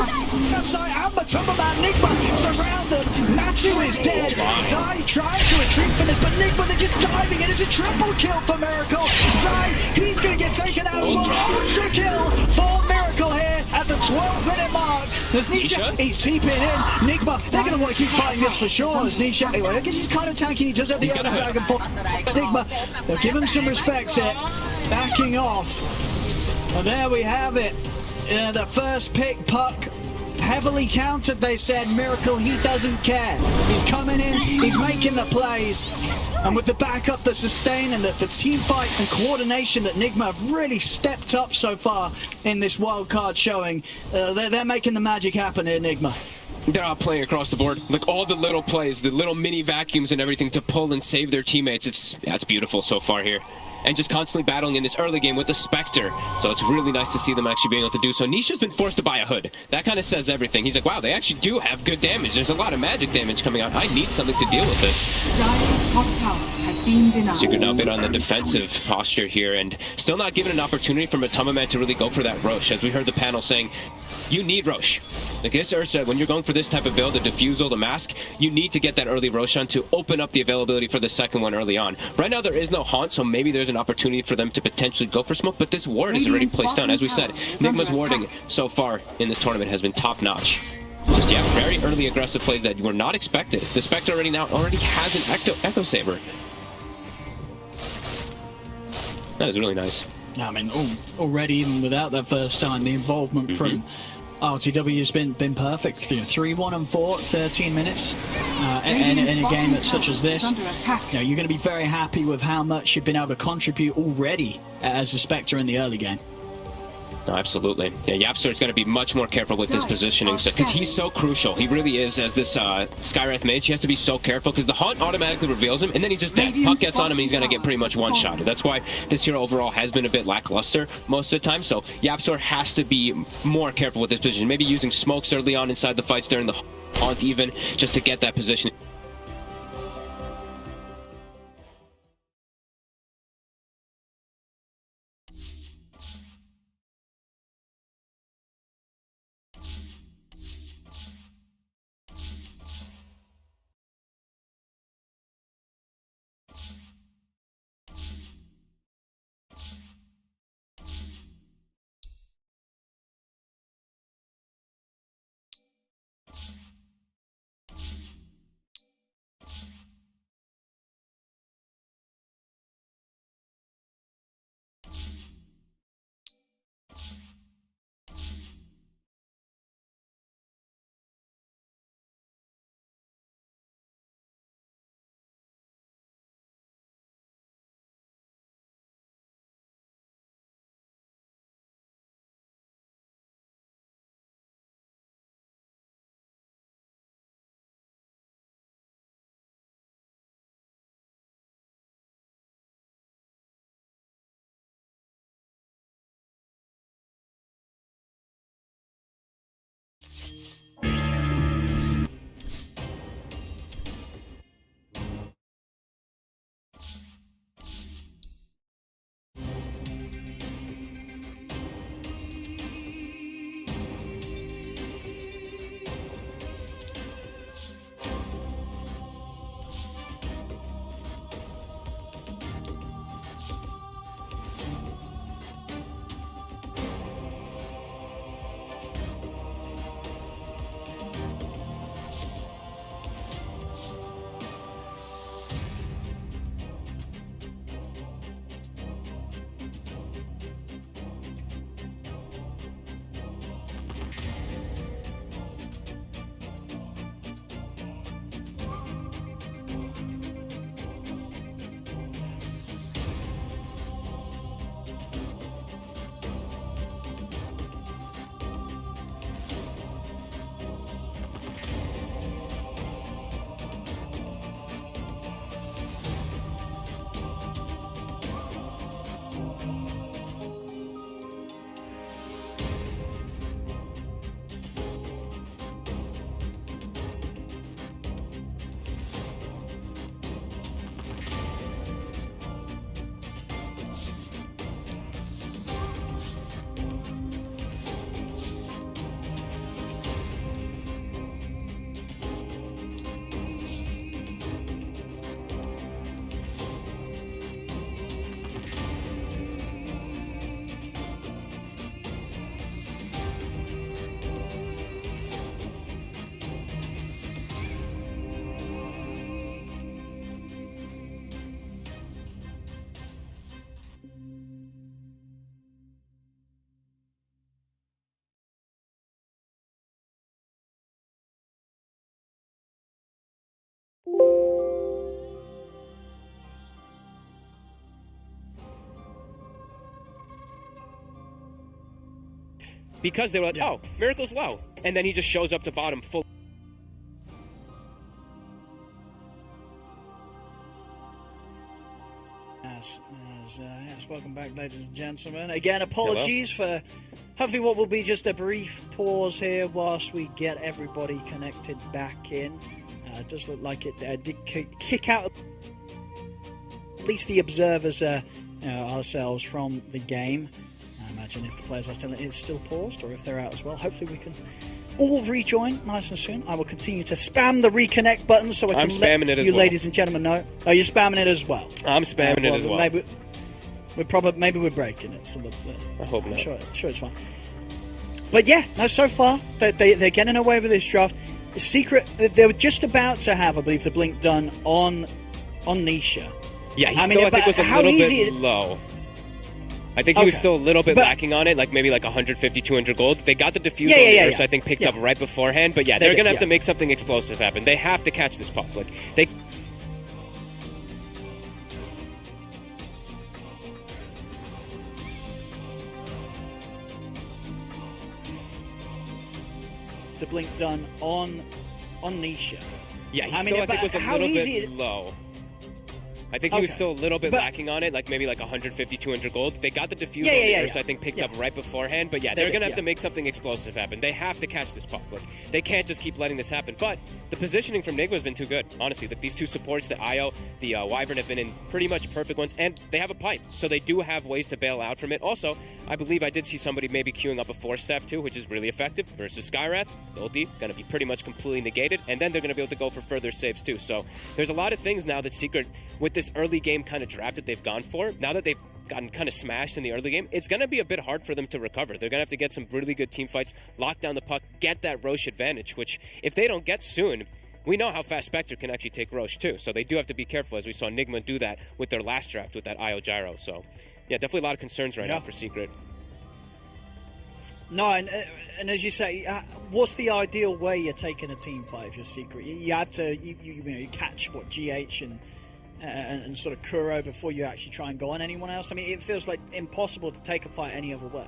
outside. Alma Man, Nigma surround them. Matu is dead. Zai trying to retreat for this, but Nigma, they're just diving in. It's a triple kill for Miracle. Zai, he's going to get taken out. Ultra kill for Miracle here at the 12-minute mark. There's Nisha, he's TPing in. Nigma, they're going to want to keep fighting this for sure. As Nisha, anyway, I guess he's kind of tanky. He does have the other Dragon for Nigma. They'll give him some respect here. Backing off. Well, there we have it. The first pick puck. Heavily countered, they said. Miracle, he doesn't care. He's coming in, he's making the plays. And with the backup, the sustain, and the team fight and coordination that Nigma have really stepped up so far in this wild card showing, they're making the magic happen here, Nigma. They're all playing across the board. Like all the little plays, the little mini vacuums and everything to pull and save their teammates. It's beautiful so far here. And just constantly battling in this early game with the Spectre. So it's really nice to see them actually being able to do so. Nisha's been forced to buy a hood. That kind of says everything. He's like, wow, they actually do have good damage. There's a lot of magic damage coming out. I need something to deal with this. Dire's top tower has been denied. Secret now a bit on the defensive posture here, and still not given an opportunity from Atoma Man to really go for that Roche. As we heard the panel saying, you need Roche. Like Isser said, when you're going for this type of build, the Diffusal, the Mask, you need to get that early Roshan to open up the availability for the second one early on. Right now, there is no Haunt, so maybe there's an opportunity for them to potentially go for smoke, but this ward is already placed down. As we said, Nigma's warding so far in this tournament has been top-notch. Just, yeah, very early aggressive plays that were not expected. The Spectre already has an Echo Saber. That is really nice. I mean, already, even without that first time, the involvement from RTW has been perfect. You know, 3-1 and 4, 13 minutes in a game that's such as this. You know, you're going to be very happy with how much you've been able to contribute already as a Spectre in the early game. No, absolutely. Yeah, Yapsor is going to be much more careful with his positioning because he's so crucial. He really is as this Skywrath mage. He has to be so careful because the Haunt automatically reveals him and then he's just dead. Puck gets on him and he's going to get pretty much one-shotted. That's why this hero overall has been a bit lackluster most of the time. So Yapsor has to be more careful with his position. Maybe using smokes early on inside the fights during the Haunt even just to get that position. because they were like, oh, Miracle's low. And then he just shows up to bottom full. Yes, welcome back, ladies and gentlemen. Again, apologies for hopefully what will be just a brief pause here whilst we get everybody connected back in. It does look like it did kick out at least the observers ourselves from the game. I imagine if the players are still, it's still paused, or if they're out as well. Hopefully we can all rejoin nice and soon. I will continue to spam the reconnect button so I can let you ladies and gentlemen know. Oh, you're spamming it as well. I'm spamming it as well. Maybe we're breaking it, so that's. I hope not. Sure it's fine. But yeah, no. So far they're getting away with this draft. Secret, they were just about to have, I believe, the blink done on Nisha. Yeah, I think was a little bit low. I think he was still a little bit lacking on it, like maybe like 150, 200 gold. They got the diffuse so I think picked up right beforehand. But yeah, they're going to have to make something explosive happen. They have to catch this puck. Like they. The blink done on Nisha. Yeah, I think was a little bit low. I think he was still a little bit lacking on it, like maybe like 150, 200 gold. They got the diffuse so I think picked up right beforehand. But yeah, they're going to have to make something explosive happen. They have to catch this puck. Like they can't just keep letting this happen. But the positioning from Nigma has been too good, honestly. Like these two supports, the IO, the Wyvern, have been in pretty much perfect ones, and they have a pipe, so they do have ways to bail out from it. Also, I believe I did see somebody maybe queuing up a 4-step too, which is really effective versus Skywrath. The ulti going to be pretty much completely negated, and then they're going to be able to go for further saves too. So there's a lot of things now that Secret, with this early game kind of draft that they've gone for, now that they've gotten kind of smashed in the early game, it's going to be a bit hard for them to recover. They're going to have to get some really good team fights, lock down the puck, get that Roche advantage, which if they don't get soon, we know how fast Spectre can actually take Roche too. So they do have to be careful, as we saw Nigma do that with their last draft with that IO Gyro. So yeah, definitely a lot of concerns right now for Secret. No, and as you say, what's the ideal way you're taking a team fight if you're Secret? You have to you catch what GH and sort of Kuro before you actually try and go on anyone else. I mean, it feels like impossible to take a fight any other way.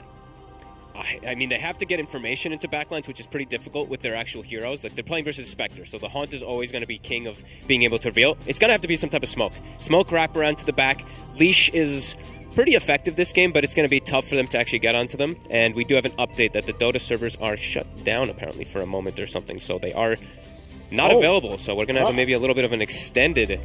I mean, they have to get information into backlines, which is pretty difficult with their actual heroes. Like, they're playing versus Spectre, so the Haunt is always going to be king of being able to reveal. It's going to have to be some type of smoke. Smoke wrap around to the back. Leash is pretty effective this game, but it's going to be tough for them to actually get onto them. And we do have an update that the Dota servers are shut down, apparently, for a moment or something. So they are not available. So we're going to have maybe a little bit of an extended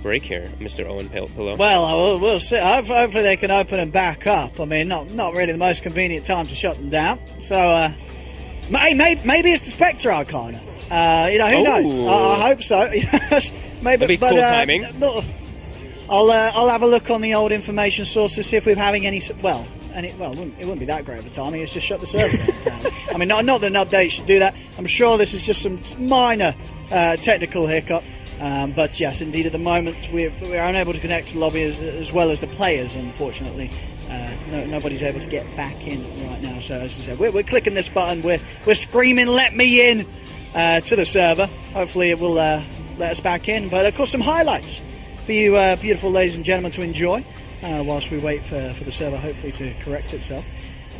break here, Mr. Owen Pillow. Well, we'll see. Hopefully they can open them back up. I mean, not really the most convenient time to shut them down. So, maybe it's the Spectre Arcana. Who knows? I hope so. Maybe, but cool timing. I'll have a look on the old information source to see if we're having any. It wouldn't be that great of a timing. It's just shut the server down. I mean, not that an update should do that. I'm sure this is just some minor technical hiccup. But yes, indeed, at the moment we're unable to connect to the lobby as well as the players. Unfortunately, nobody's able to get back in right now. So as I said, we're clicking this button. We're screaming, "Let me in!" To the server. Hopefully, it will let us back in. But of course, some highlights for you, beautiful ladies and gentlemen, to enjoy whilst we wait for the server hopefully to correct itself.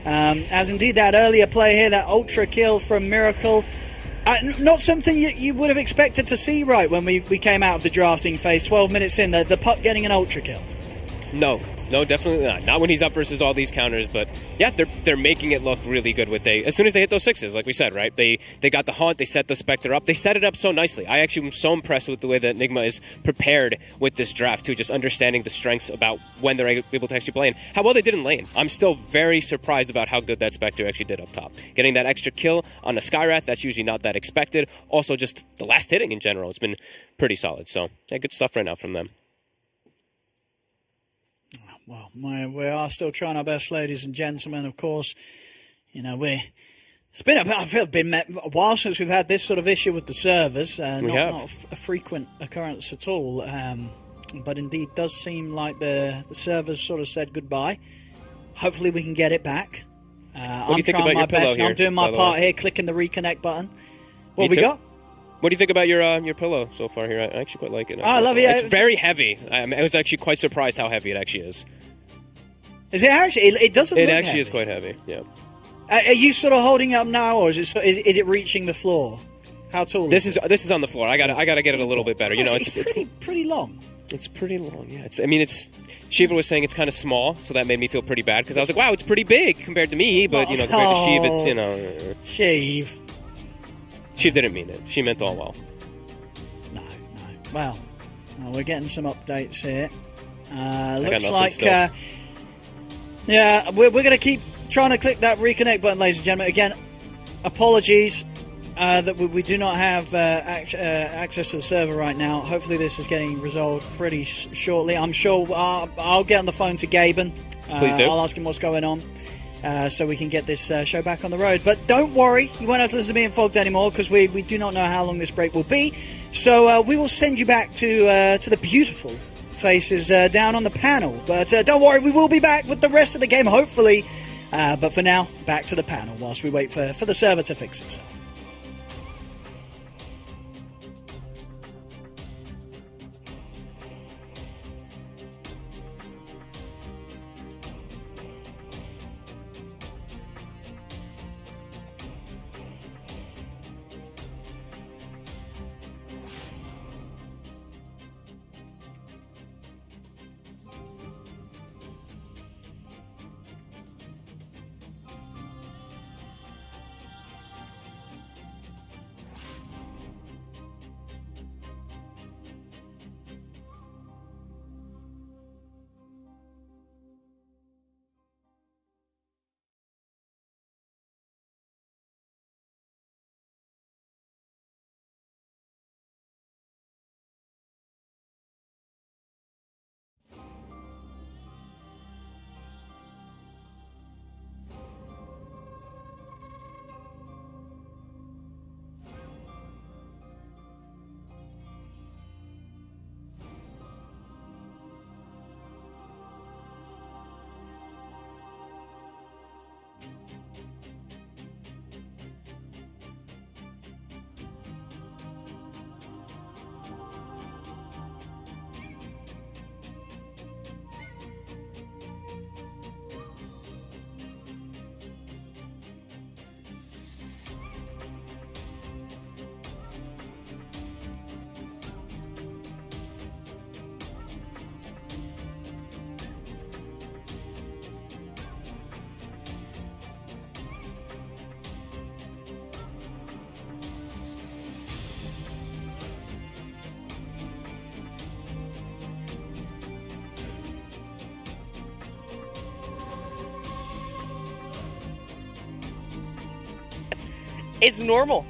As indeed that earlier play here, that ultra kill from Miracle. Not something you would have expected to see right when we came out of the drafting phase. 12 minutes in, the puck getting an ultra kill. No, definitely not. Not when he's up versus all these counters, but yeah, they're making it look really good as soon as they hit those sixes, like we said, right? They got the Haunt, they set the Spectre up, they set it up so nicely. I actually am so impressed with the way that Nigma is prepared with this draft too, just understanding the strengths about when they're able to actually play and how well they did in lane. I'm still very surprised about how good that Spectre actually did up top. Getting that extra kill on a Skywrath, that's usually not that expected. Also, just the last hitting in general, it's been pretty solid. So, yeah, good stuff right now from them. Well, we are still trying our best, ladies and gentlemen. Of course, it's been a while since we've had this sort of issue with the servers. Not a frequent occurrence at all. But indeed, does seem like the servers sort of said goodbye. Hopefully, we can get it back. I'm trying my best. I'm doing my part here, clicking the reconnect button. What we got? What do you think about your pillow so far here? I actually quite like it. I love it. It's very heavy. I was actually quite surprised how heavy it actually is. Is it actually? It doesn't. It actually is quite heavy. Yeah. Are you sort of holding it up now, or is it reaching the floor? How tall? This is on the floor. I gotta get it a little bit better. You know, it's pretty long. It's pretty long. Yeah. Shiva was saying it's kind of small, so that made me feel pretty bad because I was like, wow, it's pretty big compared to me, but compared to Shiv, it's Shiv. Shiv didn't mean it. She meant all well. No. Well, we're getting some updates here. Looks like we're going to keep trying to click that reconnect button, ladies and gentlemen. Again, apologies that we do not have access to the server right now. Hopefully this is getting resolved pretty shortly. I'm sure I'll get on the phone to Gaben. Please do. I'll ask him what's going on so we can get this show back on the road. But don't worry, you won't have to listen to me and Fogged anymore because we do not know how long this break will be. So we will send you back to the beautiful faces down on the panel. But don't worry, we will be back with the rest of the game, hopefully. But for now, back to the panel whilst we wait for the server to fix itself. It's normal.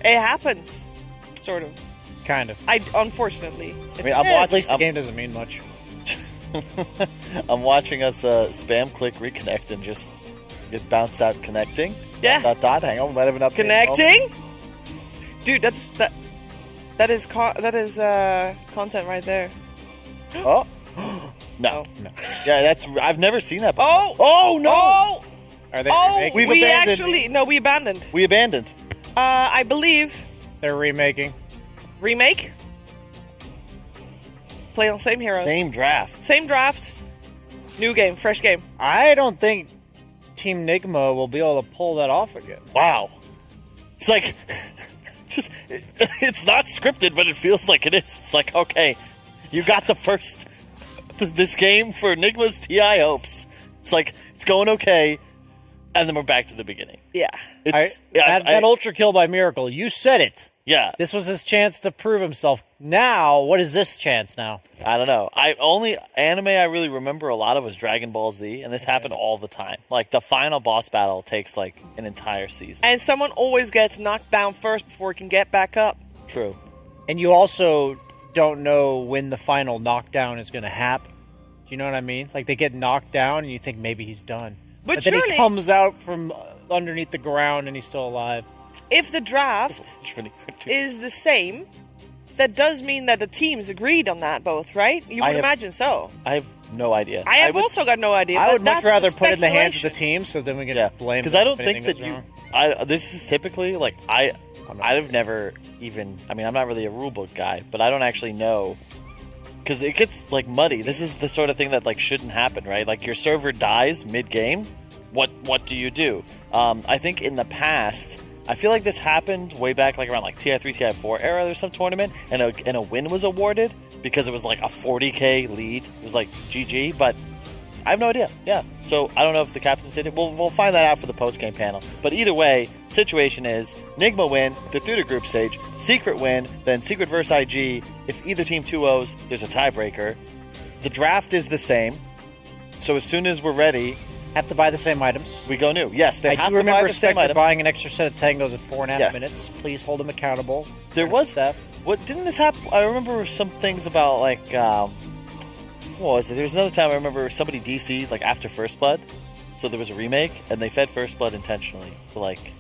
It happens, sort of. Kind of. Unfortunately. At least the game doesn't mean much. I'm watching us spam click reconnect and just get bounced out connecting. Yeah. Dot. Hang on, we might have an update. Connecting? Dude, that is content right there. Oh. No. Yeah, I've never seen that before. Oh no! Oh! Are they remaking? We abandoned. We abandoned. I believe they're remaking. Remake? Play on same heroes. Same draft. New game, fresh game. I don't think Team Nigma will be able to pull that off again. Wow. It's like it's not scripted, but it feels like it is. It's like, okay, you got this game for Nigma's TI hopes. It's like, it's going okay. And then we're back to the beginning. Yeah. That ultra kill by Miracle, you said it. Yeah. This was his chance to prove himself. Now, what is this chance now? I don't know. Only anime I really remember a lot of was Dragon Ball Z, and this happened all the time. Like, the final boss battle takes, like, an entire season. And someone always gets knocked down first before he can get back up. True. And you also don't know when the final knockdown is going to happen. Do you know what I mean? Like, they get knocked down, and you think maybe he's done. But then he comes out from underneath the ground and he's still alive. If the draft is the same, that does mean that the teams agreed on that both, right? You would imagine so. I have no idea. I have also got no idea. I would much rather put it in the hands of the team so then we can blame them. Because I don't think that this is typically, like, I've never even, I'm not really a rulebook guy, but I don't actually know. Because it gets, like, muddy. This is the sort of thing that, like, shouldn't happen, right? Like, your server dies mid-game, what do you do? I think in the past, I feel like this happened way back, like around like TI3, TI4 era. There's some tournament, and a win was awarded because it was like a 40k lead. It was like GG, but I have no idea. Yeah, so I don't know if the captains did it. We'll find that out for the post-game panel. But either way, situation is Nigma win, they're through the group stage. Secret win, then Secret versus IG. If either team 2-0s, there's a tiebreaker. The draft is the same, so as soon as we're ready, have to buy the same items. We go new. Yes, they have to buy the same remember item. Spectre buying an extra set of tangos at 4.5 minutes. Please hold them accountable. There was what didn't this happen? I remember some things about like what was it? There was another time I remember somebody DC'd like after First Blood, so there was a remake and they fed First Blood intentionally to like.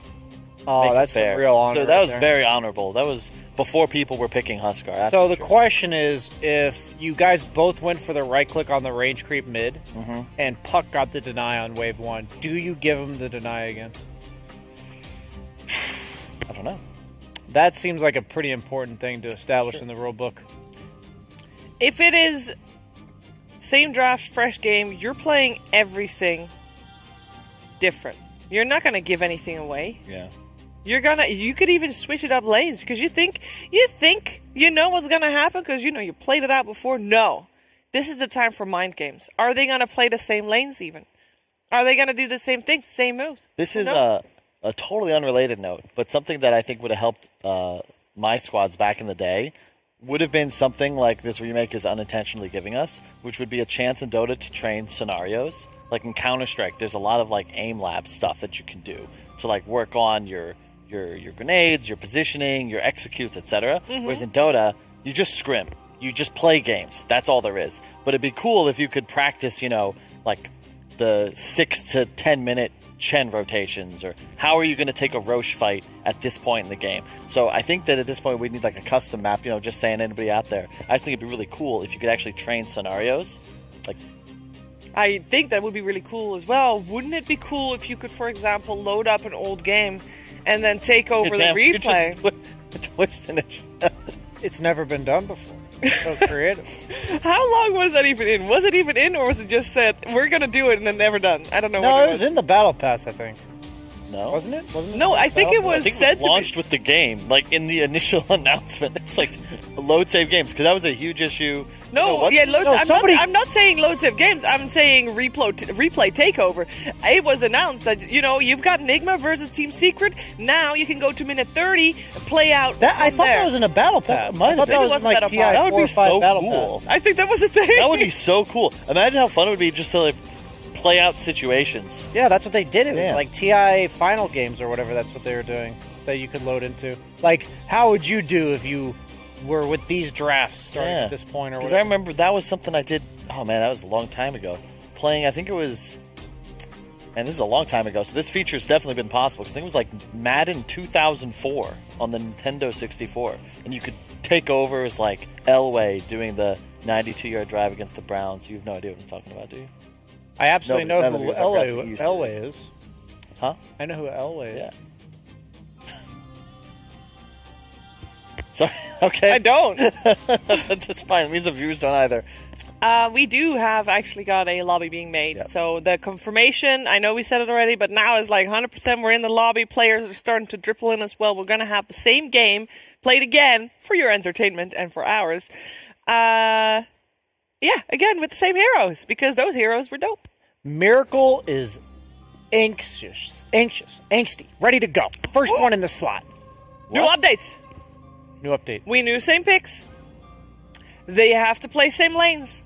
Oh, that's a real honor. So that was very honorable. That was before people were picking Huskar. So the question is, if you guys both went for the right click on the range creep mid, and Puck got the deny on wave 1, do you give him the deny again? I don't know. That seems like a pretty important thing to establish in the rule book. If it is same draft, fresh game, you're playing everything different. You're not going to give anything away. Yeah. You could even switch it up lanes because you think you know what's going to happen because you played it out before. No. This is the time for mind games. Are they going to play the same lanes even? Are they going to do the same thing, same moves? This is a totally unrelated note, but something that I think would have helped my squads back in the day would have been something like this remake is unintentionally giving us, which would be a chance in Dota to train scenarios. Like in Counter-Strike, there's a lot of like aim lab stuff that you can do to like work on your grenades, your positioning, your executes, etc. Whereas in Dota, you just scrim. You just play games. That's all there is. But it'd be cool if you could practice, like the 6 to 10 minute Chen rotations, or how are you going to take a Roche fight at this point in the game. So I think that at this point we need like a custom map, just saying anybody out there. I just think it'd be really cool if you could actually train scenarios. I think that would be really cool as well. Wouldn't it be cool if you could, for example, load up an old game and then take over the replay? It's never been done before. So creative. How long was that even in? Was it even in, or was it just said, we're going to do it and then never done? I don't know. No, it was in the Battle Pass, I think. No? Wasn't it? No, I think it was said to be launched with the game, like in the initial announcement. It's like load save games, because that was a huge issue. I'm not saying load save games. I'm saying replay takeover. It was announced that you've got Nigma versus Team Secret. Now you can go to minute 30 and play out. I thought that was in a battle pass. I thought that was in like TI. That would be so cool. I think that was a thing. That would be so cool. Imagine how fun it would be just to like play out situations. Yeah, that's what they did. It was like TI final games or whatever. That's what they were doing that you could load into. Like, how would you do if you were with these drafts starting at this point, or because I remember that was something I did. Oh man, that was a long time ago. Playing, I think it was, and this is a long time ago. So this feature's definitely been possible because I think it was like Madden 2004 on the Nintendo 64, and you could take over as like Elway doing the 92-yard drive against the Browns. You have no idea what I'm talking about, do you? I absolutely know who Elway is. Huh? I know who Elway is. Yeah. Sorry. Okay. I don't. That's fine. It means the viewers don't either. We do have actually got a lobby being made. Yep. So the confirmation, I know we said it already, but now is like 100% we're in the lobby. Players are starting to dribble in as well. We're going to have the same game played again for your entertainment and for ours. Yeah, again with the same heroes because those heroes were dope. Miracle is anxious, angsty, ready to go. First one in the slot. New updates. New update. We knew same picks. They have to play same lanes.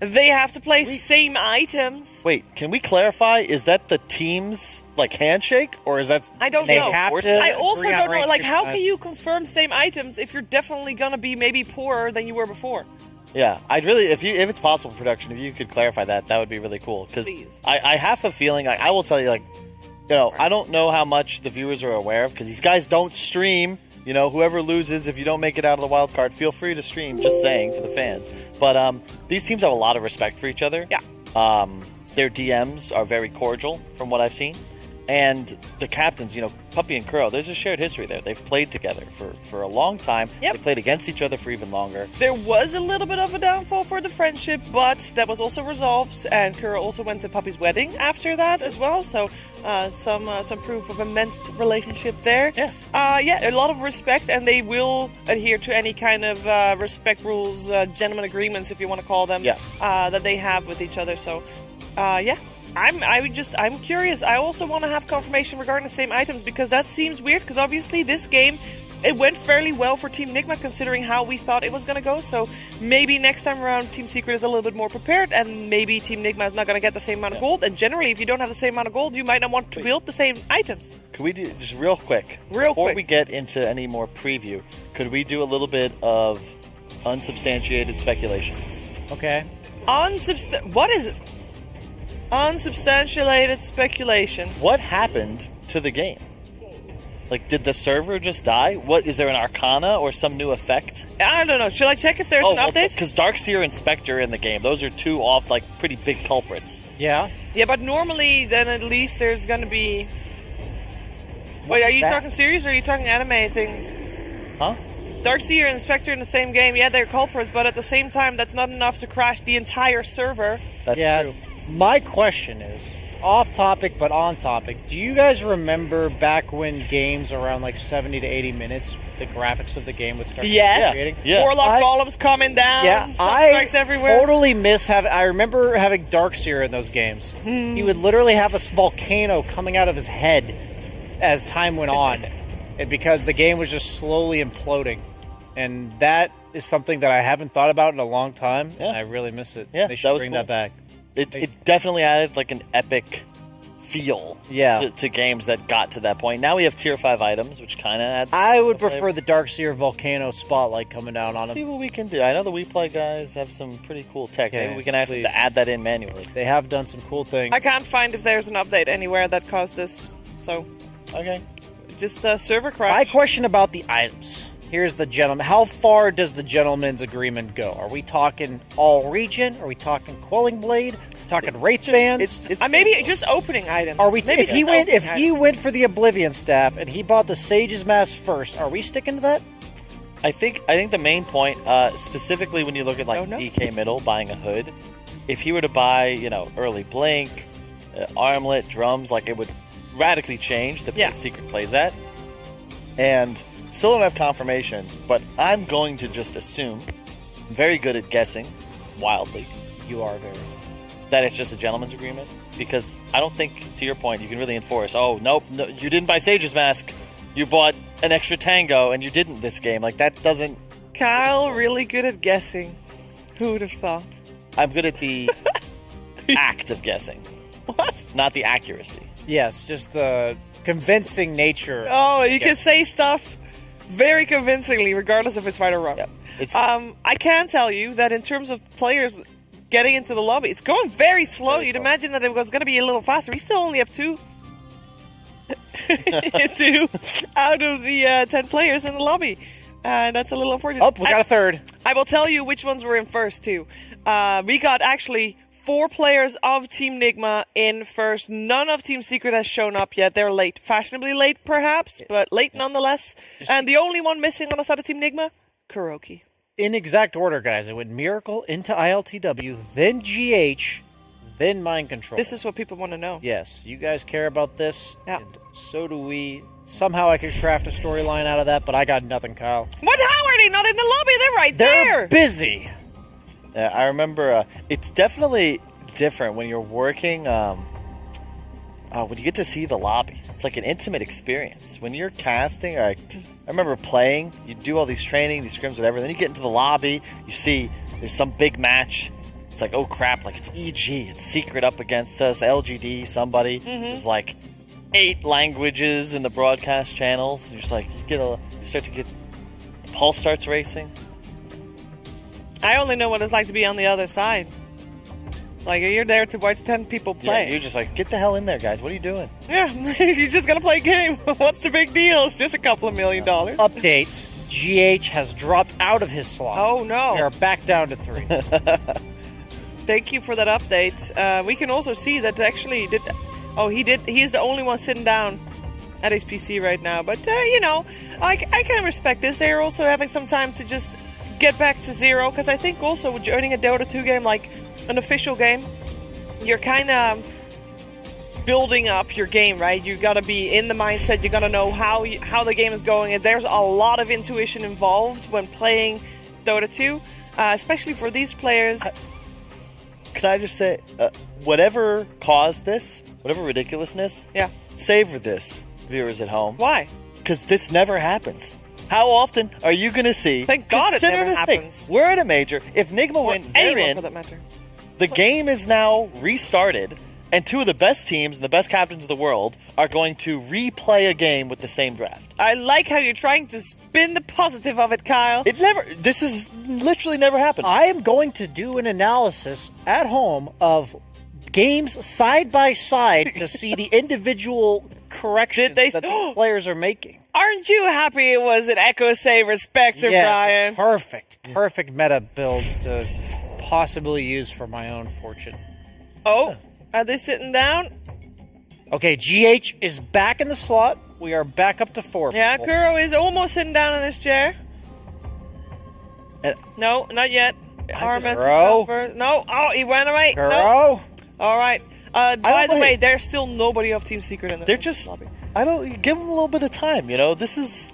They have to play same items. Wait, can we clarify? Is that the team's like handshake, or is that? I don't know. I also don't know. Like, how can you confirm same items if you're definitely gonna be maybe poorer than you were before? Yeah, I'd really, if it's possible, production, if you could clarify that would be really cool. Because I have a feeling, like, I will tell you, like, I don't know how much the viewers are aware of because these guys don't stream. Whoever loses, if you don't make it out of the wild card, feel free to stream. Just saying for the fans. But these teams have a lot of respect for each other. Yeah. Their DMs are very cordial, from what I've seen, And the captains, Puppy and Kuro, there's a shared history there. They've played together for a long time. Yep. They played against each other for even longer. There was a little bit of a downfall for the friendship, but that was also resolved. And Kuro also went to Puppy's wedding after that as well. So some proof of immense relationship there. Yeah. A lot of respect, and they will adhere to any kind of respect rules, gentleman agreements, if you want to call them, that they have with each other. So, I'm curious. I also want to have confirmation regarding the same items, because that seems weird, because obviously this game, it went fairly well for Team Nigma considering how we thought it was going to go. So maybe next time around Team Secret is a little bit more prepared, and maybe Team Nigma is not going to get the same amount of gold. And generally, if you don't have the same amount of gold, you might not want to build the same items. Could we do, just real quick, before we get into any more preview, could we do a little bit of unsubstantiated speculation? Okay. What is it? Unsubstantiated speculation. What happened to the game? Like, did the server just die? What, is there an arcana or some new effect? I don't know. Should I check if there's an update? Because Darkseer and Spectre in the game, those are two pretty big culprits. Yeah. Yeah, but normally then at least there's gonna be... Wait, are you talking serious or are you talking anime things? Huh? Darkseer and Spectre in the same game, yeah, they're culprits, but at the same time, that's not enough to crash the entire server. That's true. My question is, off topic but on topic, do you guys remember back when games around like 70 to 80 minutes, the graphics of the game would start creating? Yeah. Warlock columns coming down, suspects everywhere. Totally I remember having Darkseer in those games. He would literally have a volcano coming out of his head as time went on, and because the game was just slowly imploding. And that is something that I haven't thought about in a long time, and I really miss it. Yeah, they should bring that back. It definitely added like an epic feel to games that got to that point. Now we have tier 5 items, which kind of adds... I would prefer the Darkseer volcano spotlight coming down on them. See what we can do. I know the WePlay guys have some pretty cool tech. Maybe we can ask them to add that in manually. They have done some cool things. I can't find if there's an update anywhere that caused this, so... Okay. Just a server crash. My question about the items. Here's the gentleman. How far does the gentleman's agreement go? Are we talking all region? Are we talking Quelling Blade? Talking Wraith Bands? Maybe just opening items. Are we? Maybe If he went for the Oblivion Staff and he bought the Sage's Mask first, are we sticking to that? I think the main point, specifically when you look at like DK Middle buying a hood, if he were to buy early Blink, Armlet, drums, like it would radically change the way Secret plays at. And still don't have confirmation, but I'm going to just assume, I'm very good at guessing, wildly. You are very. That it's just a gentleman's agreement, because I don't think, to your point, you can really enforce, oh, nope, no, you didn't buy Sage's Mask, you bought an extra Tango, and you didn't this game. Like, that doesn't... Kyle, really good at guessing. Who would have thought? I'm good at the act of guessing. What? Not the accuracy. Yes, just the convincing nature. Oh, you can say stuff very convincingly, regardless if it's right or wrong. Yeah. I can tell you that in terms of players getting into the lobby, it's going very slow. You'd imagine that it was going to be a little faster. We still only have 2 out of the 10 players in the lobby. And that's a little unfortunate. Oh, we got a third. I will tell you which ones were in first, too. We got actually 4 players of Team Nigma in first. None of Team Secret has shown up yet. They're late. Fashionably late, perhaps, but late nonetheless. And the only one missing on the side of Team Nigma, Kuroki. In exact order, guys. It went Miracle into ILTW, then GH, then Mind Control. This is what people want to know. Yes, you guys care about this, and so do we. Somehow I could craft a storyline out of that, but I got nothing, Kyle. What? How are they not in the lobby? They're right there. They're busy. I remember it's definitely different when you're working, when you get to see the lobby. It's like an intimate experience. When you're casting, I remember playing, you do all these training, these scrims, whatever, then you get into the lobby, you see there's some big match. It's like, oh crap, like it's EG, it's Secret up against us, LGD, somebody. There's like 8 languages in the broadcast channels. You're just like, you start to get, the pulse starts racing. I only know what it's like to be on the other side. Like, you're there to watch 10 people play. Yeah, you're just like, get the hell in there, guys. What are you doing? Yeah, you're just gonna play a game. What's the big deal? It's just a couple of $1 million. Update. GH has dropped out of his slot. Oh, no. We are back down to 3. Thank you for that update. We can also see that actually... Oh, he did. He's the only one sitting down at his PC right now. But, you know, I can respect this. They're also having some time to just get back to zero. Because I think also with joining a Dota 2 game, like an official game, you're kind of building up your game, right? You got to be in the mindset. You got to know how the game is going. And there's a lot of intuition involved when playing Dota 2, especially for these players. Can I just say, whatever caused this, whatever ridiculousness, savor this, viewers at home. Why? Because this never happens. How often are you going to see? Thank God it never this happens. Thing. We're at a major. If Nigma went anyone for that matter. The game is now restarted, and two of the best teams and the best captains of the world are going to replay a game with the same draft. I like how you're trying to spin the positive of it, Kyle. This has literally never happened. I am going to do an analysis at home of games side by side to see the individual corrections that these players are making. Aren't you happy it was an Echo Saver Spectre, Brian? Perfect meta builds to possibly use for my own fortune. Oh, are they sitting down? Okay, GH is back in the slot. We are back up to 4. Yeah, Kuro is almost sitting down in this chair. No, not yet. Kuro? No, he went away. Kuro? No. All right. By the way, there's still nobody of Team Secret in the lobby. I don't give them a little bit of time. You know, this is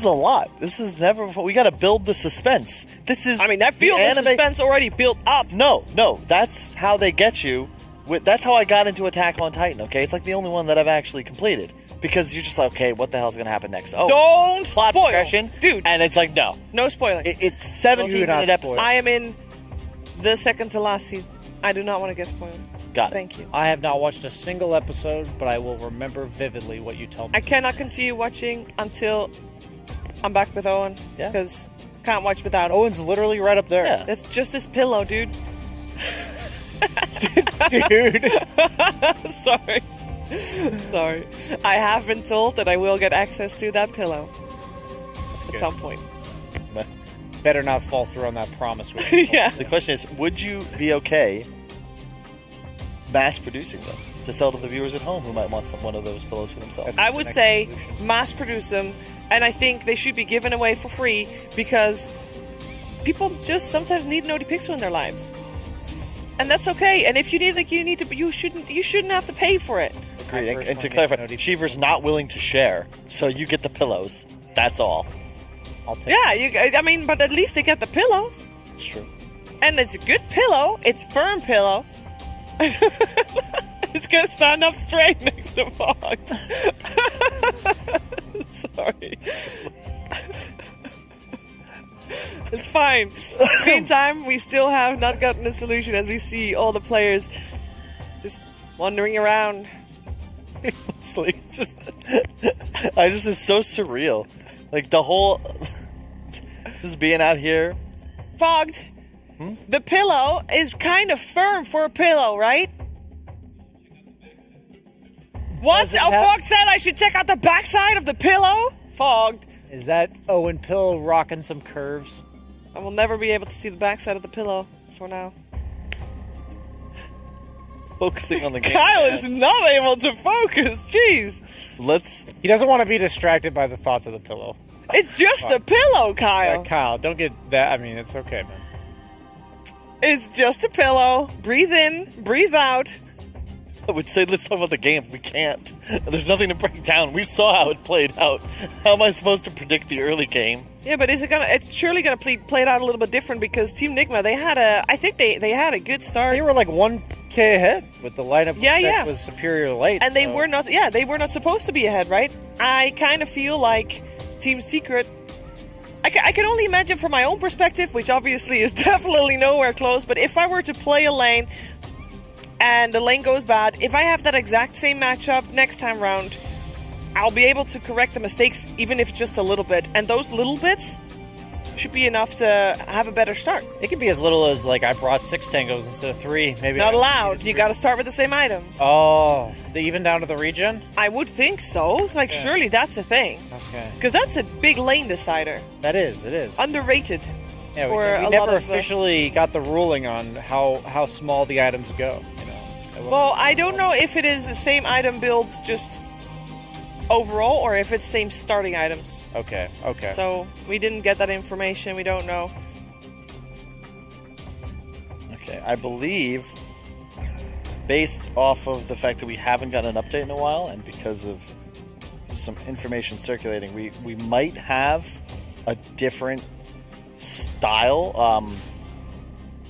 a lot. This is never. We got to build the suspense. This is. I mean, that feels the suspense already built up. No, that's how they get you. That's how I got into Attack on Titan. Okay, it's like the only one that I've actually completed because you're just like, okay, what the hell's gonna happen next? Oh, don't plot spoil, progression, dude. And it's like no spoiling. It's 17-minute episodes. I am in the second to last season. I do not want to get spoiled. Got it. Thank you. I have not watched a single episode, but I will remember vividly what you tell me. I cannot continue watching until I'm back with Owen. Yeah. Because can't watch without him. Owen's literally right up there. Yeah. It's just this pillow, dude. Dude. Sorry. I have been told that I will get access to that pillow at some point. Better not fall through on that promise. Yeah. The question is, would you be okay mass producing them to sell to the viewers at home who might want one of those pillows for themselves? I would say mass produce them, and I think they should be given away for free because people just sometimes need an OD Pixel in their lives, and that's okay. And if you need, you shouldn't have to pay for it. Agreed. And to clarify, Shiver's not willing to share, so you get the pillows. That's all. I'll take. Yeah, I mean, but at least they get the pillows. It's true. And it's a good pillow. It's firm pillow. It's gonna stand up straight next to Fog. Sorry. It's fine. Meantime, we still have not gotten a solution as we see all the players just wandering around. It's like it's so surreal. Like the whole just being out here. Fogged. The pillow is kind of firm for a pillow, right? What? Fogged said I should check out the backside of the pillow? Fogged. Is that Owen Pillow rocking some curves? I will never be able to see the backside of the pillow for now. Focusing on the game. Kyle is not able to focus. Jeez. He doesn't want to be distracted by the thoughts of the pillow. It's just a pillow, Kyle. Kyle, don't get that. I mean, it's okay, man. It's just a pillow. Breathe in, breathe out. I would say let's talk about the game. We can't. There's nothing to break down. We saw how it played out. How am I supposed to predict the early game? Yeah, but it's surely gonna play it out a little bit different because Team Nigma, I think they had a good start. They were like 1K ahead with the lineup that was superior late. And they were not supposed to be ahead, right? I kind of feel like Team Secret, I can only imagine from my own perspective, which obviously is definitely nowhere close, but if I were to play a lane and the lane goes bad, if I have that exact same matchup next time round, I'll be able to correct the mistakes, even if just a little bit. And those little bits should be enough to have a better start. It could be as little as, like, I brought 6 tangos instead of 3. Maybe not allowed. You got to start with the same items. Oh, even down to the regen? I would think so. Like, surely that's a thing. Okay. Because that's a big lane decider. It is. Underrated. Yeah, we never officially got the ruling on how small the items go. You know, Well, I don't know if it is the same item builds just overall or if it's same starting items. Okay. So we didn't get that information. We don't know. Okay, I believe, based off of the fact that we haven't gotten an update in a while, and because of some information circulating, we might have a different style.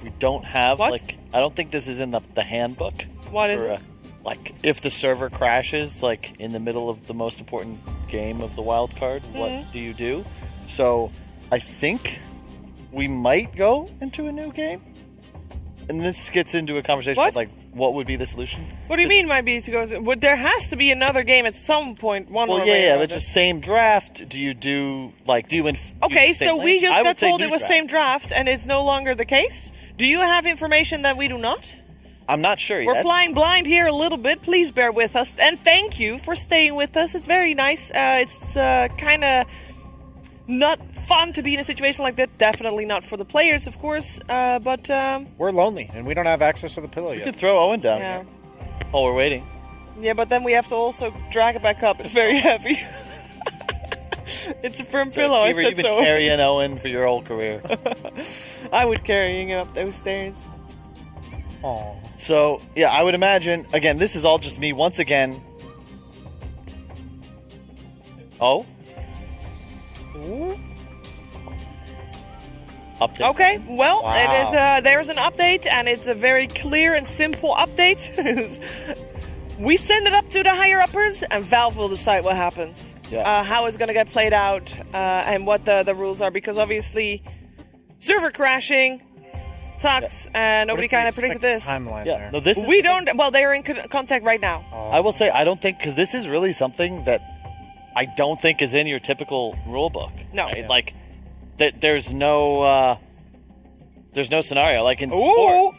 We don't have, I don't think this is in the handbook. What is it? If the server crashes, in the middle of the most important game of the wild card, what do you do? So, I think we might go into a new game. And this gets into a conversation about, what would be the solution? What do you mean might be to go to... Well, there has to be another game at some point. But just same draft. Do you do, Okay, so we just got told it was same draft, and it's no longer the case? Do you have information that we do not? I'm not sure yet. We're flying blind here a little bit. Please bear with us. And thank you for staying with us. It's very nice. It's kind of not fun to be in a situation like that. Definitely not for the players, of course. But we're lonely, and we don't have access to the pillow yet. You could throw Owen down here while we're waiting. Yeah, but then we have to also drag it back up. It's very heavy. It's a firm pillow. Keever, you've been carrying Owen for your whole career. I would carrying him up those stairs. Oh. So, yeah, I would imagine, again, this is all just me once again. Oh? Update. Okay, well, it is. There's an update, and it's a very clear and simple update. We send it up to the higher uppers, and Valve will decide what happens. Yeah. How it's going to get played out, and what the rules are, because obviously, server crashing sucks, and nobody kind of predicted this. Timeline there. No, this is we don't. Well, they're in contact right now. I will say, I don't think, because this is really something that I don't think is in your typical rule book. No. Right? There's no scenario like in sport.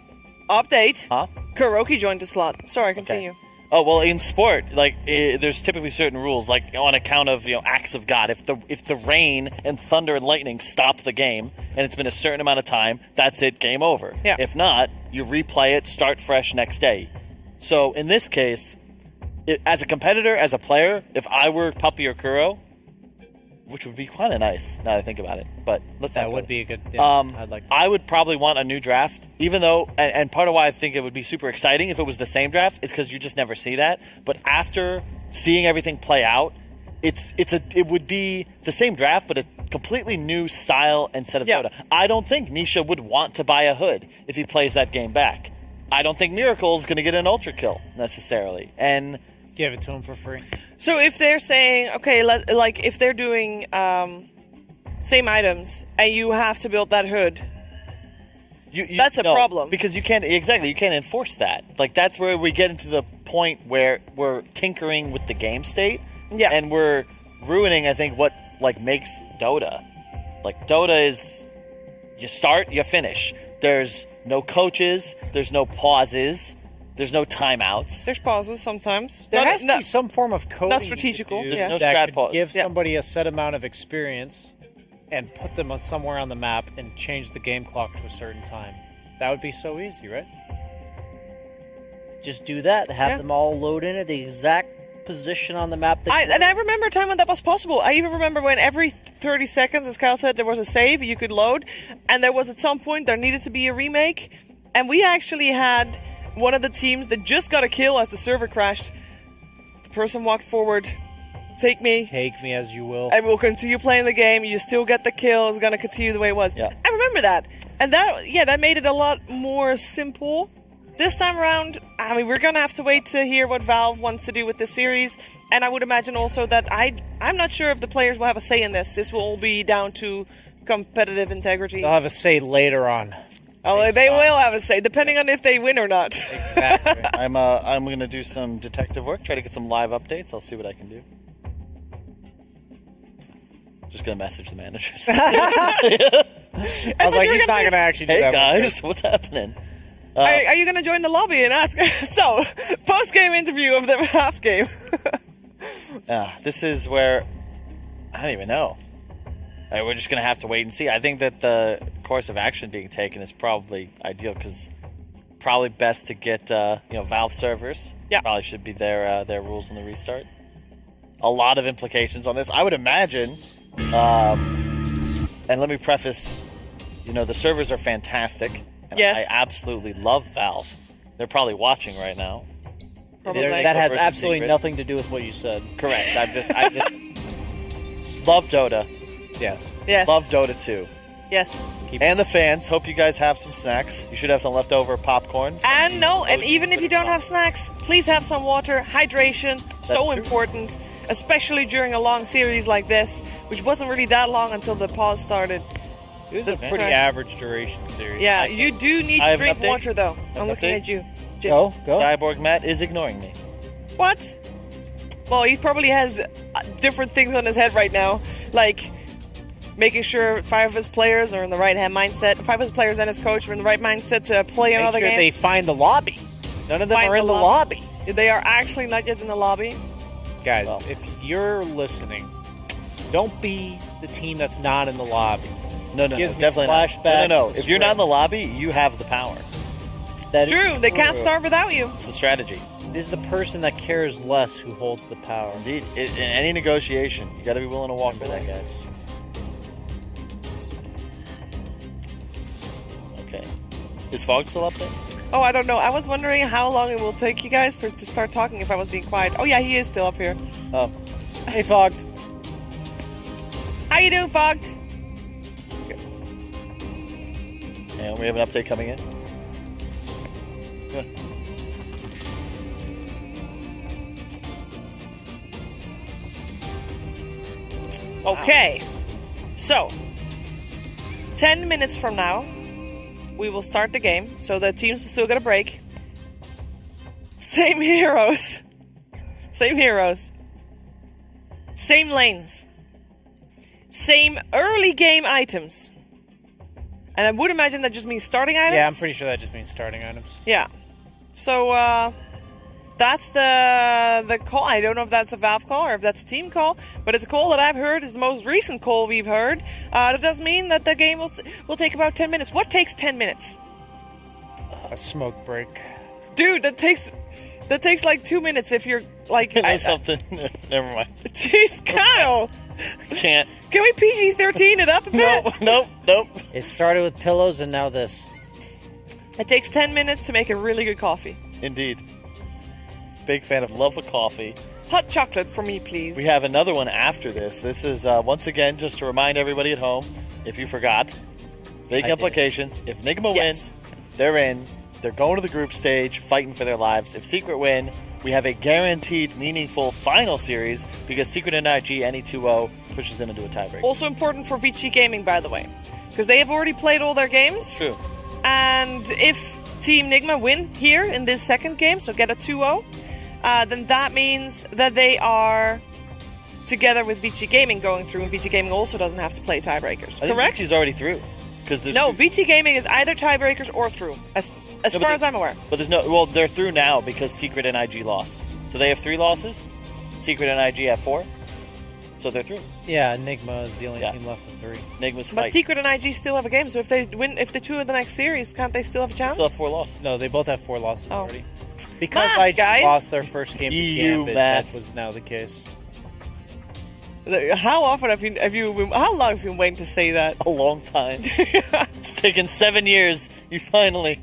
Update. Huh? Karaoke joined the slot. Sorry, continue. Okay. Oh well, in sport, there's typically certain rules, on account of acts of God. If the rain and thunder and lightning stop the game, and it's been a certain amount of time, that's it, game over. Yeah. If not, you replay it, start fresh next day. So in this case, as a competitor, as a player, if I were Puppy or Kuro, which would be kind of nice now that I think about it, but that would be a good. I'd like. I would probably want a new draft, even though, and part of why I think it would be super exciting if it was the same draft is because you just never see that. But after seeing everything play out, it would be the same draft, but a completely new style and set of Dota. I don't think Nisha would want to buy a hood if he plays that game back. I don't think Miracle is going to get an ultra kill necessarily, and give it to him for free. So if they're saying, okay, if they're doing same items and you have to build that hood, that's a problem. Because you can't enforce that. That's where we get into the point where we're tinkering with the game state. Yeah. And we're ruining, I think, what makes Dota. Dota is you start, you finish. There's no coaches, there's no pauses. There's no timeouts. There's pauses sometimes. There has to be some form of coding. Not strategical. There's no that strat could pause. give somebody a set amount of experience and put them somewhere on the map and change the game clock to a certain time. That would be so easy, right? Just do that. Have them all load in at the exact position on the map. And I remember a time when that was possible. I even remember when every 30 seconds, as Kyle said, there was a save you could load, and there was at some point there needed to be a remake, and we actually had one of the teams that just got a kill as the server crashed. The person walked forward. Take me as you will. And we'll continue playing the game. You still get the kill. It's going to continue the way it was. Yeah. I remember that. And that made it a lot more simple. This time around, we're going to have to wait to hear what Valve wants to do with this series. And I would imagine also that I'm not sure if the players will have a say in this. This will all be down to competitive integrity. They'll have a say later on. Oh, they will have a say, depending on if they win or not. Exactly. I'm going to do some detective work, try to get some live updates. I'll see what I can do. Just going to message the managers. I was like, he's not going to actually do that. Hey, guys, what's happening? Are you going to join the lobby and ask? So, post-game interview of the half game. This is where I don't even know. We're just going to have to wait and see. I think that the course of action being taken is probably ideal because probably best to get Valve servers. Yeah, probably should be their rules in the restart. A lot of implications on this, I would imagine. And let me preface, the servers are fantastic. And yes, I absolutely love Valve. They're probably watching right now. That has absolutely nothing to do with what you said. Correct. I just love Dota. Yes. Love Dota 2. Yes. And the fans. Hope you guys have some snacks. You should have some leftover popcorn. And even if you don't have snacks, please have some water. Hydration, so important, especially during a long series like this, which wasn't really that long until the pause started. It was a pretty average duration series. Yeah, you do need to drink water, though. I'm looking at you. Jim. Go. Cyborg Matt is ignoring me. What? Well, he probably has different things on his head right now, like making sure 5 of his players are in the right mindset. 5 of his players and his coach are in the right mindset to play another game. They find the lobby. None of them are in the lobby. They are actually not yet in the lobby. Guys, if you're listening, don't be the team that's not in the lobby. No, definitely not. No. If you're not in the lobby, you have the power. That's true. They can't starve without you. It's the strategy. It is the person that cares less who holds the power. Indeed. In any negotiation, you got to be willing to walk for that, guys. Okay. Is Fog still up there? Oh, I don't know. I was wondering how long it will take you guys to start talking if I was being quiet. Oh, yeah, he is still up here. Oh. Hey, Fogged. How you doing, Fogged? Okay. And we have an update coming in. Yeah. Okay, so 10 minutes from now, we will start the game. So the teams will still get a break. Same heroes, same lanes, same early game items. And I would imagine that just means starting items. Yeah, I'm pretty sure that just means starting items. Yeah. So that's the call. I don't know if that's a Valve call or if that's a team call, but it's a call that I've heard. It's the most recent call we've heard. That does mean that the game will take about 10 minutes. What takes 10 minutes? A smoke break. Dude, that takes like 2 minutes if you're like... something. Never mind. Jeez, Kyle! Can't. Can we PG-13 it up a bit? Nope. It started with pillows and now this. It takes 10 minutes to make a really good coffee. Indeed. Big fan of love of coffee. Hot chocolate for me, please. We have another one after this. This is, once again, just to remind everybody at home, if you forgot, big implications. If Nigma wins, they're in. They're going to the group stage, fighting for their lives. If Secret win, we have a guaranteed, meaningful final series because Secret and IG, any 2-0, pushes them into a tiebreak. Also important for VG Gaming, by the way, because they have already played all their games. True. And if Team Nigma win here in this second game, so get a 2-0, then that means that they are together with VG Gaming going through, and VG Gaming also doesn't have to play tiebreakers. Correct? VG's already through. No, VG Gaming is either tiebreakers or through, as far as I'm aware. But there's no. Well, they're through now because Secret and IG lost. So they have 3 losses. Secret and IG have 4. So they're through. Yeah, Nigma is the only team left with 3. Nigma's But Secret and IG still have a game, so if they win, if they 2 in the next series, can't they still have a chance? Still have 4 losses. No, they both have 4 losses already. Because IG lost their first game to Gambit, that was now the case. How often have you how long have you been waiting to say that? A long time. It's taken 7 years. You finally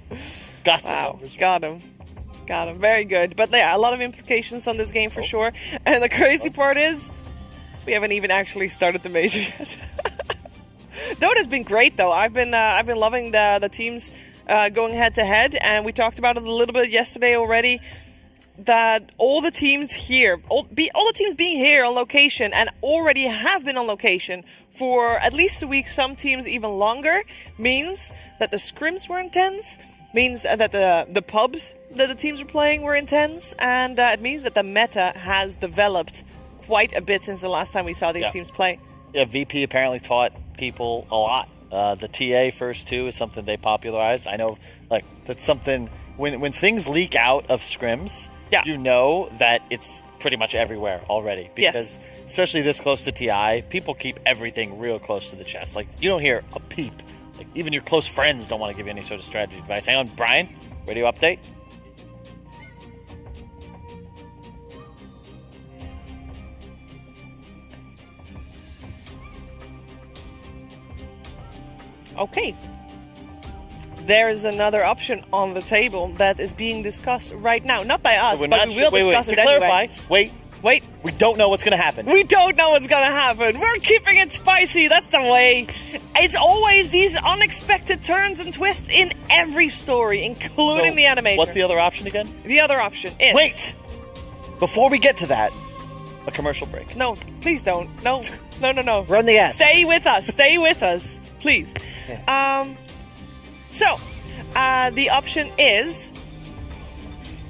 got the numbers. Got him. Very good. But yeah, a lot of implications on this game for sure. And the crazy part is, we haven't even actually started the major yet. Dota's been great though. I've been loving the teams going head to head, and we talked about it a little bit yesterday already. That all the teams here, all the teams being here on location and already have been on location for at least a week, some teams even longer, means that the scrims were intense, means that the pubs that the teams are playing were intense, and it means that the meta has developed quite a bit since the last time we saw these teams play. Yeah, VP apparently taught people a lot. The TA first 2 is something they popularized. I know, that's something, when things leak out of scrims, you know that it's pretty much everywhere already. Because, especially this close to TI, people keep everything real close to the chest. You don't hear a peep. Even your close friends don't want to give you any sort of strategy advice. Hang on, Brian? Radio update. Okay. There's another option on the table that is being discussed right now. Not by us, So but we will discuss it to anyway. clarify, wait. We don't know what's going to happen. We don't know what's gonna happen. We're keeping it spicy. That's the way. It's always these unexpected turns and twists in every story, including the animation. What's the other option again? The other option is... Wait! Before we get to that, a commercial break. No, please don't. No. Run the ad. Stay with us. Stay with us, please. So, the option is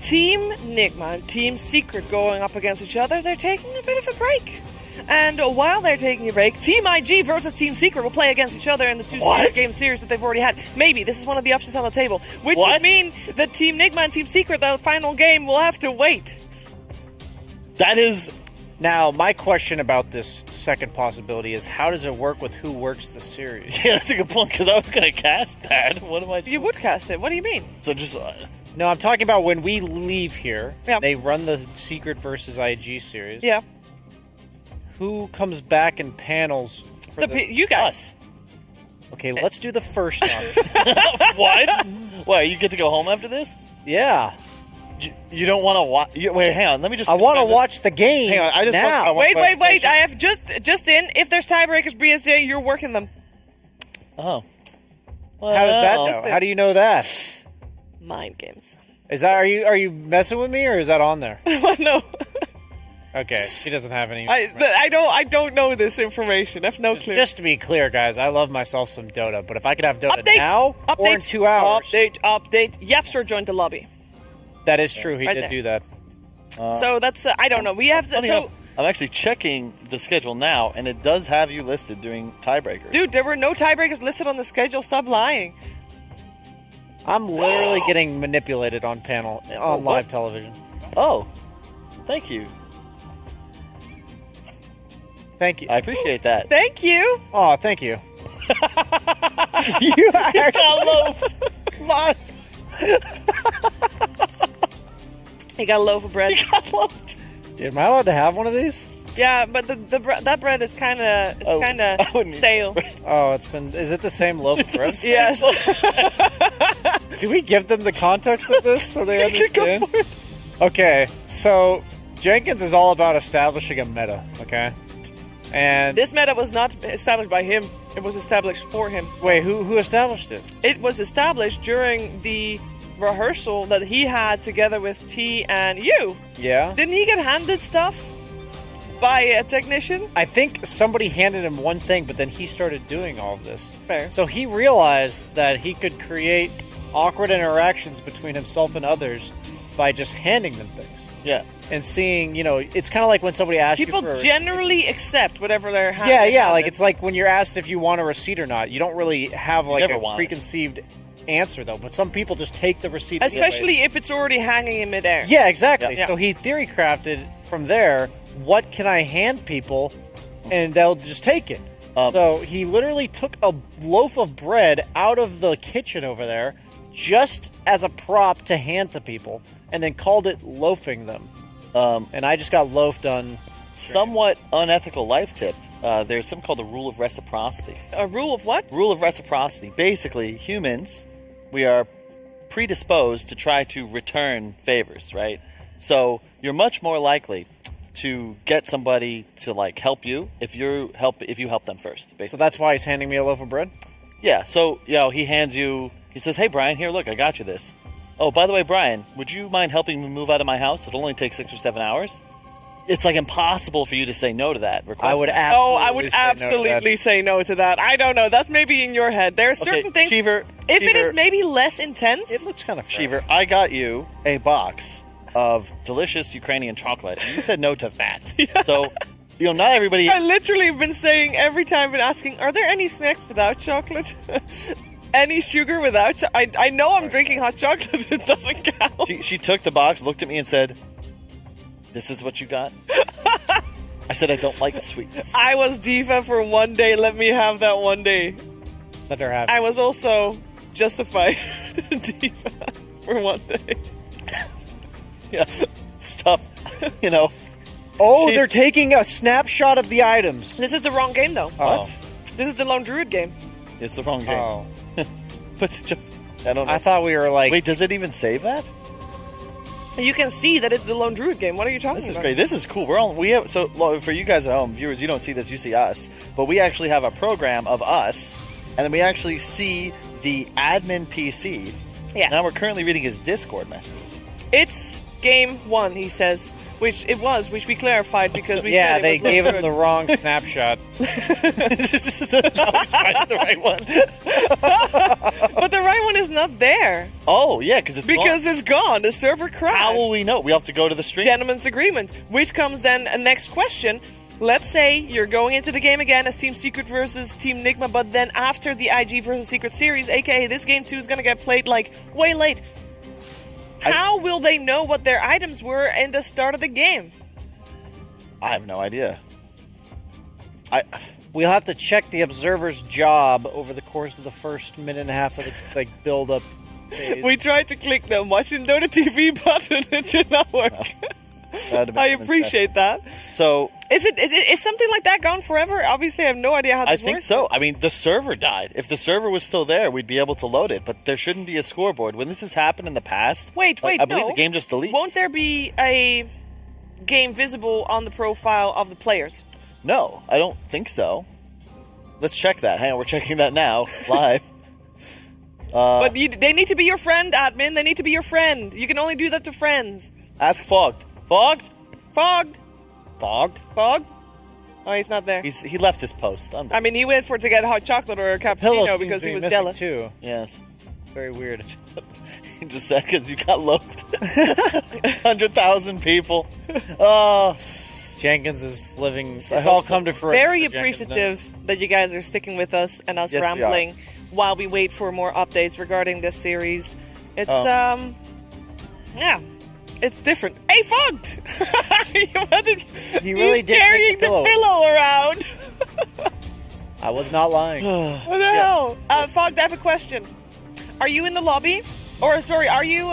Team Nigma and Team Secret going up against each other. They're taking a bit of a break. And while they're taking a break, Team IG versus Team Secret will play against each other in the two-game series that they've already had. Maybe. This is one of the options on the table. Which would mean that Team Nigma and Team Secret, the final game, will have to wait. That is... Now, my question about this second possibility is how does it work with who works the series? Yeah, that's a good point, because I was going to cast that. What am I... You would cast it. What do you mean? So just... No, I'm talking about when we leave here, they run the Secret versus IG series. Yeah. Who comes back and panels for you guys. Okay, let's do the first option. What? What, you get to go home after this? Yeah. You don't want to watch... Wait, hang on. Let me just... I want to watch the game. Hang on. I just now. Wait. I have just in. If there's tiebreakers, BSJ, you're working them. Oh. Well, how does that know? How do you know that? Mind games. Is that... Are you messing with me, or is that on there? No. Okay, she doesn't have any... I don't know this information. I've no clue. Just to be clear, guys, I love myself some Dota, but if I could have Dota now or in 2 hours... Update. Yapster joined the lobby. That is true. He did do that. So that's... I don't know. We have... I'm actually checking the schedule now, and it does have you listed doing tiebreakers. Dude, there were no tiebreakers listed on the schedule. Stop lying. I'm literally getting manipulated on live television. Oh. Thank you. Thank you. I appreciate that. Thank you. Oh, thank you. You got loafed. Come on. He got a loaf of bread. He got loafed. Dude, am I allowed to have one of these? Yeah, but that bread is kind of stale. Oh, is it the same loaf of bread? Yes. Do we give them the context of this so they understand? Okay, so Jenkins is all about establishing a meta, okay? And this meta was not established by him. It was established for him. Wait, who established it? It was established during the rehearsal that he had together with T and you. Yeah. Didn't he get handed stuff by a technician? I think somebody handed him one thing, but then he started doing all of this. Fair. So he realized that he could create awkward interactions between himself and others by just handing them things. Yeah. And seeing, it's kind of like when somebody asks People you for generally accept whatever they're handing. Yeah, like it's like when you're asked if you want a receipt or not. You don't really have like a preconceived answer though, but some people just take the receipt. Especially if it's already hanging in midair. Yeah, exactly. Yeah. So he theory crafted from there, what can I hand people and they'll just take it. So he literally took a loaf of bread out of the kitchen over there just as a prop to hand to people and then called it loafing them. And I just got loafed on. Somewhat unethical life tip. There's something called the rule of reciprocity. A rule of what? Rule of reciprocity. Basically, humans, we are predisposed to try to return favors, right? So you're much more likely to get somebody to help you if you help them first. Basically. So that's why he's handing me a loaf of bread? Yeah. So he hands you. He says, "Hey Brian, here, look, I got you this. Oh, by the way, Brian, would you mind helping me move out of my house? It'll only take 6 or 7 hours." It's impossible for you to say no to that request. I would absolutely say no to that. I don't know. That's maybe in your head. There are certain things. Cheever, if it is maybe less intense, it looks kind of fair. Cheever, I got you a box of delicious Ukrainian chocolate. And you said no to that. Yeah. So, not everybody. I literally have been saying every time, been asking, are there any snacks without chocolate? Any sugar without? I know I'm drinking hot chocolate. It doesn't count. She took the box, looked at me, and said, "This is what you got?" I said, "I don't like sweets." I was diva for one day. Let me have that one day. Let her have it. I was also justified diva for one day. Yes, stuff. You know. Oh, they're taking a snapshot of the items. This is the wrong game, though. What? This is the Lone Druid game. It's the wrong game. Oh. But just, I don't know. I thought we were like... Wait, does it even save that? You can see that it's the Lone Druid game. What are you talking about? This is great. This is cool. So for you guys at home, viewers, you don't see this, you see us. But we actually have a program of us, and then we actually see the admin PC. Yeah. Now we're currently reading his Discord messages. It's game 1, he says, which we clarified because we yeah, said they it was gave Lone him Druid. the wrong snapshot. The right one. But the right one is not there. Oh, yeah, because it's gone. The server crashed. How will we know? We have to go to the stream. Gentleman's agreement, which comes then a next question. Let's say you're going into the game again as Team Secret versus Team Nigma, but then after the IG versus Secret series, aka this game 2 is going to get played like way late. How will they know what their items were in the start of the game? I have no idea. We'll have to check the observer's job over the course of the first minute and a half of the build-up phase. We tried to click the Watching Dota TV button. It did not work. I appreciate that. So is something like that gone forever? Obviously, I have no idea how this works. I think so. I mean, the server died. If the server was still there, we'd be able to load it, but there shouldn't be a scoreboard. When this has happened in the past, wait, I believe the game just deletes. Won't there be a game visible on the profile of the players? No, I don't think so. Let's check that. Hang on, we're checking that now, live. But they need to be your friend, admin. They need to be your friend. You can only do that to friends. Ask Fogged. Fogged? Fogged? Fogged? Fogged? Oh, he's not there. He left his post. I mean, he went to get hot chocolate or a cappuccino because he was jealous. Too. Yes. It's very weird. He just said because you got loafed. 100,000 people. Oh. Jenkins is living. It's all come to fruition. Very appreciative that you guys are sticking with us and us rambling while we wait for more updates regarding this series. It's yeah, it's different. Hey, Fogged! He really did carrying the pillow around. I was not lying. What the hell? Fogged, I have a question. Are you in the lobby? Or sorry, are you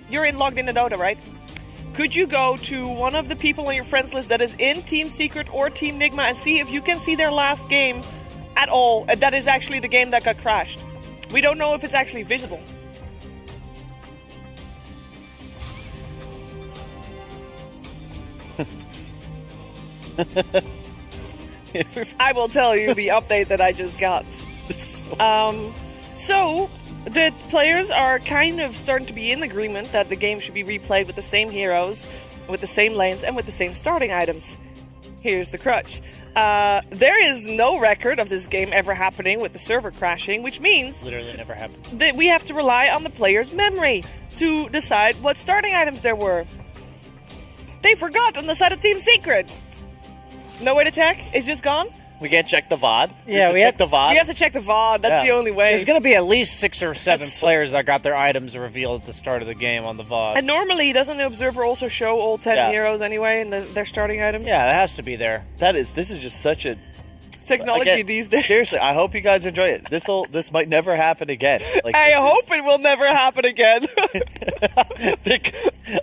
you're logged into Dota, right? Could you go to one of the people on your friends list that is in Team Secret or Team Nigma and see if you can see their last game at all? That is actually the game that got crashed. We don't know if it's actually visible. I will tell you the update that I just got. So the players are kind of starting to be in agreement that the game should be replayed with the same heroes, with the same lanes, and with the same starting items. Here's the crutch. There is no record of this game ever happening with the server crashing, which means literally never happened. That we have to rely on the player's memory to decide what starting items there were. They forgot on the side of Team Secret. No way to check? It's just gone? We can't check the VOD? Yeah, we have the VOD. We have to check the VOD. That's the only way. There's going to be at least 6 or 7 players that got their items revealed at the start of the game on the VOD. And normally, doesn't the Observer also show all 10 heroes anyway and their starting items? Yeah, that has to be there. This is just such a technology these days. Seriously, I hope you guys enjoy it. This might never happen again. Like, I hope it will never happen again.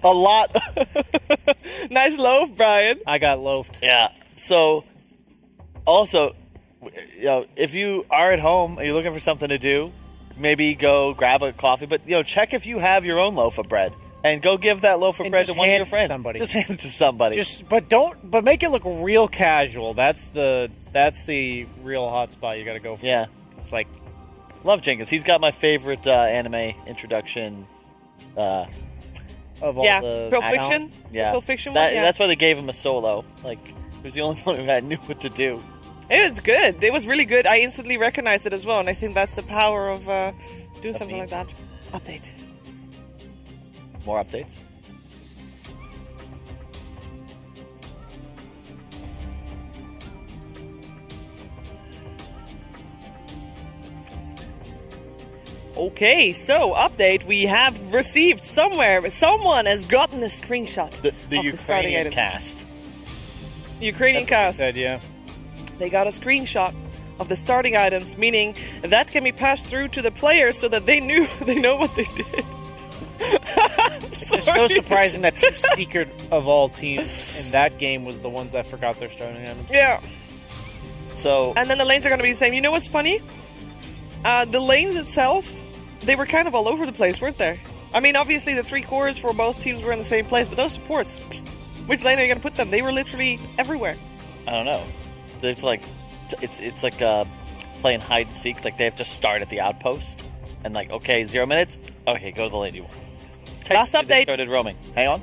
A lot. Nice loaf, Brian. I got loafed. Yeah. So, also, if you are at home and you're looking for something to do, maybe go grab a coffee. But check if you have your own loaf of bread and go give that loaf of bread to one of your friends. Just hand it to somebody. But make it look real casual. That's the real hot spot you got to go for. Yeah. It's like love Jenkins. He's got my favorite anime introduction. Of all the Pulp Fiction. Yeah, Pulp Fiction. That's why they gave him a solo. Like, he was the only one who knew what to do. It was good. It was really good. I instantly recognized it as well, and I think that's the power of doing something like that. Update. More updates. Okay, so update. We have received someone has gotten a screenshot the Ukrainian cast. Ukrainian cast. Said, yeah. They got a screenshot of the starting items, meaning that can be passed through to the players so that they know what they did. It's just so surprising that Team Secret of all teams in that game was the ones that forgot their starting items. Yeah. So. And then the lanes are going to be the same. You know what's funny? The lanes itself, they were kind of all over the place, weren't they? I mean, obviously the 3 cores for both teams were in the same place, but those supports, which lane are you going to put them? They were literally everywhere. I don't know. It's like playing hide and seek. Like they have to start at the outpost, and like, okay, 0 minutes. Okay, go to the lane you want. Last update. They started roaming. Hang on.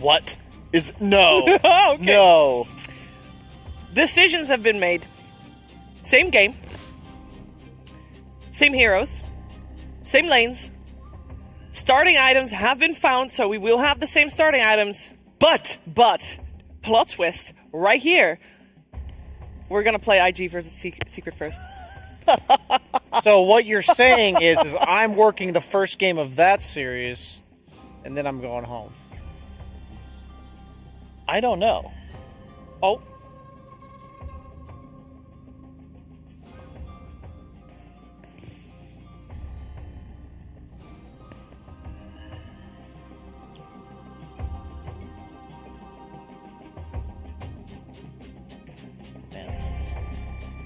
What is no? Okay. No. Decisions have been made. Same game. Same heroes. Same lanes. Starting items have been found, so we will have the same starting items. But, plot twist, right here, we're going to play IG versus Secret first. So what you're saying is I'm working the first game of that series, and then I'm going home. I don't know. Oh.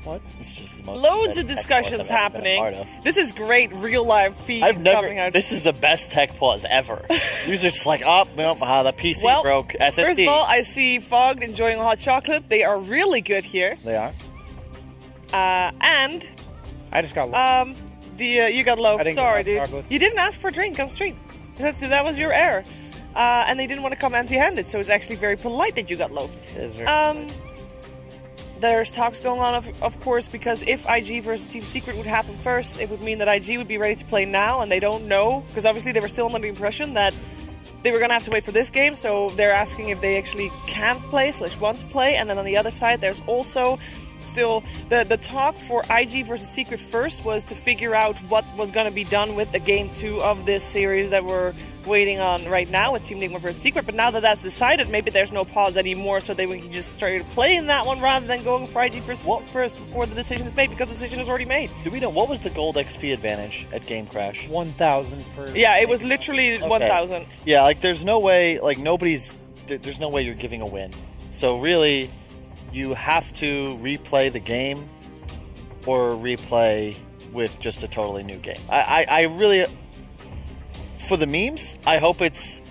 What? It's just the most Loads of discussions happening. This is great real life feed coming out. This is the best tech pause ever. Users just like, the PC broke. SSD. First of all, I see Fogged enjoying hot chocolate. They are really good here. They are. And I just got low. You got low. Sorry, dude. Chocolate. You didn't ask for a drink on stream. That was your error. And they didn't want to come empty-handed, so it's actually very polite that you got low. It is very There's talks going on, of course, because if IG versus Team Secret would happen first, it would mean that IG would be ready to play now, and they don't know, because obviously they were still under the impression that they were going to have to wait for this game, so they're asking if they actually can play / want to play, and then on the other side, there's also still the talk for IG versus Secret first was to figure out what was going to be done with the game 2 of this series that we're waiting on right now with Team Nigma versus Secret. But now that that's decided, maybe there's no pause anymore, so they can just start playing that one rather than going for IG versus Secret first before the decision is made, because the decision is already made. Do we know what was the gold XP advantage at Game Crash? 1,000 for. Yeah, it was literally 1,000. Yeah, like there's no way, like there's no way you're giving a win. So really, you have to replay the game or replay with just a totally new game. I really, for the memes, I hope it's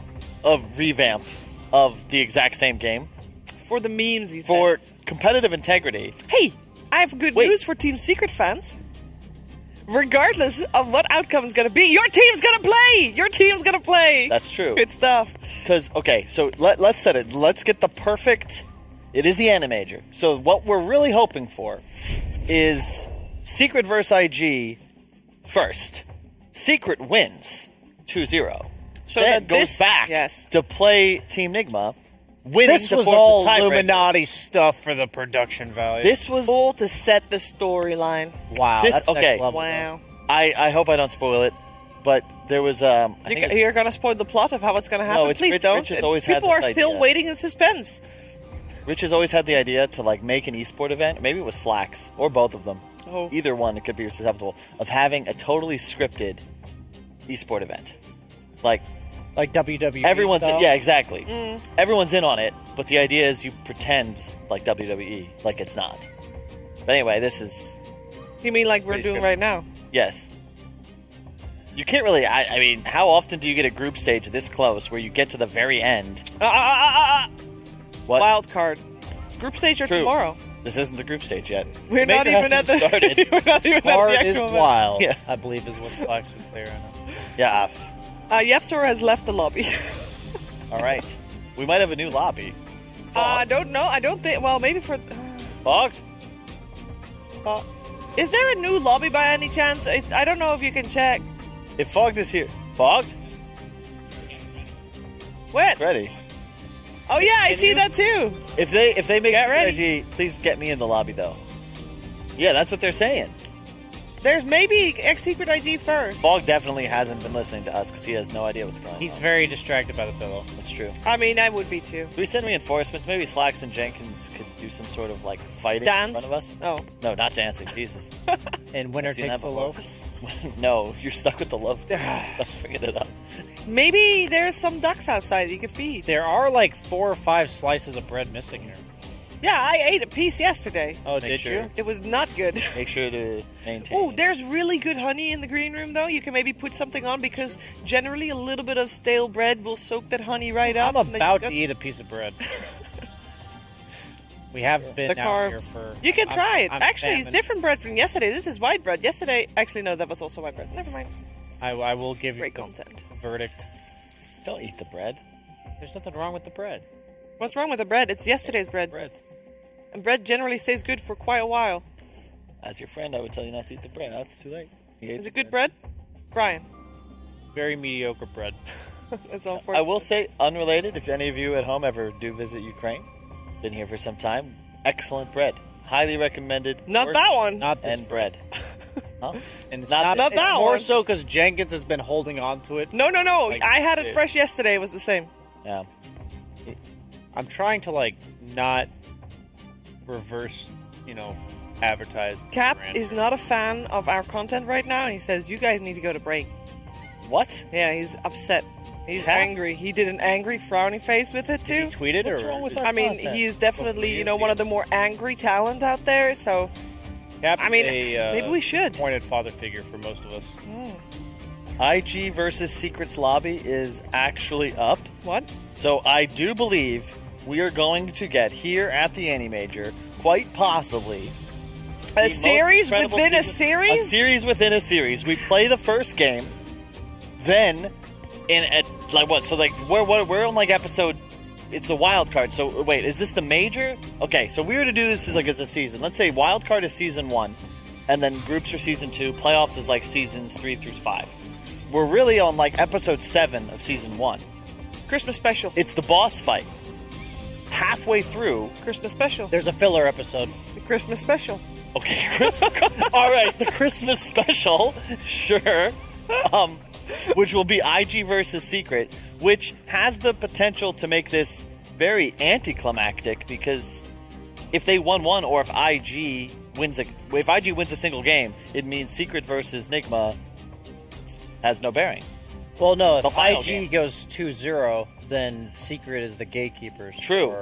a revamp of the exact same game. For the memes, he For said. competitive integrity. Hey, I have good news for Team Secret fans. Regardless of what outcome is going to be, your team's going to play! Your team's going to play! That's true. Good stuff. Because, okay, so let's set it. Let's get the perfect... It is the AniMajor. So what we're really hoping for is Secret versus IG first. Secret wins 2-0. So then that goes back to play Team Nigma, winning This to was force all the tiebreaker. Illuminati stuff for the production value. This was all to set the storyline. Wow, This, that's okay. next level. Wow. I hope I don't spoil it, but there was You're going to spoil the plot of how it's going to happen. No, Please Rich don't. has always had People are this still idea. waiting in suspense. Rich has always had the idea to like make an esport event. Maybe it was Slacks or both of them. Oh. Either one, it could be susceptible of having a totally scripted esport event. Like WWE. Everyone's style? yeah, exactly. Everyone's in on it, but the idea is you pretend like WWE, like it's not. But anyway, this is. You mean like we're doing right now? Yes. You can't really. I mean, how often do you get a group stage this close where you get to the very end? What? Wild card. Group stage or tomorrow? This isn't the group stage yet. We're not even at the. Started. We're not even at the Hard is actual wild, Yeah. I believe is what Flax would say right now. Yeah. Yepsor has left the lobby. All right. We might have a new lobby. I don't know. I don't think. Well, maybe for. Fogged? Is there a new lobby by any chance? I don't know if you can check. If Fogged is here. Fogged? When? It's ready. Oh yeah, I see that too. If they make Get ready. strategy, please get me in the lobby though. Yeah, that's what they're saying. There's maybe Secret IG first. Fog definitely hasn't been listening to us because he has no idea what's going on. He's very distracted by the pillow. That's true. I mean, I would be too. Should we send reinforcements? Maybe Slacks and Jenkins could do some sort of like fighting in front of us. Oh. No, not dancing. Jesus. And winner takes the loaf? No, you're stuck with the loaf. Stop bringing it up. Maybe there's some ducks outside that you could feed. There are like 4 or 5 slices of bread missing here. Yeah, I ate a piece yesterday. Oh, did you? It was not good. Make sure to maintain. Oh, there's really good honey in the green room, though. You can maybe put something on because generally a little bit of stale bread will soak that honey right up. I'm about to eat a piece of bread. We have been the out here carbs. for... You can try it. I'm Actually, it's famine. different bread from yesterday. This is white bread. Yesterday, actually, no, that was also white bread. Never mind. I will give Great you content. a verdict. Don't eat the bread. There's nothing wrong with the bread. What's wrong with the bread? It's yesterday's bread. And bread generally stays good for quite a while. As your friend, I would tell you not to eat the bread. Now it's too late. Is it good bread? Brian. Very mediocre bread. That's all for I will say, unrelated, if any of you at home ever do visit Ukraine, been here for some time, excellent bread. Highly recommended. Not that one. Not this and bread. Huh? And it's not that more one. so because Jenkins has been holding on to it. No. Like, I had it fresh yesterday. It was the same. Yeah. I'm trying to, like, not reverse, advertise. Cap brand. is not a fan of our content right now, and he says, you guys need to go to break. What? Yeah, he's upset. He's Cap? angry. He did an angry, frowny face with it, too. Did he tweet it? What's or wrong with did- our I mean, content? he is definitely, one of the more angry talent out there, so... Cap I mean, is a, maybe we should. Appointed father figure for most of us. IG versus Secrets Lobby is actually up. What? So I do believe we are going to get here at the AniMajor, quite possibly... A series within a series? A series within a series. We play the first game, then... we're on like episode. It's the wild card. So wait, is this the major? Okay, so we were to do this as a season. Let's say wild card is season 1, and then groups are season 2. Playoffs is like seasons 3 through 5. We're really on like episode 7 of season 1. Christmas special. It's the boss fight. Halfway through, Christmas special. There's a filler episode. The Christmas special. Okay, all right, the Christmas special, sure. Which will be IG versus Secret, which has the potential to make this very anticlimactic because if they won one, or if IG wins a single game, it means Secret versus Nigma has no bearing. Well, no, The if final IG game. goes 2-0, then Secret is the gatekeepers. True.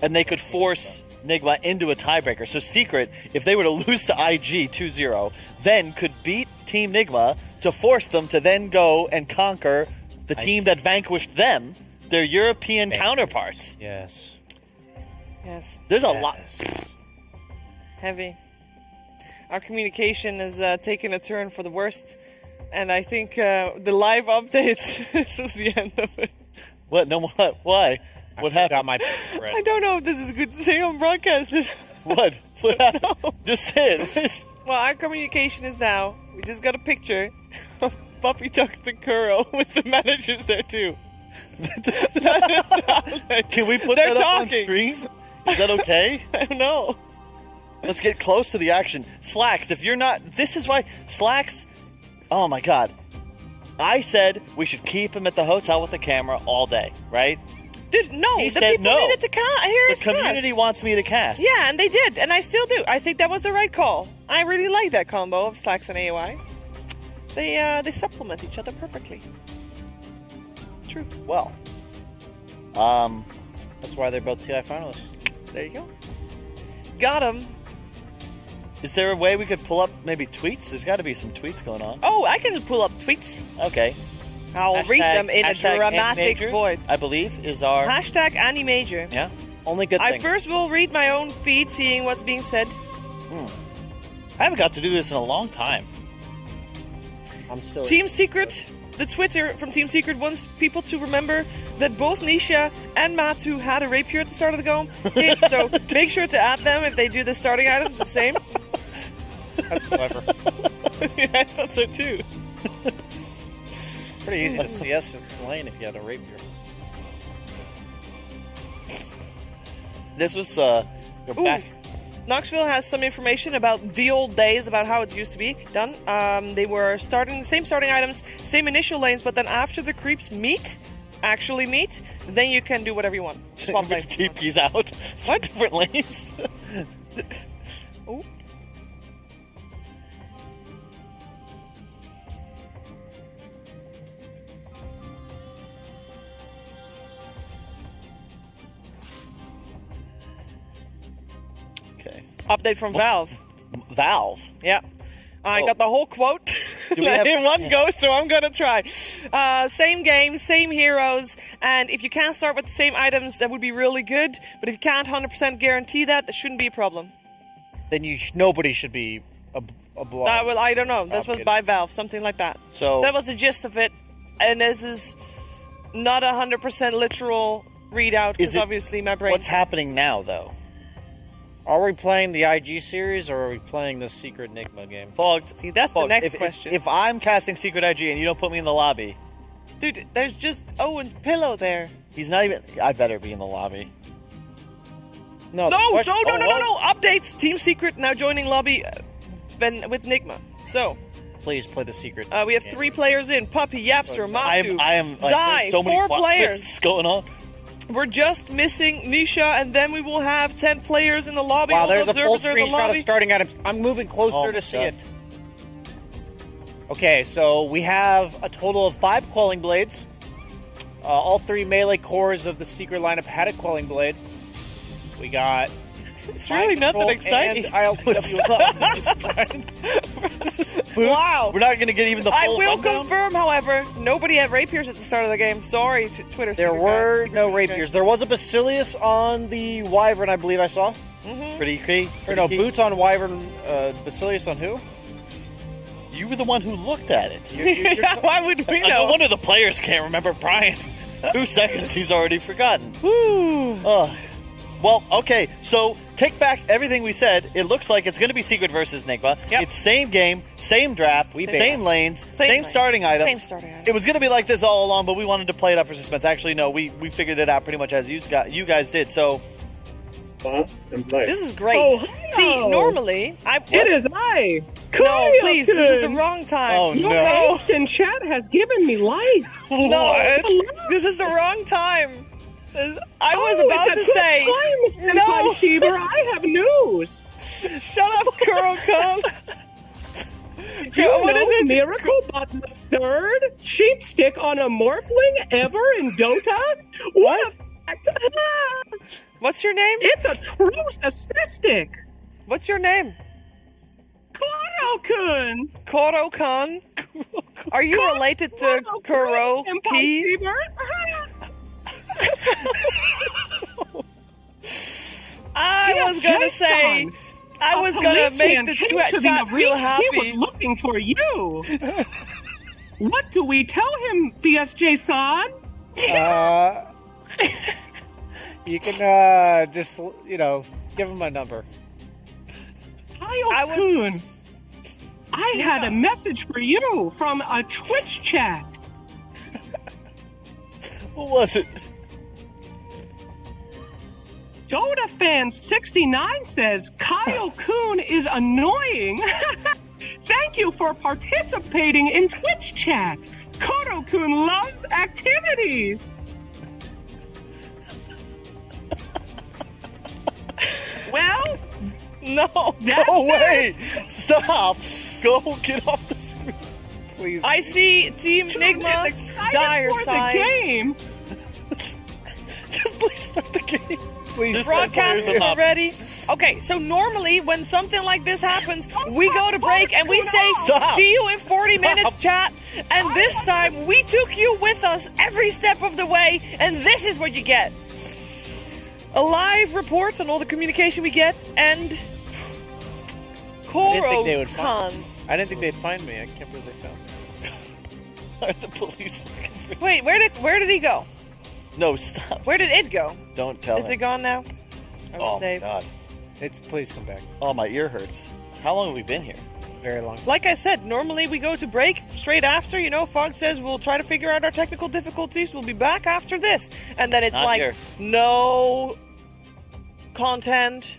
And they could force Nigma into a tiebreaker. So Secret, if they were to lose to IG 2-0, then could beat Team Nigma to force them to then go and conquer the team that vanquished them, their European counterparts. Yes. Yes. There's a lot. Heavy. Our communication is taking a turn for the worst, and I think the live updates, this was the end of it. What? No, what? Why? What happened? Got my bread. I don't know if this is good to say on broadcast. What? What happened? Just say it. Well, our communication is now, we just got a picture of Puppy Tuck and Kuro with the managers there too. Can we put They're that up on talking. screen? Is that okay? I don't know. Let's get close to the action. Slacks, if you're not... This is why... Slacks... Oh, my God. I said we should keep him at the hotel with the camera all day, right? Dude, no. He the said people no. needed to hear his The community cast. wants me to cast. Yeah, and they did, and I still do. I think that was the right call. I really like that combo of Slacks and AOI. They supplement each other perfectly. True. Well, That's why they're both TI finalists. There you go. Got him. is there a way we could pull up maybe tweets? There's got to be some tweets going on. Oh, I can pull up tweets. Okay. I'll read them in a hashtag dramatic AniMajor, void. I believe, is our... Hashtag AniMajor. Yeah? Only good I thing. first will read my own feed, seeing what's being said. I haven't got to do this in a long time. I'm still... Team Secret, the Twitter from Team Secret wants people to remember that both Nisha and Matu had a rapier at the start of the game. So make sure to add them if they do the starting items the same. That's clever. Yeah, I thought so too. Pretty easy to CS in lane if you had a rapier. This was, back... Knoxville has some information about the old days, about how it used to be done. They were same starting items, same initial lanes, but then after the creeps actually meet, then you can do whatever you want. Swap lanes. TP's out. What? Different lanes. Oh. Okay. Update from Valve. Valve? Yeah. I got the whole quote in one go, so I'm going to try. Same game, same heroes, and if you can't start with the same items, that would be really good, but if you can't 100% guarantee that, it shouldn't be a problem. Then nobody should be obliged. Well, I don't know. This was by Valve, something like that. So that was the gist of it, and this is not 100% literal readout, because obviously my brain... What's happening now, though? Are we playing the IG series, or are we playing the Secret Nigma game? Fogged. See, that's the next question. If I'm casting Secret IG and you don't put me in the lobby... Dude, there's just Owen's pillow there. He's not even... I better be in the lobby. No. Updates! Team Secret now joining lobby with Nigma. So... Please play the Secret. We have 3 players in. Puppy, Yapster, Matu, I am Zai, so 4 players. What's going on? We're just missing Nisha, and then we will have 10 players in the lobby. Wow, All there's the a full observers are in the screenshot lobby. of starting items. I'm moving closer to see it. Okay, so we have a total of 5 Quelling Blades. All 3 melee cores of the Secret lineup had a Quelling Blade. We got... It's really nothing exciting. Wow. We're not going to get even the full I will rundown? confirm, however, nobody had rapiers at the start of the game. Sorry, Twitter. There were no rapiers. There was a Basilius on the Wyvern, I believe I saw. Mm-hmm. Pretty key. Boots on Wyvern, Basilius on who? You were the one who looked at it. Yeah, why would we know? No wonder the players can't remember Brian. 2 seconds, he's already forgotten. Woo. Well, okay, so take back everything we said. It looks like it's going to be Secret versus Nigma. Yep. It's same game, same draft, same lanes, same starting items. Same starting items. It was going to be like this all along, but we wanted to play it up for suspense. Actually, no, we figured it out pretty much as you guys did. So this is great. Oh, see, normally it is I. No, please, this is the wrong time. Oh Your no! instant chat has given me life. No, this is the wrong time. I was about to say no. Cheever, I have news. Shut up, Kuro-kun. Do you know Miracle bought the 3rd sheep stick on a morphling ever in Dota? What? What's your name? It's a true statistic. What's your name? Kuro-kun. Kuro-kun? Are you related to Kuro-ki? I was gonna say, I was gonna make the chat feel happy. He was looking for you. What do we tell him, BSJ-san? You can just give him my number. Kyle-kun, I had a message for you from a Twitch chat. What was it? Dota fan 69 says Kyle-kun is annoying. Thank you for participating in Twitch chat. Kuro-kun loves activities. Well, no. Go away! Stop! Go get off the screen, please. I see Team Nigma dire side. The game. Just please start the game. Please. Broadcasting already. Okay, so normally when something like this happens, we go to break and we say, see you in 40 minutes, chat. And this time, we took you with us every step of the way, and this is what you get. A live report on all the communication we get, and Kuro-kun. I didn't think they'd find me. I can't believe they found me. Why are the police looking for me? Wait, where did he go? No, stop. Where did it go? Don't tell Is it gone now? Oh my god. Please come back. Oh, my ear hurts. How long have we been here? Very long. Like I said, normally we go to break straight after. You know, Fog says we'll try to figure out our technical difficulties. We'll be back after this. And then it's Not like, here. no content.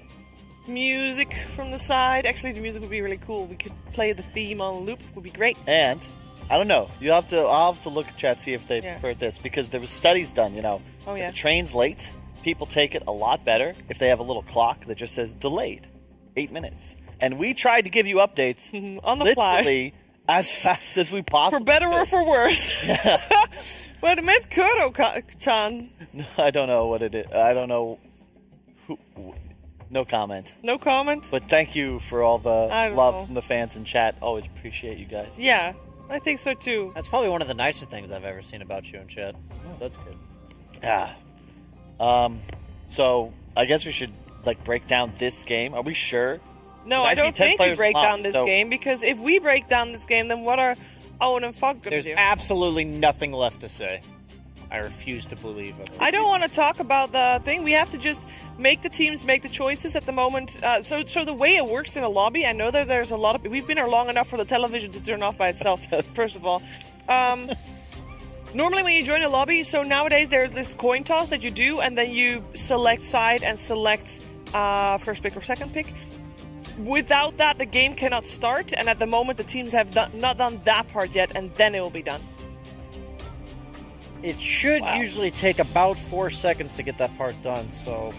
music from the side. Actually, the music would be really cool. We could play the theme on loop. Would be great. And I don't know. I'll have to look at chat, see if they prefer this, because there was studies done. Oh yeah. If the train's late, people take it a lot better if they have a little clock that just says delayed, 8 minutes. And we tried to give you updates on the literally fly as fast as we possibly for better or for worse. But Myth Kodo-chan. I don't know what it is. I don't know. No comment. No comment? But thank you for all the love from the fans in chat. Always appreciate you guys. Yeah, I think so too. That's probably one of the nicest things I've ever seen about you in chat. That's good. Yeah. So I guess we should break down this game. Are we sure? No, I don't think we break down this game, because if we break down this game, then what are Owen and Fog going to do? There's absolutely nothing left to say. I refuse to believe it. I don't want to talk about the thing. We have to just make the teams make the choices at the moment. So the way it works in a lobby, I know that there's a lot of... We've been here long enough for the television to turn off by itself, first of all. Normally when you join a lobby, so nowadays there's this coin toss that you do, and then you select side and select first pick or second pick. Without that, the game cannot start, and at the moment the teams have not done that part yet, and then it will be done. It should usually take about 4 seconds to get that part done, so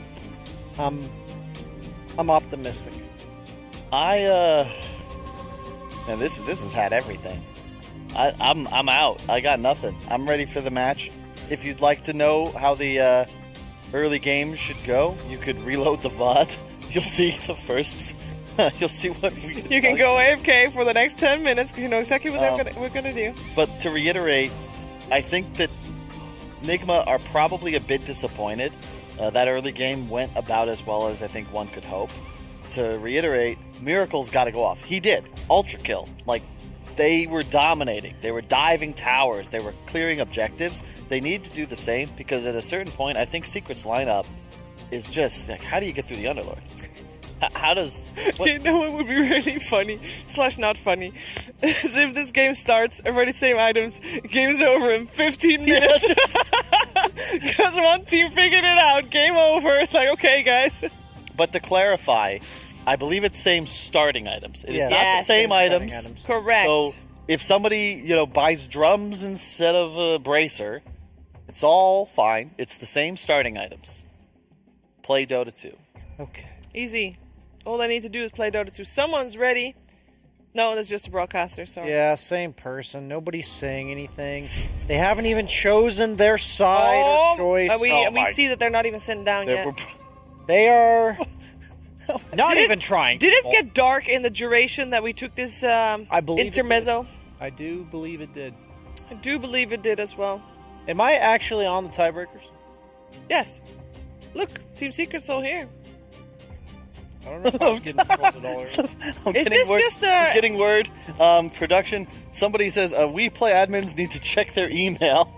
I'm optimistic. Man, this has had everything. I'm out. I got nothing. I'm ready for the match. If you'd like to know how the early game should go, you could reload the VOD. You'll see the first. You'll see what we. You can go AFK for the next 10 minutes because you know exactly what we're gonna do. But to reiterate, I think that Nigma are probably a bit disappointed. That early game went about as well as I think one could hope. To reiterate, Miracle's got to go off. He did. Ultra kill. They were dominating. They were diving towers. They were clearing objectives. They need to do the same, because at a certain point, I think Secret's lineup is just how do you get through the Underlord? How does... You know what would be really funny, / not funny, is if this game starts, everybody same items, game's over in 15 minutes. Because one team figured it out, game over. It's like, okay, guys. But to clarify, I believe it's same starting items. It is not the same items. Correct. So if somebody, buys drums instead of a bracer, it's all fine. It's the same starting items. Play Dota 2. Okay. Easy. All I need to do is play Dota 2. Someone's ready. No, that's just a broadcaster, sorry. Yeah, same person. Nobody's saying anything. They haven't even chosen their side or choice. We see that they're not even sitting down yet. They are not even trying. Did it get dark in the duration that we took this intermezzo? I do believe it did. I do believe it did as well. Am I actually on the tiebreakers? Yes. Look, Team Secret's all here. I don't know if I was getting involved at all. I'm getting word. Production. Somebody says WePlay admins need to check their email.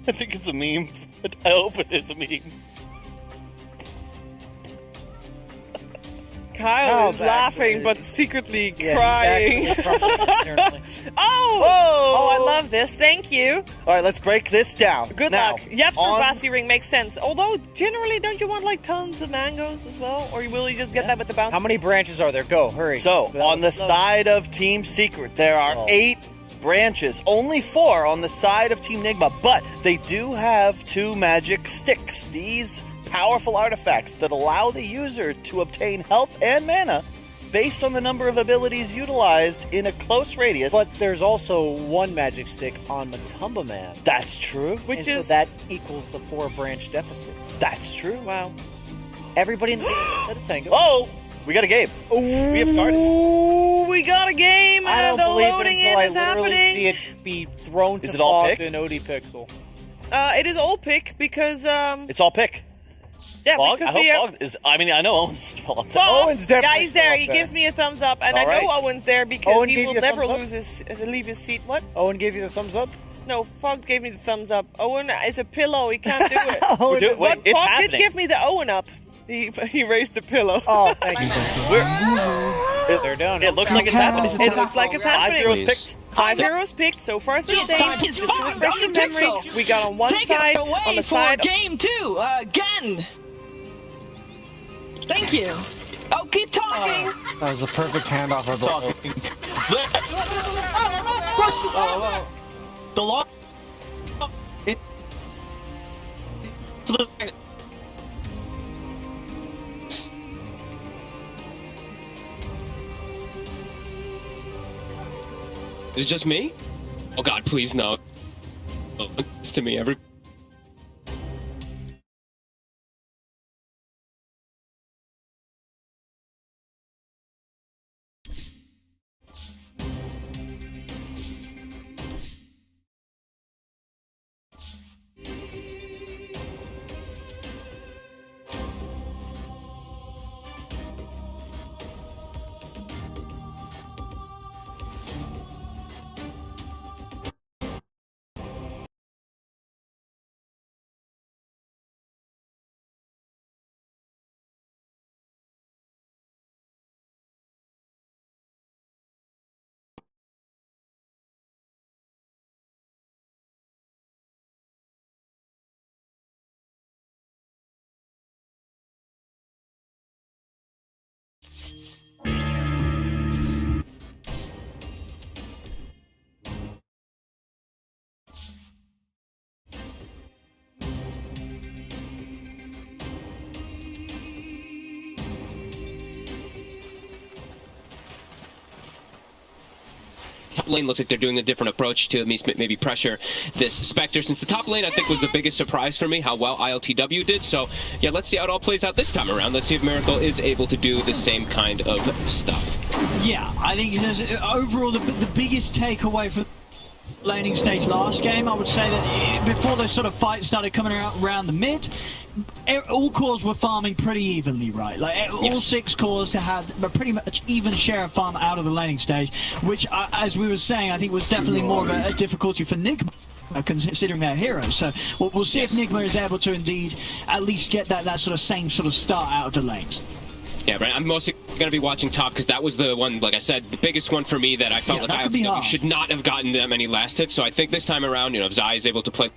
I think it's a meme. I hope it is a meme. Kyle is laughing, but secretly crying. Oh, I love this. Thank you. All right, let's break this down. Good luck. Yep, for Bossy Ring makes sense. Although, generally, don't you want tons of mangoes as well? Or will you just get that with the bounty? How many branches are there? Go, hurry. So, on the side of Team Secret, there are 8 branches. Only 4 on the side of Team Nigma, but they do have 2 magic sticks. These powerful artifacts that allow the user to obtain health and mana based on the number of abilities utilized in a close radius. But there's also 1 magic stick on Matumba Man. That's true. So that equals the 4-branch deficit. That's true. Wow. Everybody in the set of tango. Oh! We got a game. We have started. Ooh, we got a game, and the loading in is happening. See it be thrown to Fog in OD Pixel. It is all pick because it's all pick. Yeah, Fog? because I hope Fog is. I mean, I know Owen's Fog. Owen's definitely he's there. He there. gives me a thumbs up, and all I know right. Owen's there because Owen he will gave you a never thumbs leave his seat. What? Owen gave you the thumbs up? No, Fog gave me the thumbs up. Owen is a pillow. He can't do it. Wait, it's Fog happening. did give me the Owen up. He raised the pillow. Oh, thank you. They're down. It looks like it's happening. It looks like it's happening. 5 heroes picked. 5 heroes picked. So far, it's the same. Just to refresh your memory, we got on one side, on the side. Game 2 again. Thank you. Oh, keep talking. That was a perfect handoff of the The law. Is it just me? Oh God, please no. It's to me every. Top lane looks like they're doing a different approach to maybe pressure this Spectre, since the top lane I think was the biggest surprise for me, how well ILTW did. So yeah, let's see how it all plays out this time around. Let's see if Miracle is able to do the same kind of stuff. Yeah, I think overall the biggest takeaway from laning stage last game, I would say that before those sort of fights started coming around the mid, all cores were farming pretty evenly, right? Like all 6 cores had a pretty much even share of farm out of the laning stage, which, as we were saying, I think was definitely more of a difficulty for Nigma, considering their heroes. So we'll see if Nigma is able to indeed at least get that sort of same sort of start out of the lanes. Yeah, right. I'm mostly going to be watching top because that was the one, like I said, the biggest one for me that I felt like ILTW should not have gotten that many last hits. So I think this time around, if Zai is able to play a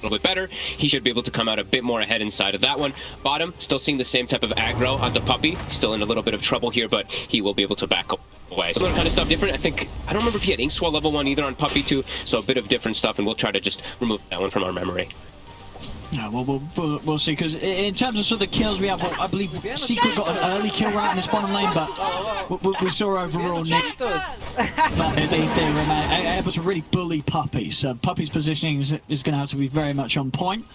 little bit better, he should be able to come out a bit more ahead inside of that one. Bottom, still seeing the same type of aggro on the Puppy. Still in a little bit of trouble here, but he will be able to back away. So a little kind of stuff different. I don't remember if he had Inkswell level 1 either on Puppy 2, so a bit of different stuff, and we'll try to just remove that one from our memory. Yeah, we'll see, because in terms of sort of the kills we have, I believe Secret got an early kill right in this bottom lane, but we saw overall Nick, but they were able to really bully Puppy, so Puppy's positioning is going to have to be very much on point.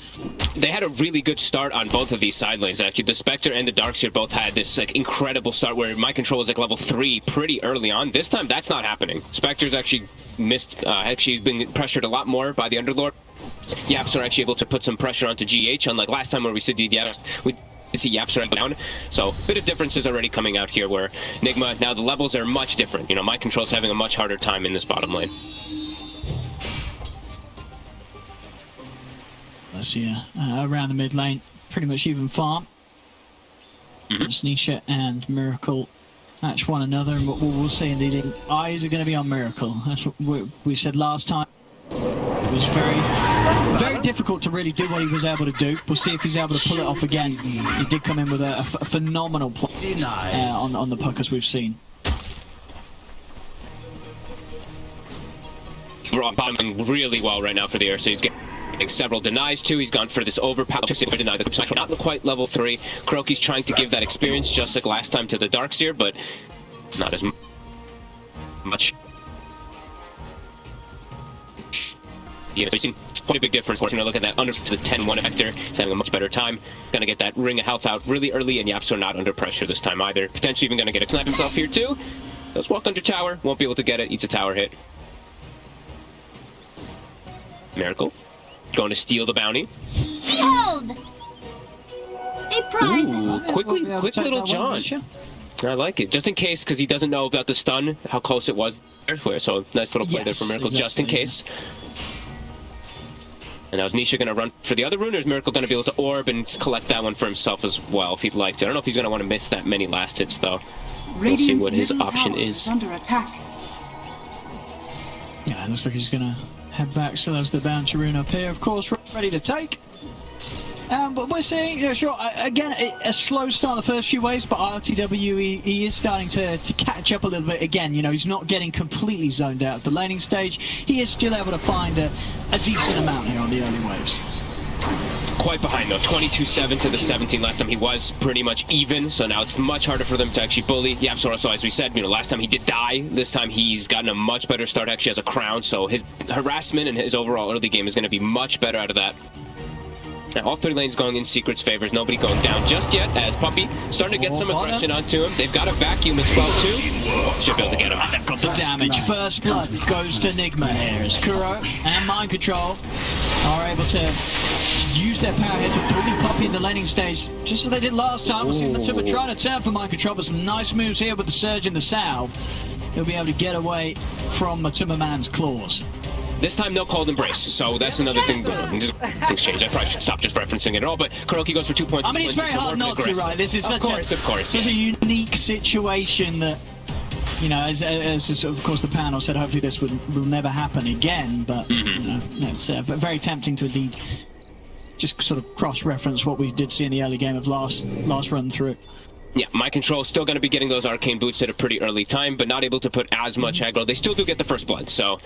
They had a really good start on both of these side lanes, actually. The Spectre and the Darkseer both had this incredible start where my control was level 3 pretty early on. This time, that's not happening. Spectre's actually actually been pressured a lot more by the Underlord. Yaps are actually able to put some pressure onto GH, unlike last time where we see Yaps, we see Yaps right down. So a bit of differences already coming out here where Nigma, now the levels are much different. My control's having a much harder time in this bottom lane. Let's see, around the mid lane, pretty much even farm. Sneasha and Miracle match one another, and we'll see indeed. Eyes are going to be on Miracle. That's what we said last time. It was very difficult to really do what he was able to do. We'll see if he's able to pull it off again. He did come in with a phenomenal play on the puck, as we've seen. We're bottoming really well right now for the air, so he's getting several denies too. He's gone for this overpower deny the not quite level 3. Kroki's trying to give that experience just like last time to the Darkseer, but not as much. Yeah, so you've seen quite a big difference. Look at that under to the 10-1 vector. He's having a much better time. Gonna get that ring of health out really early, and Yaps are not under pressure this time either. Potentially even gonna get a snipe himself here too. Does walk under tower, won't be able to get it. Eats a tower hit. Miracle going to steal the bounty. Behold! A prize! Ooh, quick little John. I like it. Just in case, because he doesn't know about the stun, how close it was. So nice little play there for Miracle, just in case. And now is Nisha going to run for the other rune, or is Miracle going to be able to orb and collect that one for himself as well, if he'd like to? I don't know if he's going to want to miss that many last hits, though. We'll see what his option is. Under attack. Yeah, it looks like he's going to head back. So there's the bounty rune up here, of course, ready to take. But we're seeing, sure, again, a slow start the first few waves, but RTW, he is starting to catch up a little bit again. He's not getting completely zoned out at the laning stage. He is still able to find a decent amount here on the early waves. Quite behind though, 22-7 to the 17. Last time he was pretty much even, so now it's much harder for them to actually bully. Yapzor also, as we said, last time he did die. This time he's gotten a much better start, actually has a crown, so his harassment and his overall early game is going to be much better out of that. Now, all 3 lanes going in Secret's favors. Nobody going down just yet, as Puppey starting to get some aggression onto him. They've got a vacuum as well, too. Should be able to get him. They've got the damage. First blood goes to Nigma here as Kuro and Mind Control are able to use their power here to bully Puppey in the laning stage, just as they did last time. We'll see Matuma trying to turn for Mind Control, but some nice moves here with the Surge and the Salve. He'll be able to get away from Matuma Man's claws. This time, no cold embrace, so that's another thing. Things change. I probably should stop just referencing it at all, but Kuroki goes for 2 points. I mean, it's very hard not to, right? This is such a unique situation that, as of course the panel said, hopefully this will never happen again, but it's very tempting to indeed just sort of cross-reference what we did see in the early game of last run through. Yeah, Mind Control still going to be getting those arcane boots at a pretty early time, but not able to put as much aggro. They still do get the first blood, so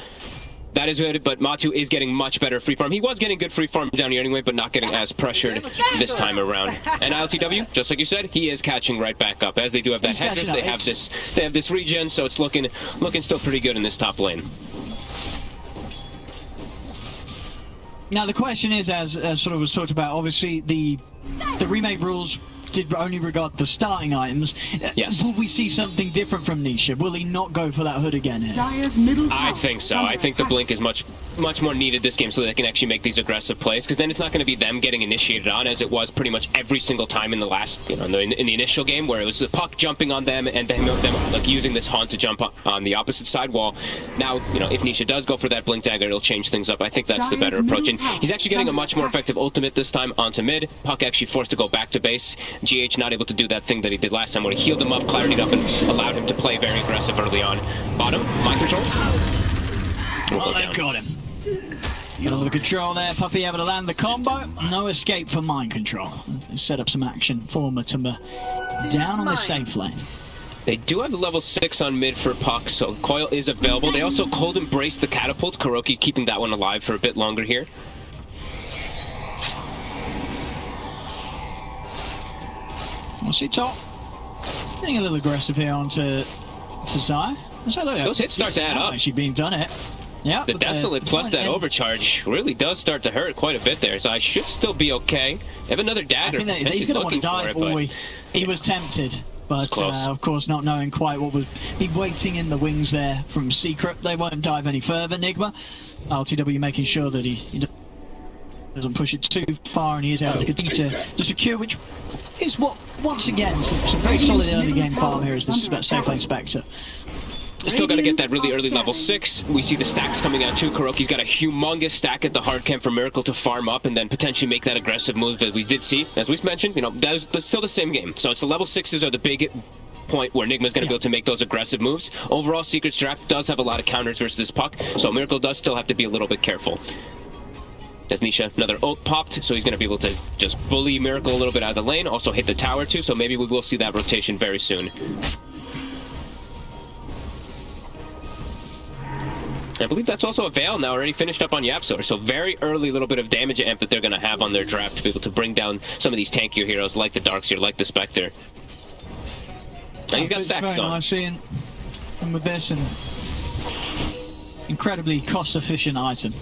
that is good, but Matu is getting much better free farm. He was getting good free farm down here anyway, but not getting as pressured this time around. And ILTW, just like you said, he is catching right back up. As they do have that headdress, they have this regen, so it's looking still pretty good in this top lane. Now the question is, as sort of was talked about, obviously the remake rules did only regard the starting items. Yes. Will we see something different from Nisha? Will he not go for that hood again here? I think so. I think the blink is much more needed this game so that they can actually make these aggressive plays, because then it's not going to be them getting initiated on as it was pretty much every single time in the last, in the initial game, where it was the puck jumping on them and then them like using this haunt to jump on the opposite side. Well, now, if Nisha does go for that blink dagger, it'll change things up. I think that's the better approach. And he's actually getting a much more effective ultimate this time onto mid. Puck actually forced to go back to base. GH not able to do that thing that he did last time where he healed him up, clarity'd up, and allowed him to play very aggressive early on. Bottom, Mind Control. Well, they've got him. Got the control there, Puppey able to land the combo. No escape for Mind Control. Set up some action for Matuma down on the safe lane. They do have the level 6 on mid for Puck, so Coil is available. They also cold embrace the catapult. Kuroki keeping that one alive for a bit longer here. We'll see top getting a little aggressive here onto Zai. Those hits start to add up. Actually being done it. Yeah. The Desolate plus that overcharge really does start to hurt quite a bit there. Zai should still be okay. They have another dagger. I think that he's going to want to dive. He was tempted, but of course not knowing quite what would be waiting in the wings there from Secret. They won't dive any further. Nigma, LTW making sure that he doesn't push it too far, and he is able to continue to secure, which is what, once again, some very solid early game farm here as this safe lane Spectre. Still got to get that really early level 6. We see the stacks coming out too. Kuroki's got a humongous stack at the hard camp for Miracle to farm up and then potentially make that aggressive move that we did see. As we mentioned, that's still the same game. So it's the level 6s are the big point where Nigma's going to be able to make those aggressive moves. Overall, Secret's draft does have a lot of counters versus this Puck, so Miracle does still have to be a little bit careful. As Nisha, another ult popped, so he's going to be able to just bully Miracle a little bit out of the lane, also hit the tower too, so maybe we will see that rotation very soon. I believe that's also a Veil now, already finished up on Yapzor, so very early little bit of damage amp that they're going to have on their draft to be able to bring down some of these tankier heroes like the Darkseer, like the Spectre. And he's got stacks going. Nice seeing him with this, and incredibly cost-efficient item.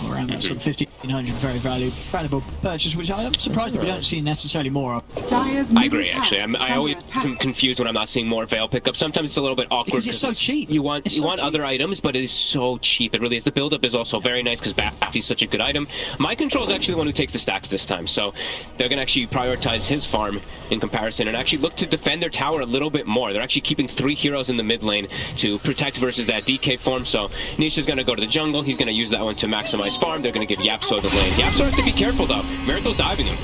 Around that sort of 1,500, very valuable purchase, which I'm surprised that we don't see necessarily more of. I agree, actually. I always am confused when I'm not seeing more Veil pickup. Sometimes it's a little bit awkward because it's so cheap. You want other items, but it is so cheap. It really is. The build-up is also very nice because Baptiste is such a good item. Mind Control is actually the one who takes the stacks this time, so they're going to actually prioritize his farm in comparison and actually look to defend their tower a little bit more. They're actually keeping 3 heroes in the mid lane to protect versus that DK form, so Nisha's going to go to the jungle. He's going to use that one to maximize farm. They're going to give Yapzor the lane. Yapzor has to be careful, though. Miracle's diving him.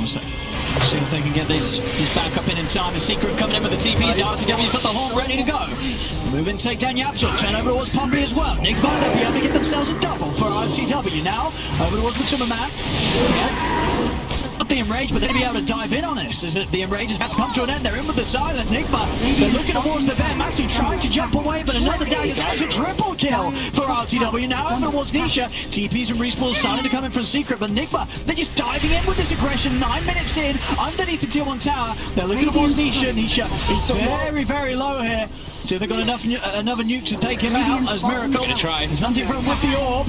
See if they can get this back up in time. The Secret coming in with the TPs. RTW's got the horn ready to go. Move and take down Yapzor. Turn over towards Puppey as well. Nigma, they'll be able to get themselves a double for RTW now. Over towards Matuma Man. Yeah. up the Enrage, but they'll be able to dive in on this. As the Enrage has come to an end. They're in with the silent Nigma. They're looking towards the Bear. Matu trying to jump away, but another dagger. That's a triple kill for RTW. Now over towards Nisha. TPs and respawns starting to come in from Secret, but Nigma, they're just diving in with this aggression. 9 minutes in, underneath the tier 1 tower. They're looking towards Nisha. Nisha is very, very low here. So they've got enough another nuke to take him out as Miracle. He's hunting for him with the orb.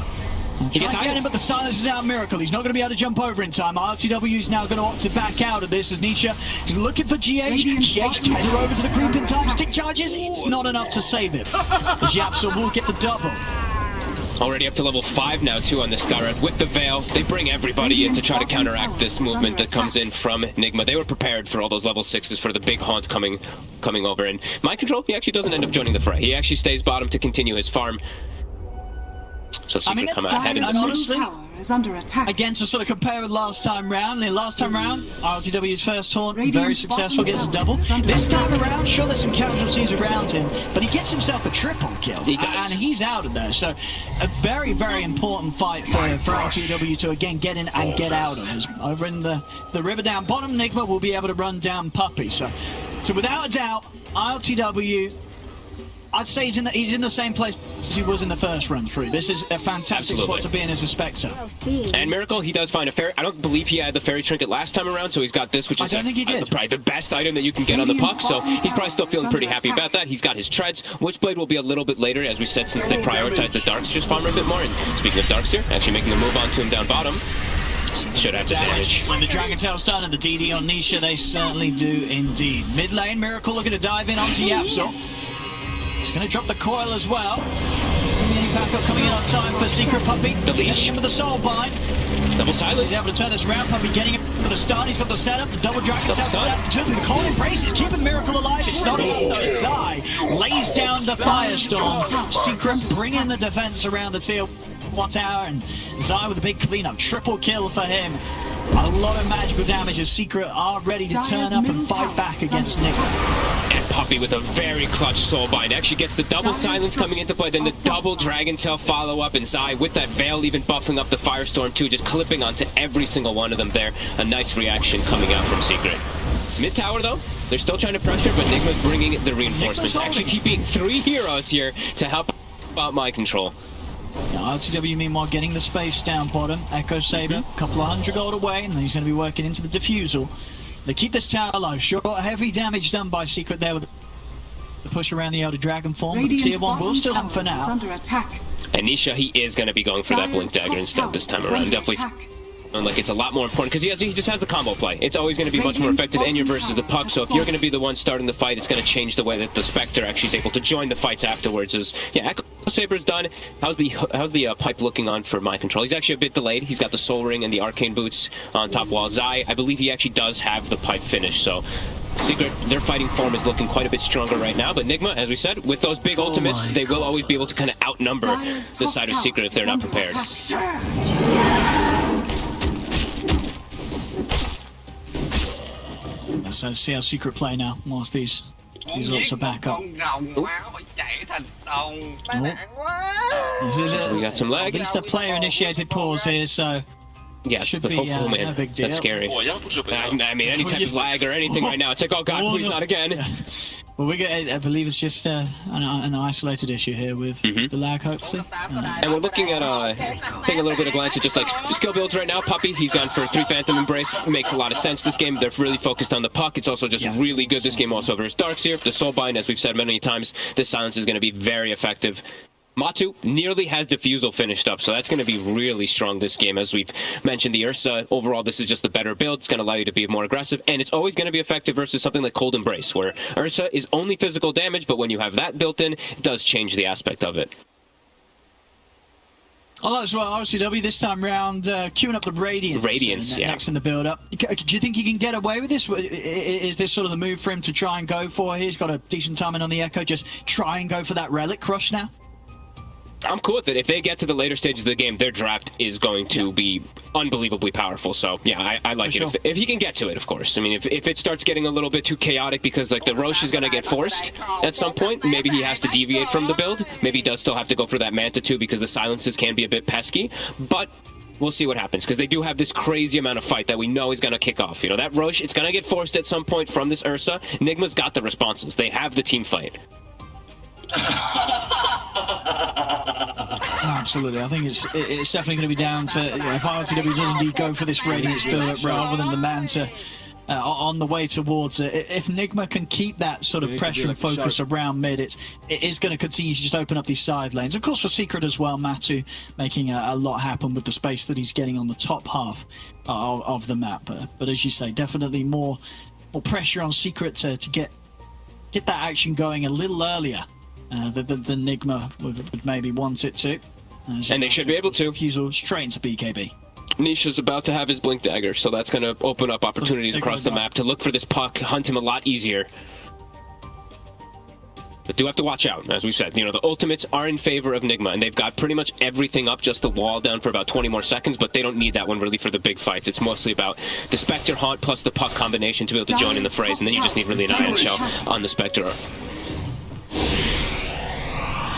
He gets him, but the silence is out. Miracle. He's not going to be able to jump over in time. RTW is now going to opt to back out of this as Nisha is looking for GH. GH takes her over to the creeping time. Stick charges. It's not enough to save him. As Yapsel will get the double. Already up to level 5 now, too, on this Skyrath. With the Veil, they bring everybody in to try to counteract this movement that comes in from Nigma. They were prepared for all those level 6s for the big haunt coming over. And Mind Control, he actually doesn't end up joining the fray. He actually stays bottom to continue his farm. So Secret come out ahead in this one. Is under attack. Again, to sort of compare with last time round, RTW's first taunt, very successful, gets a double. This time around, sure, there's some casualties around him, but he gets himself a triple kill. He does. And he's out of there. So, a very, very important fight for RTW to, again, get in and get out of. Over in the river down bottom, Nigma will be able to run down Puppy. So without a doubt, RTW... I'd say he's in the same place as he was in the first run through. This is a fantastic spot to be in as a Spectre. And Miracle, he does find a fairy. I don't believe he had the fairy trinket last time around, so he's got this, which is probably the best item that you can get on the puck. So he's probably still feeling pretty happy about that. He's got his treads. Witchblade will be a little bit later, as we said, since they prioritized the Darkseer's farmer a bit more. And speaking of Darkseer, actually making a move onto him down bottom. Should have the damage. When the Dragon Tail's done and the DD on Nisha, they certainly do indeed. Mid lane, Miracle looking to dive in onto Yapsel. He's going to drop the coil as well. Mini backup coming in on time for Secret Puppy. The leash. Him with the soul bind. Double silence. He's able to turn this around. Puppy getting him for the stun. He's got the setup. The double dragon tap. The cold embrace is keeping Miracle alive. It's not enough though. Zai lays down the firestorm. Secret bringing the defense around the tier 1 tower, and Zai with a big cleanup. Triple kill for him. A lot of magical damage as Secret are ready to turn up and fight back against Nigma. And Puppy with a very clutch soulbind actually gets the double silence coming into play, then the double Dragon Tail follow-up, and Zai with that Veil even buffing up the Firestorm too, just clipping onto every single one of them there. A nice reaction coming out from Secret. Mid-tower though, they're still trying to pressure, but Nigma's bringing the reinforcements. Actually TPing 3 heroes here to help out Mind Control. Now, RTW meanwhile getting the space down bottom. Echo Saber, a couple of 100 gold away, and then he's going to be working into the defusal. They keep this tower alive. Sure, heavy damage done by Secret there with the push around the Elder Dragon form. But Tier 1 will still come for now. Under attack. And Nisha, he is going to be going for that Blink Dagger instead this time around. Definitely. And like it's a lot more important because he just has the combo play. It's always going to be much more effective in your versus the puck. So if you're going to be the one starting the fight, it's going to change the way that the Spectre actually is able to join the fights afterwards. Echo Saber's done. How's the pipe looking on for Mind Control? He's actually a bit delayed. He's got the Soul Ring and the Arcane Boots on top. While Zai, I believe he actually does have the pipe finished. So Secret, their fighting form is looking quite a bit stronger right now. But Nigma, as we said, with those big ultimates, they will always be able to kind of outnumber the side of Secret if they're not prepared. So see how Secret play now whilst these ults are back up. We got some lag. At least a player initiated pause here, so yeah, should but be hopefully, no big deal. That's scary. I mean, any type of lag or anything right now, it's like, oh god, please not again. Yeah. Well, I believe it's just an isolated issue here with the lag, hopefully. And we're looking at, taking a little bit of glance at just like skill builds right now. Puppy, he's gone for 3 Phantom Embrace. It makes a lot of sense this game. They're really focused on the puck. It's also just really good this game also versus Darkseer. The Soulbind, as we've said many times, this silence is going to be very effective. Matu nearly has Diffusal finished up, so that's going to be really strong this game. As we've mentioned, the Ursa, overall, this is just the better build. It's going to allow you to be more aggressive, and it's always going to be effective versus something like Cold Embrace, where Ursa is only physical damage, but when you have that built in, it does change the aspect of it. Oh, as well, RCW this time round, queuing up the Radiance. Next in the build-up. Do you think he can get away with this? Is this sort of the move for him to try and go for? He's got a decent timing on the Echo. Just try and go for that Relic Crush now? I'm cool with it. If they get to the later stages of the game, their draft is going to be unbelievably powerful. So, yeah, I like it. If he can get to it, of course. I mean, if it starts getting a little bit too chaotic because, like, the Roche is going to get forced at some point, maybe he has to deviate from the build. Maybe he does still have to go for that Manta, too, because the silences can be a bit pesky. But we'll see what happens, because they do have this crazy amount of fight that we know is going to kick off. You know, that Roche, it's going to get forced at some point from this Ursa. Nigma's got the responses. They have the team fight. Absolutely. I think it's definitely going to be down to, you know, if RTW does indeed go for this Radiant build-up rather than the Manta on the way towards it. If Nigma can keep that sort of pressure and focus around mid, it is going to continue to just open up these side lanes. Of course, for Secret as well, Matu making a lot happen with the space that he's getting on the top half of the map. But as you say, definitely more pressure on Secret to get that action going a little earlier than Nigma would maybe want it to. And they should be able to. Fusel straight into BKB. Nisha's about to have his Blink Dagger, so that's going to open up opportunities across the map to look for this puck, hunt him a lot easier. But do have to watch out, as we said. You know, the ultimates are in favor of Nigma, and they've got pretty much everything up, just the wall down for about 20 more seconds, but they don't need that one really for the big fights. It's mostly about the Spectre Haunt plus the puck combination to be able to join in the frays, and then you just need really an Iron Shell on the Spectre.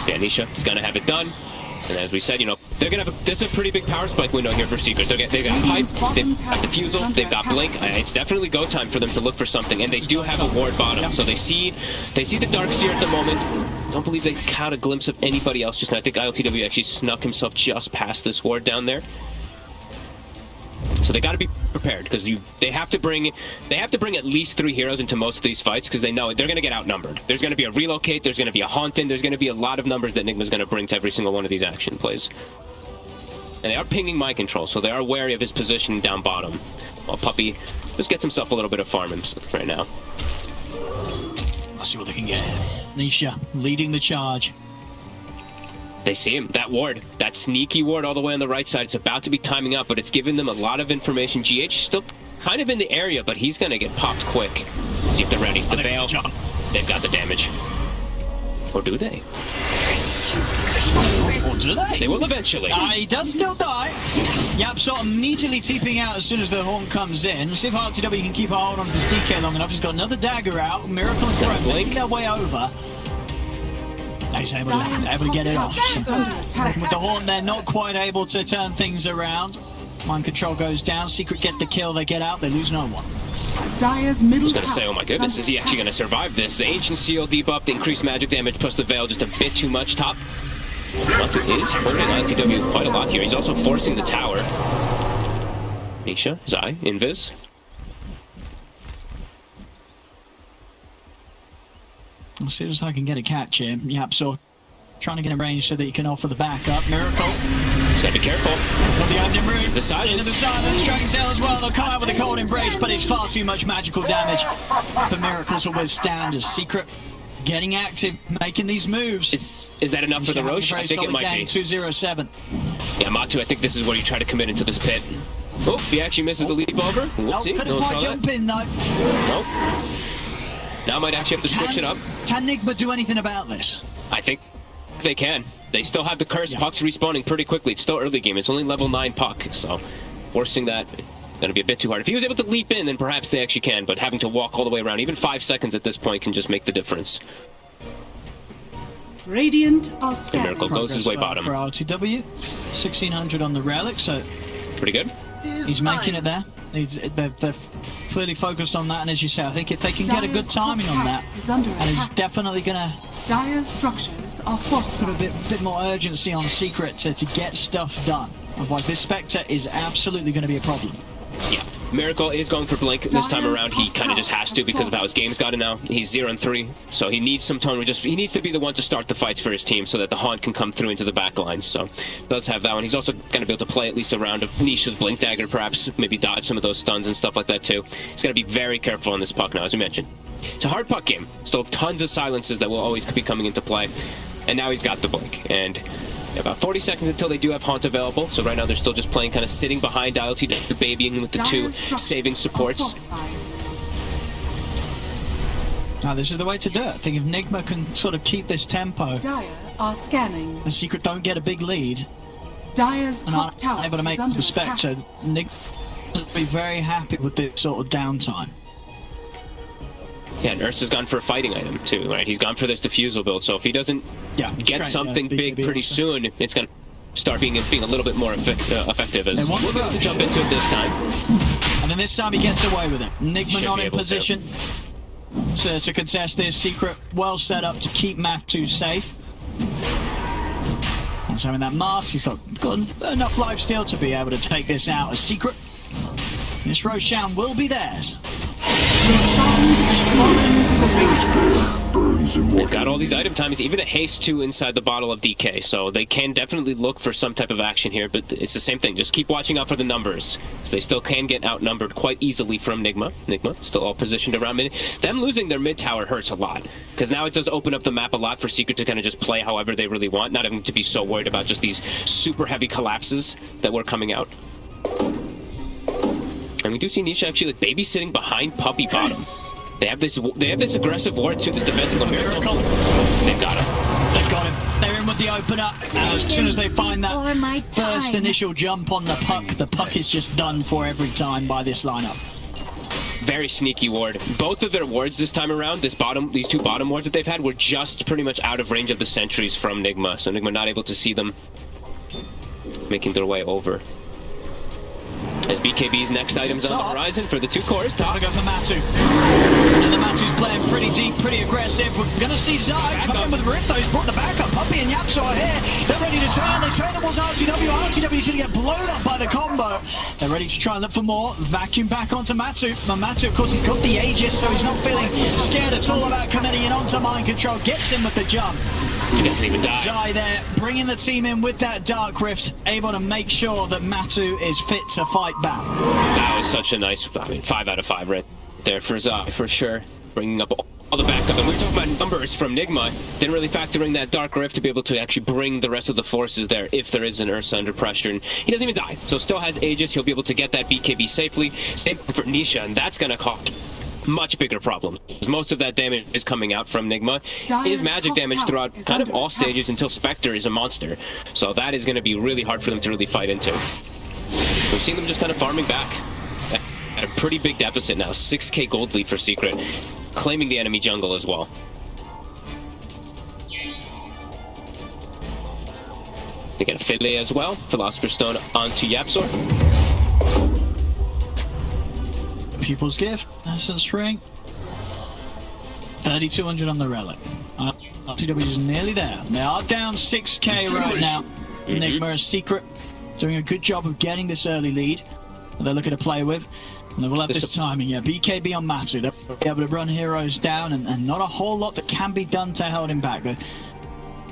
Yeah, Nisha is going to have it done. And as we said, you know, they're gonna have this is a pretty big power spike window here for Secret. They've got Pipe, they've got Defusal, they've got Blink. It's definitely go time for them to look for something, and they do have a ward bottom, so they see the Darkseer at the moment. Don't believe they caught a glimpse of anybody else just now. I think ILTW actually snuck himself just past this ward down there. So they got to be prepared, because they have to bring at least 3 heroes into most of these fights, because they know they're going to get outnumbered. There's going to be a relocate, there's going to be a haunting, there's going to be a lot of numbers that Nigma's going to bring to every single one of these action plays. And they are pinging my control, so they are wary of his position down bottom. While Puppey just gets himself a little bit of farm right now. Let's see what they can get. Nisha leading the charge. They see him. That ward, that sneaky ward all the way on the right side. It's about to be timing up, but it's giving them a lot of information. GH still kind of in the area, but he's going to get popped quick. Let's see if they're ready. The Veil, they've got the damage. Or do they? Or do they? They will eventually. He does still die. YapzOr immediately TPing out as soon as the horn comes in. See if RTW can keep a hold on this DK long enough. He's got another dagger out. Miracle is making their way over. He's able to get it off. With the horn, they're not quite able to turn things around. Mind control goes down. Secret get the kill. They get out. They lose no one. Dire's middle I was going to say, oh my goodness, is he actually going to survive this? The Ancient Seal debuff, the increased magic damage, plus the Veil just a bit too much. Top Hunter is hurting ILTW quite a lot here. He's also forcing the tower. Nisha, Zai, Invis. As soon as I can get a catch here, YapzOr trying to get him range so that he can offer the backup. Miracle. Just gotta be careful. Got the opening route. The silence. Into the silence. Dragon Sail as well. They'll come out with a cold embrace, but it's far too much magical damage for Miracle to withstand. As Secret getting active, making these moves. Is that enough for the Roche? I think it might be. 207. Yeah, Matu, I think this is where you try to commit into this pit. Oh, he actually misses the leap over. Whoopsie. Couldn't quite jump in though. Nope. Now I might actually have to switch it up. Can Nigma do anything about this? I think they can. They still have the curse. Puck's respawning pretty quickly. It's still early game. It's only level 9 puck, so forcing that going to be a bit too hard. If he was able to leap in, then perhaps they actually can, but having to walk all the way around, even 5 seconds at this point, can just make the difference. Radiant are scanning. Miracle goes his way bottom. For RTW, 1600 on the relic, so pretty good. He's making it there. They're clearly focused on that, and as you say, I think if they can get a good timing on that, and it's definitely gonna Dire's structures are fortified. Put a bit more urgency on Secret to get stuff done. Otherwise, this Spectre is absolutely going to be a problem. Yeah. Miracle is going for Blink this time around. He kind of just has to because of how his game's gotten now. He's 0-3, so he needs some tone. He needs to be the one to start the fights for his team so that the Haunt can come through into the back lines. So does have that one. He's also going to be able to play at least a round of Nisha's Blink Dagger, perhaps maybe dodge some of those stuns and stuff like that too. He's got to be very careful on this puck now, as we mentioned. It's a hard puck game. Still tons of silences that will always be coming into play. And now he's got the Blink. And about 40 seconds until they do have Haunt available. So right now they're still just playing, kind of sitting behind ILTW, babying with the 2 saving supports. Now this is the way to do it. I think if Nigma can sort of keep this tempo, Dire are scanning. the Secret don't get a big lead, Dire's top tower able to make the Spectre, Nigma must be very happy with this sort of downtime. Yeah, and Ursa's gone for a fighting item too, right? He's gone for this Diffusal build, so if he doesn't get something big pretty soon, it's gonna start being a little bit more effective as we'll be able to jump into it this time. And then this time he gets away with it. Nigma not in position to contest this. Secret well set up to keep Matu safe. And having that mask, he's got enough lifesteal to be able to take this out as Secret. This Roshan will be theirs. They've got all these item times, even a haste 2 inside the bottle of DK, so they can definitely look for some type of action here, but it's the same thing. Just keep watching out for the numbers. So they still can get outnumbered quite easily from Nigma. Nigma still all positioned around mid. Them losing their mid tower hurts a lot, because now it does open up the map a lot for Secret to kind of just play however they really want, not having to be so worried about just these super heavy collapses that were coming out. And we do see Nisha actually like babysitting behind Puppy bottom. They have this aggressive ward too, this defensive miracle. They've got him. They've got him. They're in with the opener. As soon as they find that first initial jump on the puck is just done for every time by this lineup. Very sneaky ward. Both of their wards this time around, these 2 bottom wards that they've had, were just pretty much out of range of the sentries from Nigma. So Nigma not able to see them making their way over. As BKB's next item's on the horizon for the 2 cores. Gotta go for Matu. And the Matu's playing pretty deep, pretty aggressive. We're gonna see Zai coming in with Rifto. He's brought the backup. Puppy and Yapso are here. They're ready to turn. They turn towards RTW. RTW's gonna get blown up by the combo. They're ready to try and look for more. Vacuum back onto Matu. But Matu, of course, he's got the Aegis, so he's not feeling scared at all about committing in onto mind control. Gets him with the jump. He doesn't even die. Zai there, bringing the team in with that Dark Rift, able to make sure that Matu is fit to fight back. That was such a nice, 5 out of 5 right there for Zai, for sure. Bringing up all the backup. And we were talking about numbers from Nigma. Didn't really factor in that Dark Rift to be able to actually bring the rest of the forces there if there is an Ursa under pressure. And he doesn't even die. So still has Aegis. He'll be able to get that BKB safely. Same for Nisha, and that's going to cause much bigger problems. Most of that damage is coming out from Nigma. Is magic damage throughout kind of all stages until Spectre is a monster. So that is going to be really hard for them to really fight into. We've seen them just kind of farming back at a pretty big deficit now. 6k gold lead for Secret, claiming the enemy jungle as well. They get a Fiddly as well. Philosopher's Stone onto Yapsor. Pupil's Gift, Essence Ring. 3,200 on the Relic. TW is nearly there. They are down 6k right now. Nigma is Secret, doing a good job of getting this early lead that they're looking to play with. And they will have this timing, yeah. BKB on Matu. They'll be able to run heroes down, and not a whole lot that can be done to hold him back. They'll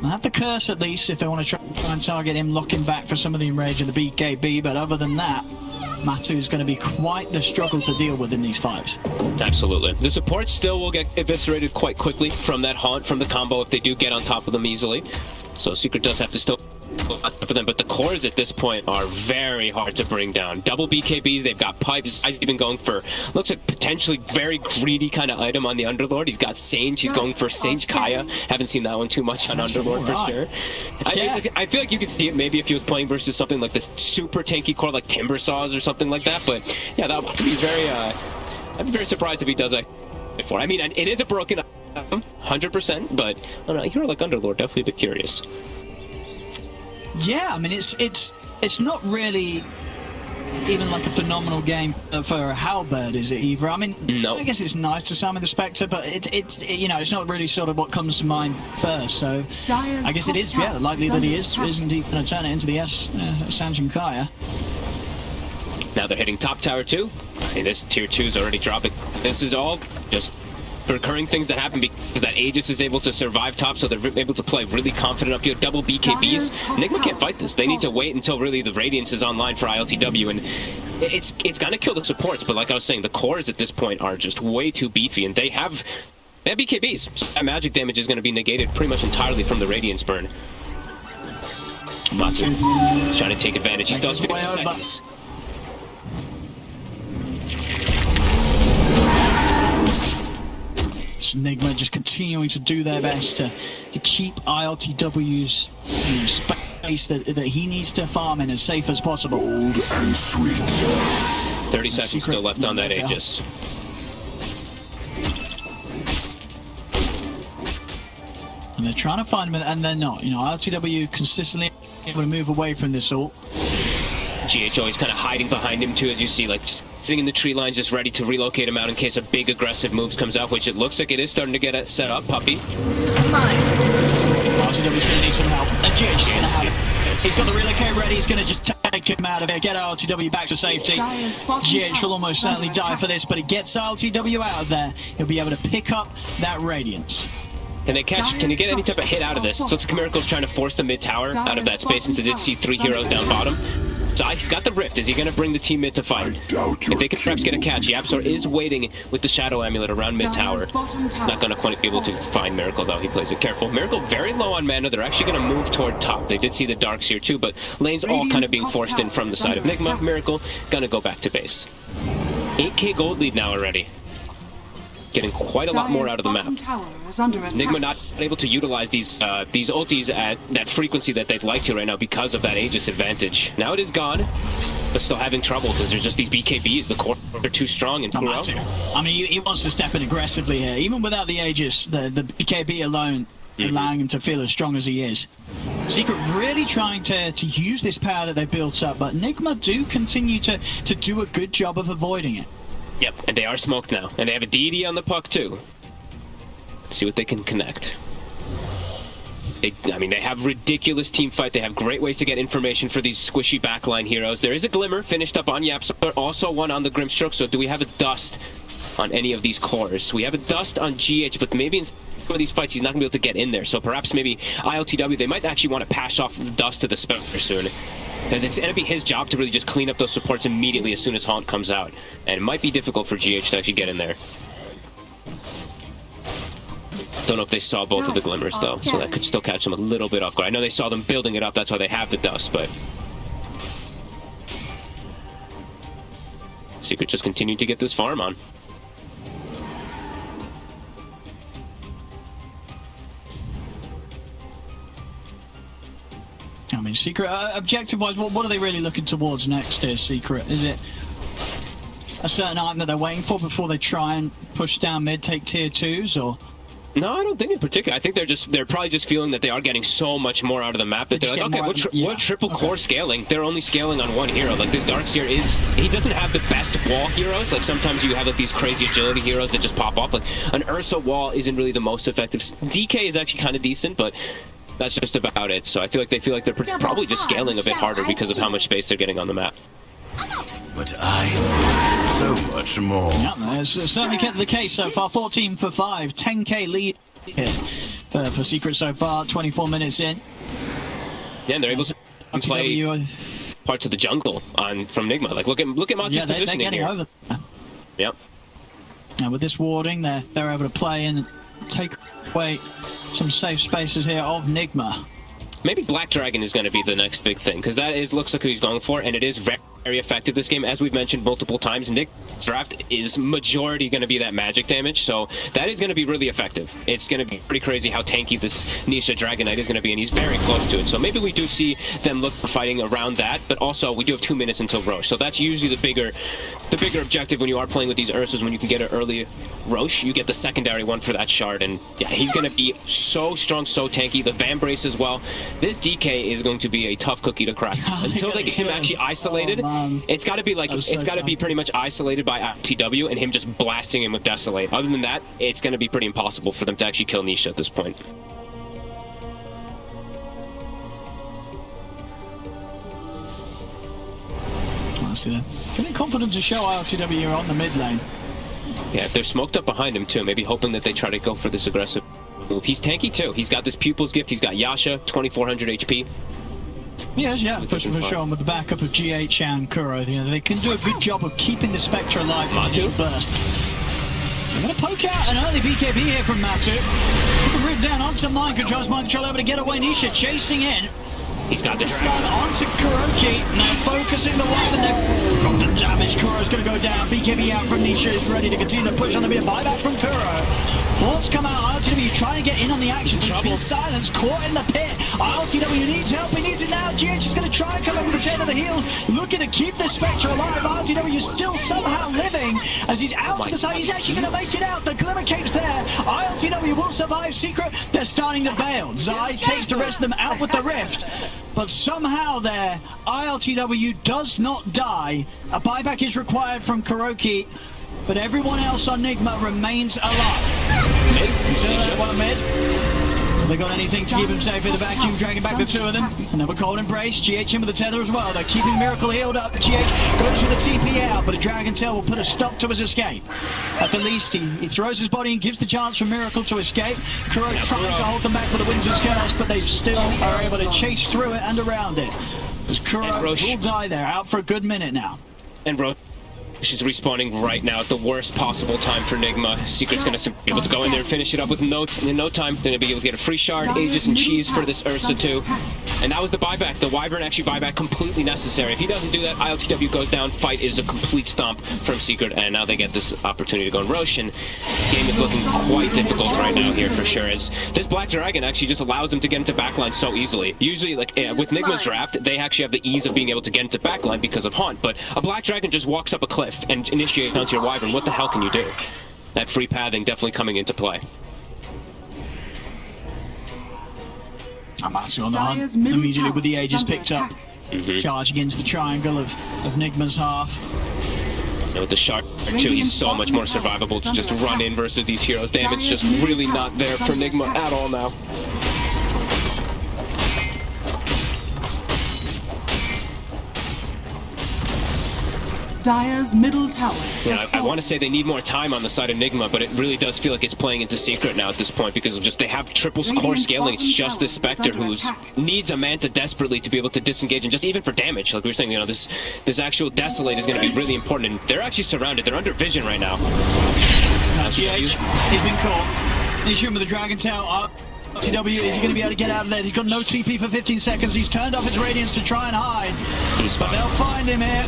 have the curse at least if they want to try and target him, locking back for some of the enrage of the BKB, but other than that, Matu is going to be quite the struggle to deal with in these fights. Absolutely. The support still will get eviscerated quite quickly from that haunt, from the combo, if they do get on top of them easily. So Secret does have to still for them, but the cores at this point are very hard to bring down. Double BKBs, they've got pipes, even going for, looks like potentially very greedy kind of item on the Underlord. He's got Sage, he's going for Sage Kaya. Haven't seen that one too much on Underlord for sure. I feel like you could see it maybe if he was playing versus something like this super tanky core like Timber Saws or something like that, but yeah, that would be very, I'd be very surprised if he does that before. I mean, it is a broken item, 100%, but I don't know, a hero like Underlord, definitely a bit curious. Yeah, I mean, it's not really even like a phenomenal game for a Halberd, is it, either? I mean, no. I guess it's nice to summon the Spectre, but you know, it's not really sort of what comes to mind first. So I guess it is, yeah, likely that he is indeed going to turn it into the Sanjin Kaya. Now they're hitting top tower too. Hey, this tier 2 is already dropping. This is all just recurring things that happen because that Aegis is able to survive top, so they're able to play really confident up here. Double BKBs. Nigma can't fight this. They need to wait until really the Radiance is online for ILTW, and it's gonna kill the supports, but like I was saying, the cores at this point are just way too beefy, and they have BKBs. So that magic damage is gonna be negated pretty much entirely from the Radiance burn. Matsu trying to take advantage. He still has 50 seconds. Nigma just continuing to do their best to keep ILTW's space that he needs to farm in as safe as possible. Old and sweet. 30 seconds still left on that Aegis. And they're trying to find him, and they're not. You know, RTW consistently able to move away from this ult. GH always kind of hiding behind him too, as you see, like sitting in the tree lines, just ready to relocate him out in case a big aggressive moves comes out, which it looks like it is starting to get it set up. Puppy. RTW's going to need some help. And GH's going to have it. He's got the relocate ready. He's going to just take him out of it, get RTW back to safety. GH will almost certainly die for this, but he gets RTW out of there. He'll be able to pick up that Radiance. Can they catch? Can you get any type of hit out of this? Looks like Miracle's trying to force the mid tower out of that space, since it did see 3 heroes down bottom. So he's got the rift. Is he going to bring the team mid to fight? If they can perhaps get a catch, Yapsor is waiting with the Shadow Amulet around mid tower. Not going to quite be able to find Miracle, though. He plays it careful. Miracle very low on mana. They're actually going to move toward top. They did see the Darks here too, but lanes all kind of being forced in from the side of Nigma. Miracle going to go back to base. 8k gold lead now already. Getting quite a lot more out of the map. Nigma not able to utilize these ultis at that frequency that they'd like to right now because of that Aegis advantage. Now it is gone, but still having trouble because there's just these BKBs. The core are too strong and Kuro. I mean, he wants to step in aggressively here. Even without the Aegis, the BKB alone allowing him to feel as strong as he is. Secret really trying to use this power that they've built up, but Nigma do continue to do a good job of avoiding it. Yep, and they are smoked now. And they have a DD on the puck, too. Let's see what they can connect. They have ridiculous team fight. They have great ways to get information for these squishy backline heroes. There is a Glimmer finished up on Yapsor, also one on the Grimstroke. So do we have a Dust on any of these cores? We have a Dust on GH, but maybe in some of these fights he's not going to be able to get in there. So perhaps maybe ILTW, they might actually want to pass off the Dust to the Spectre soon. Because it's going to be his job to really just clean up those supports immediately as soon as Haunt comes out. And it might be difficult for GH to actually get in there. Don't know if they saw both of the Glimmers, though, so that could still catch them a little bit off guard. I know they saw them building it up, that's why they have the Dust, but... Secret just continued to get this farm on. I mean, Secret, objective-wise, what are they really looking towards next here, Secret? Is it a certain item that they're waiting for before they try and push down mid, take tier 2s, or...? No, I don't think in particular. I think they're probably just feeling that they are getting so much more out of the map that they're like, okay, we're triple core scaling. They're only scaling on one hero. Like, this Darkseer he doesn't have the best wall heroes. Like, sometimes you have like these crazy agility heroes that just pop off. Like, an Ursa wall isn't really the most effective. DK is actually kind of decent, but that's just about it. So I feel like they're probably just scaling a bit harder because of how much space they're getting on the map. But I need so much more. Yeah, it's certainly kept the case so far. 14 for 5, 10k lead here for Secret so far. 24 minutes in. Yeah, and they're able to play parts of the jungle from Nigma. Like, look at Monty's positioning they're getting here. over there. Yep. Now with this warding, they're able to play and take away some safe spaces here of Nigma. Maybe Black Dragon is going to be the next big thing, because that looks like who he's going for, and it is very, very effective this game. As we've mentioned multiple times, Nick's draft is majority going to be that magic damage, so that is going to be really effective. It's going to be pretty crazy how tanky this Nisha Dragon Knight is going to be, and he's very close to it. So maybe we do see them look for fighting around that, but also we do have 2 minutes until Roche, so that's usually the bigger objective when you are playing with these Ursas. When you can get an early Roche, you get the secondary one for that shard, and yeah, he's going to be so strong, so tanky. The Van Brace as well. This DK is going to be a tough cookie to crack. Until they get him actually isolated, it's got to be like, it's got to be pretty much isolated by TW and him just blasting him with Desolate. Other than that, it's going to be pretty impossible for them to actually kill Nisha at this point. I see that. Feeling confident to show RTW on the mid lane. Yeah, if they're smoked up behind him too, maybe hoping that they try to go for this aggressive move. He's tanky too. He's got this Pupil's Gift. He's got Yasha, 2400 HP. Yes, yeah, for sure. With the backup of GH and Kuro, you know, they can do a good job of keeping the Spectre alive for the burst. They're going to poke out an early BKB here from Matu. Root down onto Mind Control. Mind Control able to get away. Nisha chasing in. He's got this. Stun onto Kuroki. Now focusing the weapon. They've got the damage. Kuro's going to go down. BKB out from Nisha is ready to continue to push on the mid. Buyback from Kuro. Horns come out, ILTW trying to get in on the action. Trouble. Silence, caught in the pit. ILTW needs help, he needs it now. GH is going to try and come over the tail of the heel, looking to keep the Spectre alive. ILTW still somehow living as he's out to the side. He's actually going to make it out. The Glimmer Cape's there. ILTW will survive. Secret, they're starting to bail. Zai takes the rest of them out with the Rift. But somehow there, ILTW does not die. A buyback is required from Kuroki, but everyone else on Nigma remains alive. Until that one mid. Have they got anything to keep him safe in the vacuum, dragging back the two of them? Another cold embrace, GH in with the tether as well. They're keeping Miracle healed up. GH goes with the TP out, but a Dragon Tail will put a stop to his escape. At the least, he throws his body and gives the chance for Miracle to escape. Kuro trying to hold them back with the Winter's Curse, but they still are able to chase through it and around it. As Kuro will die there, out for a good minute now. And she's respawning right now at the worst possible time for Nigma. Secret's going to be able to go in there and finish it up with no time. They're going to be able to get a free shard, Aegis, and Cheese for this Ursa too. And that was the buyback. The Wyvern actually buyback completely necessary. If he doesn't do that, ILTW goes down. Fight is a complete stomp from Secret, and now they get this opportunity to go in Rosh. And game is looking quite difficult right now here for sure, as this Black Dragon actually just allows them to get into backline so easily. Usually, like with Nigma's draft, they actually have the ease of being able to get into backline because of Haunt, but a Black Dragon just walks up a cliff and initiate onto your Wyvern. What the hell can you do? That free pathing definitely coming into play. Amasu on the hunt immediately with the Aegis picked up. Charging into the triangle of Nigma's half. And with the Shark too, he's so much more survivable to just run in versus these heroes. Damage just really not there for Nigma at all now. Dire's middle tower. Yeah, I want to say they need more time on the side of Nigma, but it really does feel like it's playing into Secret now at this point because of just they have triple core scaling. It's just this Spectre who needs a Manta desperately to be able to disengage, and just even for damage, like we were saying, you know, this actual Desolate is going to be really important, and they're actually surrounded. They're under vision right now. GH, he's been caught. He's shooting with the Dragon Tail. TW, is he going to be able to get out of there? He's got no TP for 15 seconds. He's turned off his Radiance to try and hide. But they'll find him here.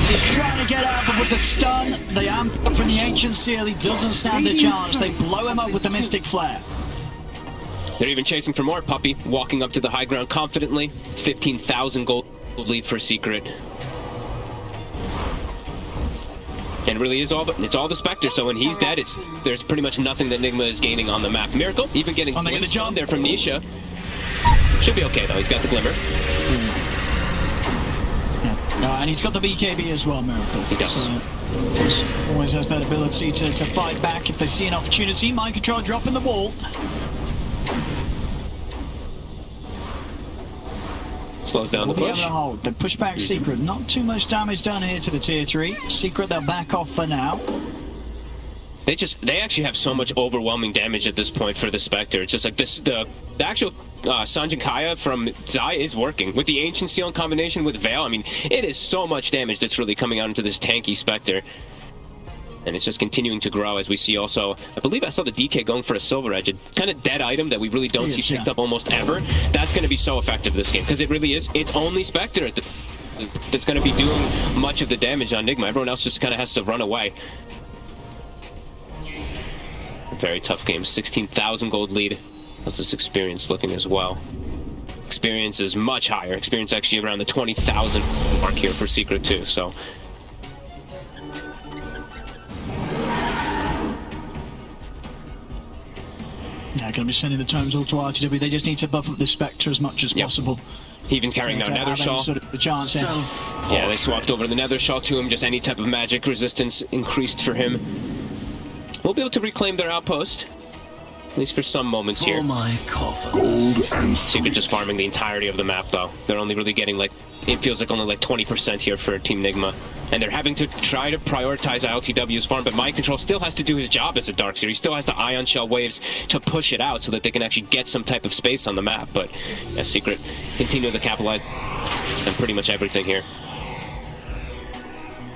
He's trying to get out, but with the stun, the amp from the Ancient Seal, he doesn't stand a chance. They blow him up with the Mystic Flare. They're even chasing for more. Puppey walking up to the high ground confidently. 15,000 gold lead for Secret. And it really is all the Spectre, so when he's dead, there's pretty much nothing that Nigma is gaining on the map. Miracle, even getting the jump there from Nisha. Should be okay though, he's got the Glimmer. And he's got the BKB as well, Miracle. He does. So, always has that ability to fight back if they see an opportunity. Mind control dropping the wall. Slows down the push. They push back Secret. Not too much damage down here to the tier 3. Secret, they'll back off for now. They actually have so much overwhelming damage at this point for the Spectre. It's just like this, the actual Sanjin Kaya from Zai is working. With the Ancient Seal in combination with Veil, I mean, it is so much damage that's really coming out into this tanky Spectre. And it's just continuing to grow as we see also, I believe I saw the DK going for a Silver Edge, a kind of dead item that we really don't see picked up almost ever. That's going to be so effective this game, because it really is, it's only Spectre that's going to be doing much of the damage on Nigma. Everyone else just kind of has to run away. Very tough game, 16,000 gold lead. How's this experience looking as well? Experience is much higher. Experience actually around the 20,000 mark here for Secret too, so. They're going to be sending the tomes all to RTW. They just need to buff up the Spectre as much as possible. Even carrying down Nether Shaw. Sort of the chance here. Yeah, they swapped over the Nether Shaw to him. Just any type of magic resistance increased for him. We'll be able to reclaim their outpost. At least for some moments here. Secret just farming the entirety of the map though. They're only really getting like, it feels like only like 20% here for Team Nigma. And they're having to try to prioritize ILTW's farm, but Mind Control still has to do his job as a Darkseer. He still has to Ion Shell waves to push it out so that they can actually get some type of space on the map. But yeah, Secret continue to capitalize on pretty much everything here.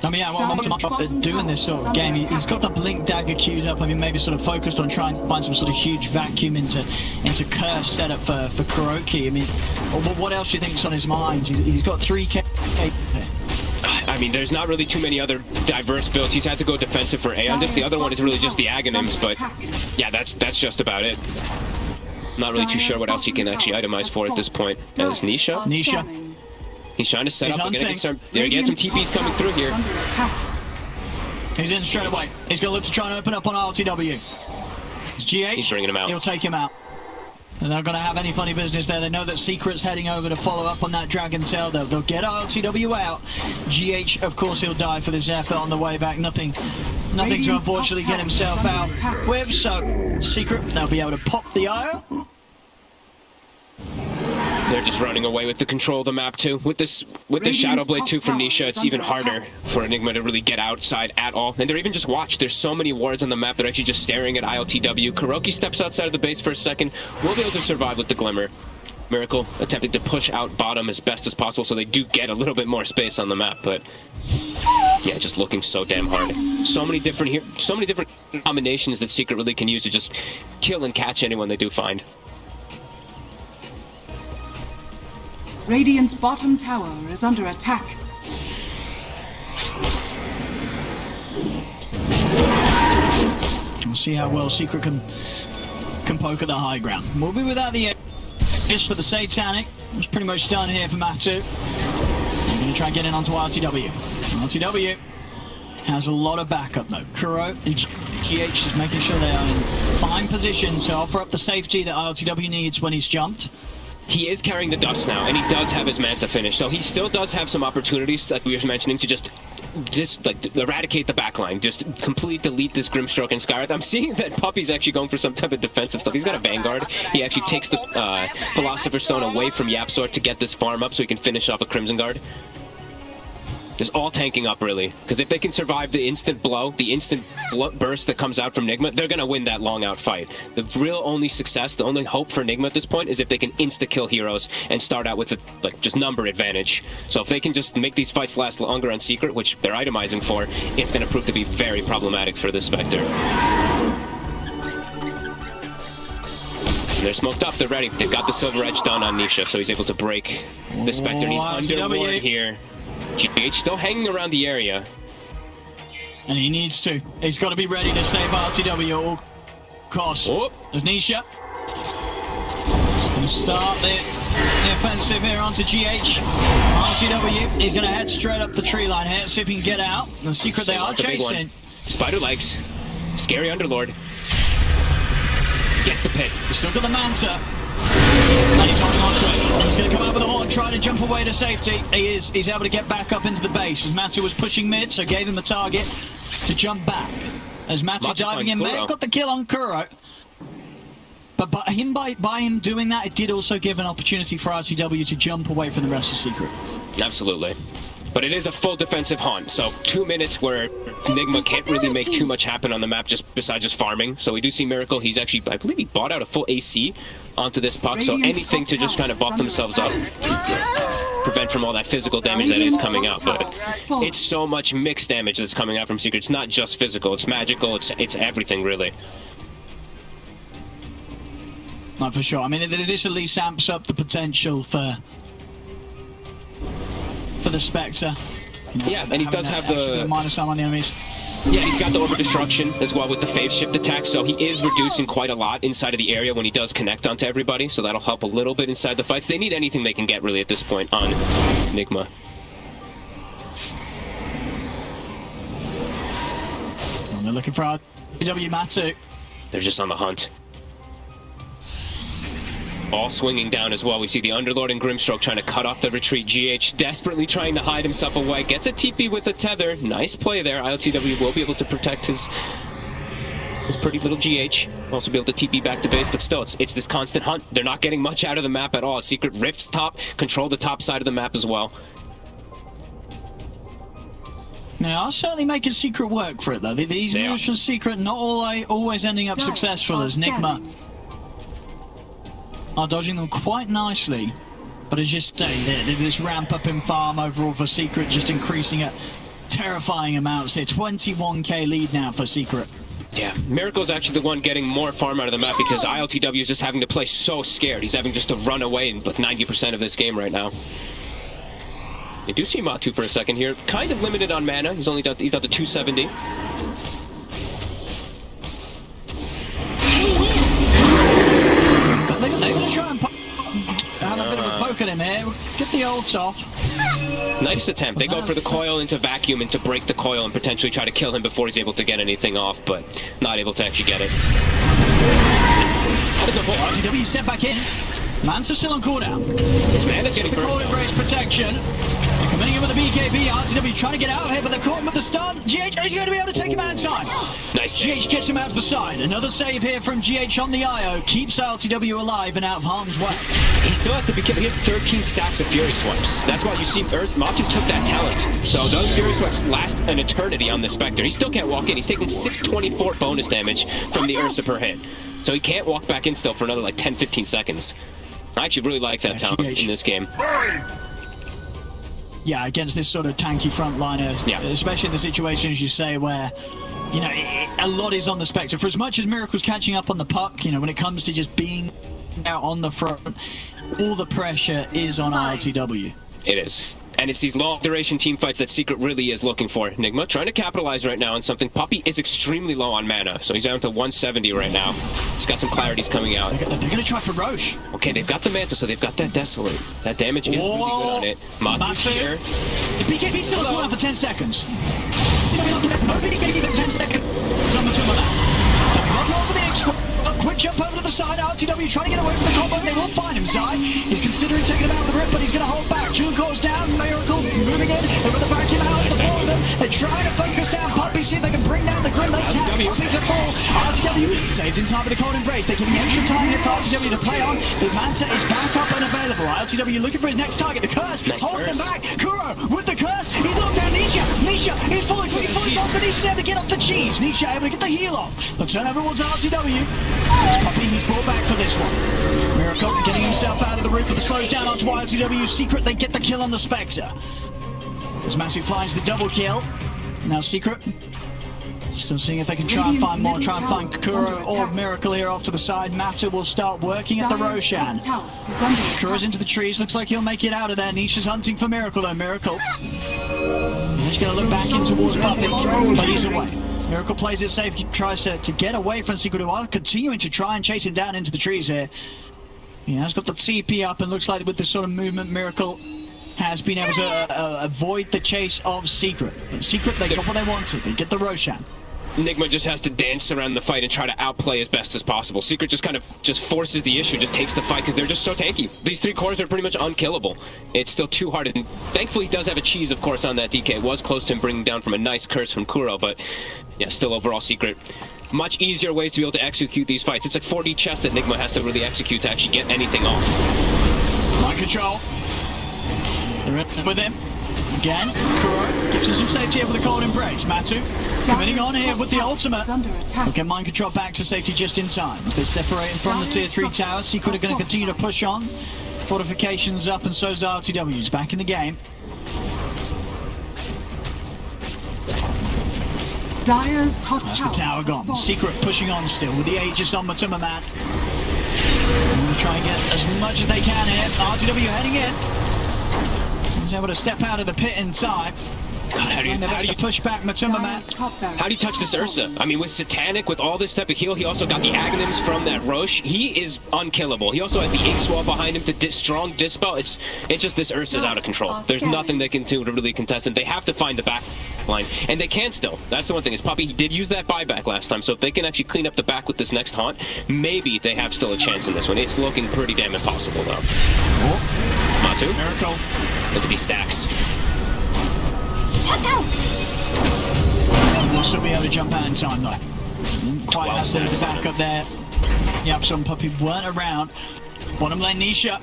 I mean, yeah, well, doing this sort of game, he's got the Blink Dagger queued up. I mean, maybe sort of focused on trying to find some sort of huge vacuum into Curse set up for Kuroki. I mean, what else do you think's on his mind? He's got 3K. I mean, there's not really too many other diverse builds. He's had to go defensive for Aeon. The other one is really just the Aghanims, but Yeah, that's just about it. Not really too sure what else he can actually itemize for at this point. As Nisha. He's trying to set up. Get some TPs coming through here. He's in straight away. He's going to look to try and open up on RLTW. It's GH. He's bringing him out. He'll take him out. They're not going to have any funny business there. They know that Secret's heading over to follow up on that Dragon Tail. They'll get RLTW out. GH, of course, he'll die for this effort on the way back. Nothing to unfortunately get himself out with. So Secret, they'll be able to pop the IO. They're just running away with the control of the map too. With the Shadow Blade 2 from Nisha, it's even harder for Enigma to really get outside at all. And they're even just watched. There's so many wards on the map. They're actually just staring at ILTW. Kuroki steps outside of the base for a second. We'll be able to survive with the Glimmer. Miracle attempting to push out bottom as best as possible so they do get a little bit more space on the map. But yeah, just looking so damn hard. So many different combinations that Secret really can use to just kill and catch anyone they do find. Radiant's bottom tower is under attack. We'll see how well Secret can poke at the high ground. We'll be without the Aegis for the Satanic. It's pretty much done here for Matu. They're going to try and get in onto RTW. RTW has a lot of backup though. Kuro and GH is making sure they are in fine position to offer up the safety that RTW needs when he's jumped. He is carrying the dust now, and he does have his Manta finish, so he still does have some opportunities, like we were mentioning, to just like eradicate the backline, just completely delete this Grimstroke and Skywrath. I'm seeing that Puppy's actually going for some type of defensive stuff. He's got a Vanguard. He actually takes the Philosopher's Stone away from Yapsor to get this farm up so he can finish off a Crimson Guard. It's all tanking up, really, because if they can survive the instant blow, the instant burst that comes out from Nigma, they're going to win that long-out fight. The real only success, the only hope for Nigma at this point is if they can insta-kill heroes and start out with a, just number advantage. So if they can just make these fights last longer on Secret, which they're itemizing for, it's going to prove to be very problematic for this Spectre. They're smoked up, they're ready. They've got the Silver Edge done on Nisha, so he's able to break the Spectre, and he's under ward here. GH still hanging around the area. And he needs to. He's got to be ready to save RTW at all costs. There's Nisha. He's going to start the offensive here onto GH. RTW, he's going to head straight up the tree line here, see if he can get out. The Secret they are chasing. Spider legs. Scary Underlord. Gets the pit. He's still got the Manta. And he's holding on to it. And he's going to come out with a Horde, trying to jump away to safety. He's able to get back up into the base as Matu was pushing mid, so gave him a target to jump back. As Matu diving in mid, got the kill on Kuro. But by him doing that, it did also give an opportunity for RTW to jump away from the rest of Secret. Absolutely. But it is a full defensive hunt, so 2 minutes where Nigma can't really make too much happen on the map besides just farming. So we do see Miracle. He's actually, I believe he bought out a full AC onto this puck, so anything to just kind of buff themselves up, prevent from all that physical damage that is coming out. But it's so much mixed damage that's coming out from Secret. It's not just physical, it's magical, it's everything really. Not for sure. I mean, this at least amps up the potential for the Spectre. Yeah, and he does have the minus arm on the enemies. Yeah, he's got the over destruction as well with the phase shift attack, so he is reducing quite a lot inside of the area when he does connect onto everybody, so that'll help a little bit inside the fights. They need anything they can get really at this point on Nigma. And they're looking for RTW Matu. They're just on the hunt. All swinging down as well. We see the Underlord and Grimstroke trying to cut off the retreat. GH desperately trying to hide himself away. Gets a TP with a tether. Nice play there. ILTW will be able to protect his pretty little GH. Also be able to TP back to base, but still, it's this constant hunt. They're not getting much out of the map at all. Secret rifts top, control the top side of the map as well. Now, I'll certainly make a Secret work for it, though. These moves from Secret not always ending up successful as Nigma are dodging them quite nicely, but as you say, this ramp up in farm overall for Secret just increasing at terrifying amounts. It's 21k lead now for Secret. Yeah, Miracle's actually the one getting more farm out of the map because ILTW is just having to play so scared. He's having just to run away in like 90% of this game right now. You do see Matu for a second here, kind of limited on mana. He's down to 270. to try and have a bit of a poke at him here. Get the ults off. Nice attempt. They go for the coil into vacuum and to break the coil and potentially try to kill him before he's able to get anything off, but not able to actually get it. RTW step back in. Manta's still on cooldown. Manta's getting burned. Cold embrace protection. They're coming in with the BKB. RTW trying to get out of here, but they're caught him with the stun. GH is going to be able to take him out in time. Nice. GH gets him out to the side. Another save here from GH on the IO. Keeps RTW alive and out of harm's way. He still has to be careful. He has 13 stacks of Fury Swipes. That's why you see Matu took that talent. So those Fury Swipes last an eternity on the Spectre. He still can't walk in. He's taking 624 bonus damage from the Ursa per hit. So he can't walk back in still for another like 10-15 seconds. I actually really like that talent in this game. Yeah, against this sort of tanky frontliner, especially in the situations you say where, you know, a lot is on the Spectre. For as much as Miracle's catching up on the puck, you know, when it comes to just being out on the front, all the pressure is on RLTW. It is. And it's these long-duration team fights that Secret really is looking for. Nigma trying to capitalize right now on something. Puppey is extremely low on mana, so he's down to 170 right now. He's got some clarities coming out. They're going to try for Roche. Okay, they've got the Manta, so they've got that Desolate. That damage is really good on it. Matu's here. The BKB's still going on for 10 seconds. No BKB for 10 seconds. Over the X. Quick jump over to the side. RTW trying to get away from the combo. They will find him, Zai. He's considering taking him out of the rip, but he's going to hold back. June goes down. Miracle moving in. They've got the vacuum out of the four of them. They're trying to focus down Puppey, see if they can bring down the Grim. They can. Puppey to fall. RTW saved in time with the cold embrace. They're giving extra time here for RTW to play on. The Manta is back up and available. RTW looking for his next target. The Curse holding him back. Kuro with the Curse. He's locked down Nisha. Nisha is fully off, but Nisha's able to get off the cheese. Nisha able to get the heal off. The turnover towards RTW. It's Puppey, he's brought back for this one. Miracle getting himself out of the roof, but the slows down onto RTW. Secret, they get the kill on the Spectre. As Masu finds the double kill. Now Secret, still seeing if they can try and find more, try and find Kuro or Miracle here off to the side. Matu will start working at the Roshan. Kuro's into the trees, looks like he'll make it out of there. Nisha's hunting for Miracle though. Miracle, he's just going to look back in towards Puppey, but he's away. Miracle plays it safe, tries to get away from Secret, who are continuing to try and chase him down into the trees here. He has got the TP up, and looks like with this sort of movement, Miracle has been able to avoid the chase of Secret. But Secret, they got what they wanted. They get the Roshan. Nigma just has to dance around the fight and try to outplay as best as possible. Secret just kind of forces the issue, just takes the fight because they're just so tanky. These three cores are pretty much unkillable. It's still too hard, and thankfully he does have a cheese, of course, on that DK. It was close to him bringing down from a nice curse from Kuro, but yeah, still overall Secret. Much easier ways to be able to execute these fights. It's like 4D chess that Nigma has to really execute to actually get anything off. Mind control. They're in with him. Again, Kuro gives him some safety here with the cold embrace. Matu coming on here with the ultimate. They'll get mind control back to safety just in time. As they separate from the tier 3 towers, Secret are going to continue to push on. Fortifications up, and so's RTW's back in the game. Dire's top That's the tower gone. Secret pushing on still with the Aegis on Matuma Man. They're going to try and get as much as they can here. RTW heading in. He's able to step out of the pit in time. How do you push back Matuma Man? How do you touch this Ursa? I mean, with Satanic, with all this type of heal, he also got the Aghanims from that Roche. He is unkillable. He also has the Ink Swell behind him to strong Dispel. It's just this Ursa's out of control. There's nothing they can do to really contest him. They have to find the back line, and they can still. That's the one thing, is Puppey, he did use that buyback last time, so if they can actually clean up the back with this next haunt, maybe they have still a chance in this one. It's looking pretty damn impossible, though. Matu. Miracle. Look at these stacks. Look out! We'll still be able to jump out in time, though. Quite has the back up there. Yep, some Puppey weren't around. Bottom lane, Nisha.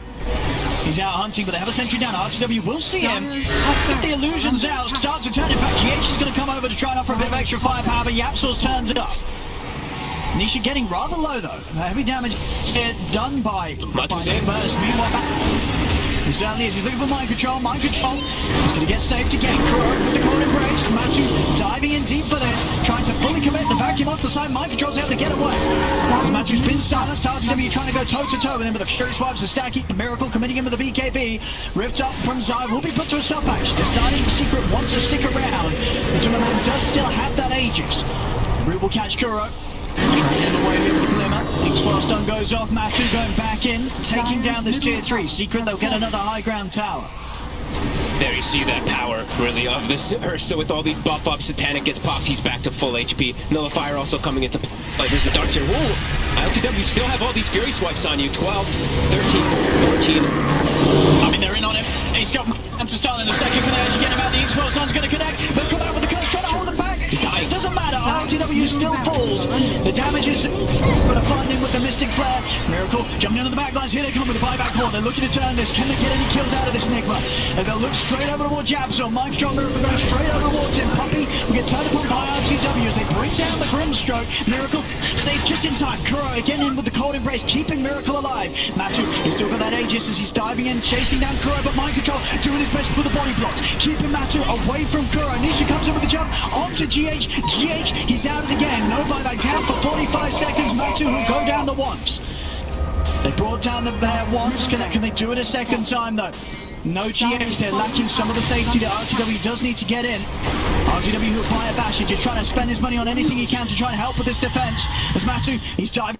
He's out hunting, but they have a sentry down. RTW will see him. Get the illusions out, start to turn. In fact, GH is going to come over to try and offer a bit of extra firepower, but Yapsol's turns it up. Nisha getting rather low, though. Heavy damage here done by Matu's in. Meanwhile, back. He certainly is. He's looking for mind control. Mind control. He's going to get saved again. Kuro with the cold embrace. Matu diving in deep for this. Trying to fully commit. The vacuum off the side. Mind control's able to get away. Matu's been silenced. RTW trying to go toe-to-toe with him, but the Fury Swipes are stacking. Miracle committing him with the BKB. Ripped up from Zai. Will be put to a stop patch. Deciding the Secret wants to stick around. Matuma Man does still have that Aegis. Root will catch Kuro. Trying to get away here with the Glimmer. X-Well stun goes off, Matu going back in, taking down this tier 3. Secret, they'll get another high ground tower. There you see that power, really, of this Ursa with all these buff ups. Satanic gets popped, he's back to full HP. Nullifier also coming into play. There's the darts here. Whoa! ILTW still have all these Fury swipes on you. 12, 13, 14. I mean, they're in on him. He's got to start in the second, can they actually get him out? The X-Well stun's going to connect. They'll come out with the curse, trying to hold him back. It doesn't matter, ILTW still falls. The damage is going to find him with the Mystic Flare. Miracle jumping into the backlines. Here they come with the buyback core. They're looking to turn this. Can they get any kills out of this Nigma? And they'll look straight over towards Jab. So Mike Strong Miracle goes straight over towards him. Puppy will get turned upon by ILTW as they bring down the Grimstroke. Miracle saved just in time. Kuro again in with the Cold Embrace, keeping Miracle alive. Matu, he's still got that Aegis as he's diving in, chasing down Kuro, but Mind Control doing his best with the body blocks, keeping Matu away from Kuro. Nisha comes in with the jump onto GH. GH, he's out of the game. No buyback, down for 45 seconds. Matu will go down the once. They brought down the bear once. Can they do it a second time though? No GH, they're lacking some of the safety that RTW does need to get in. RTW who apply a bash, just trying to spend his money on anything he can to try and help with this defense. As Matu, he's diving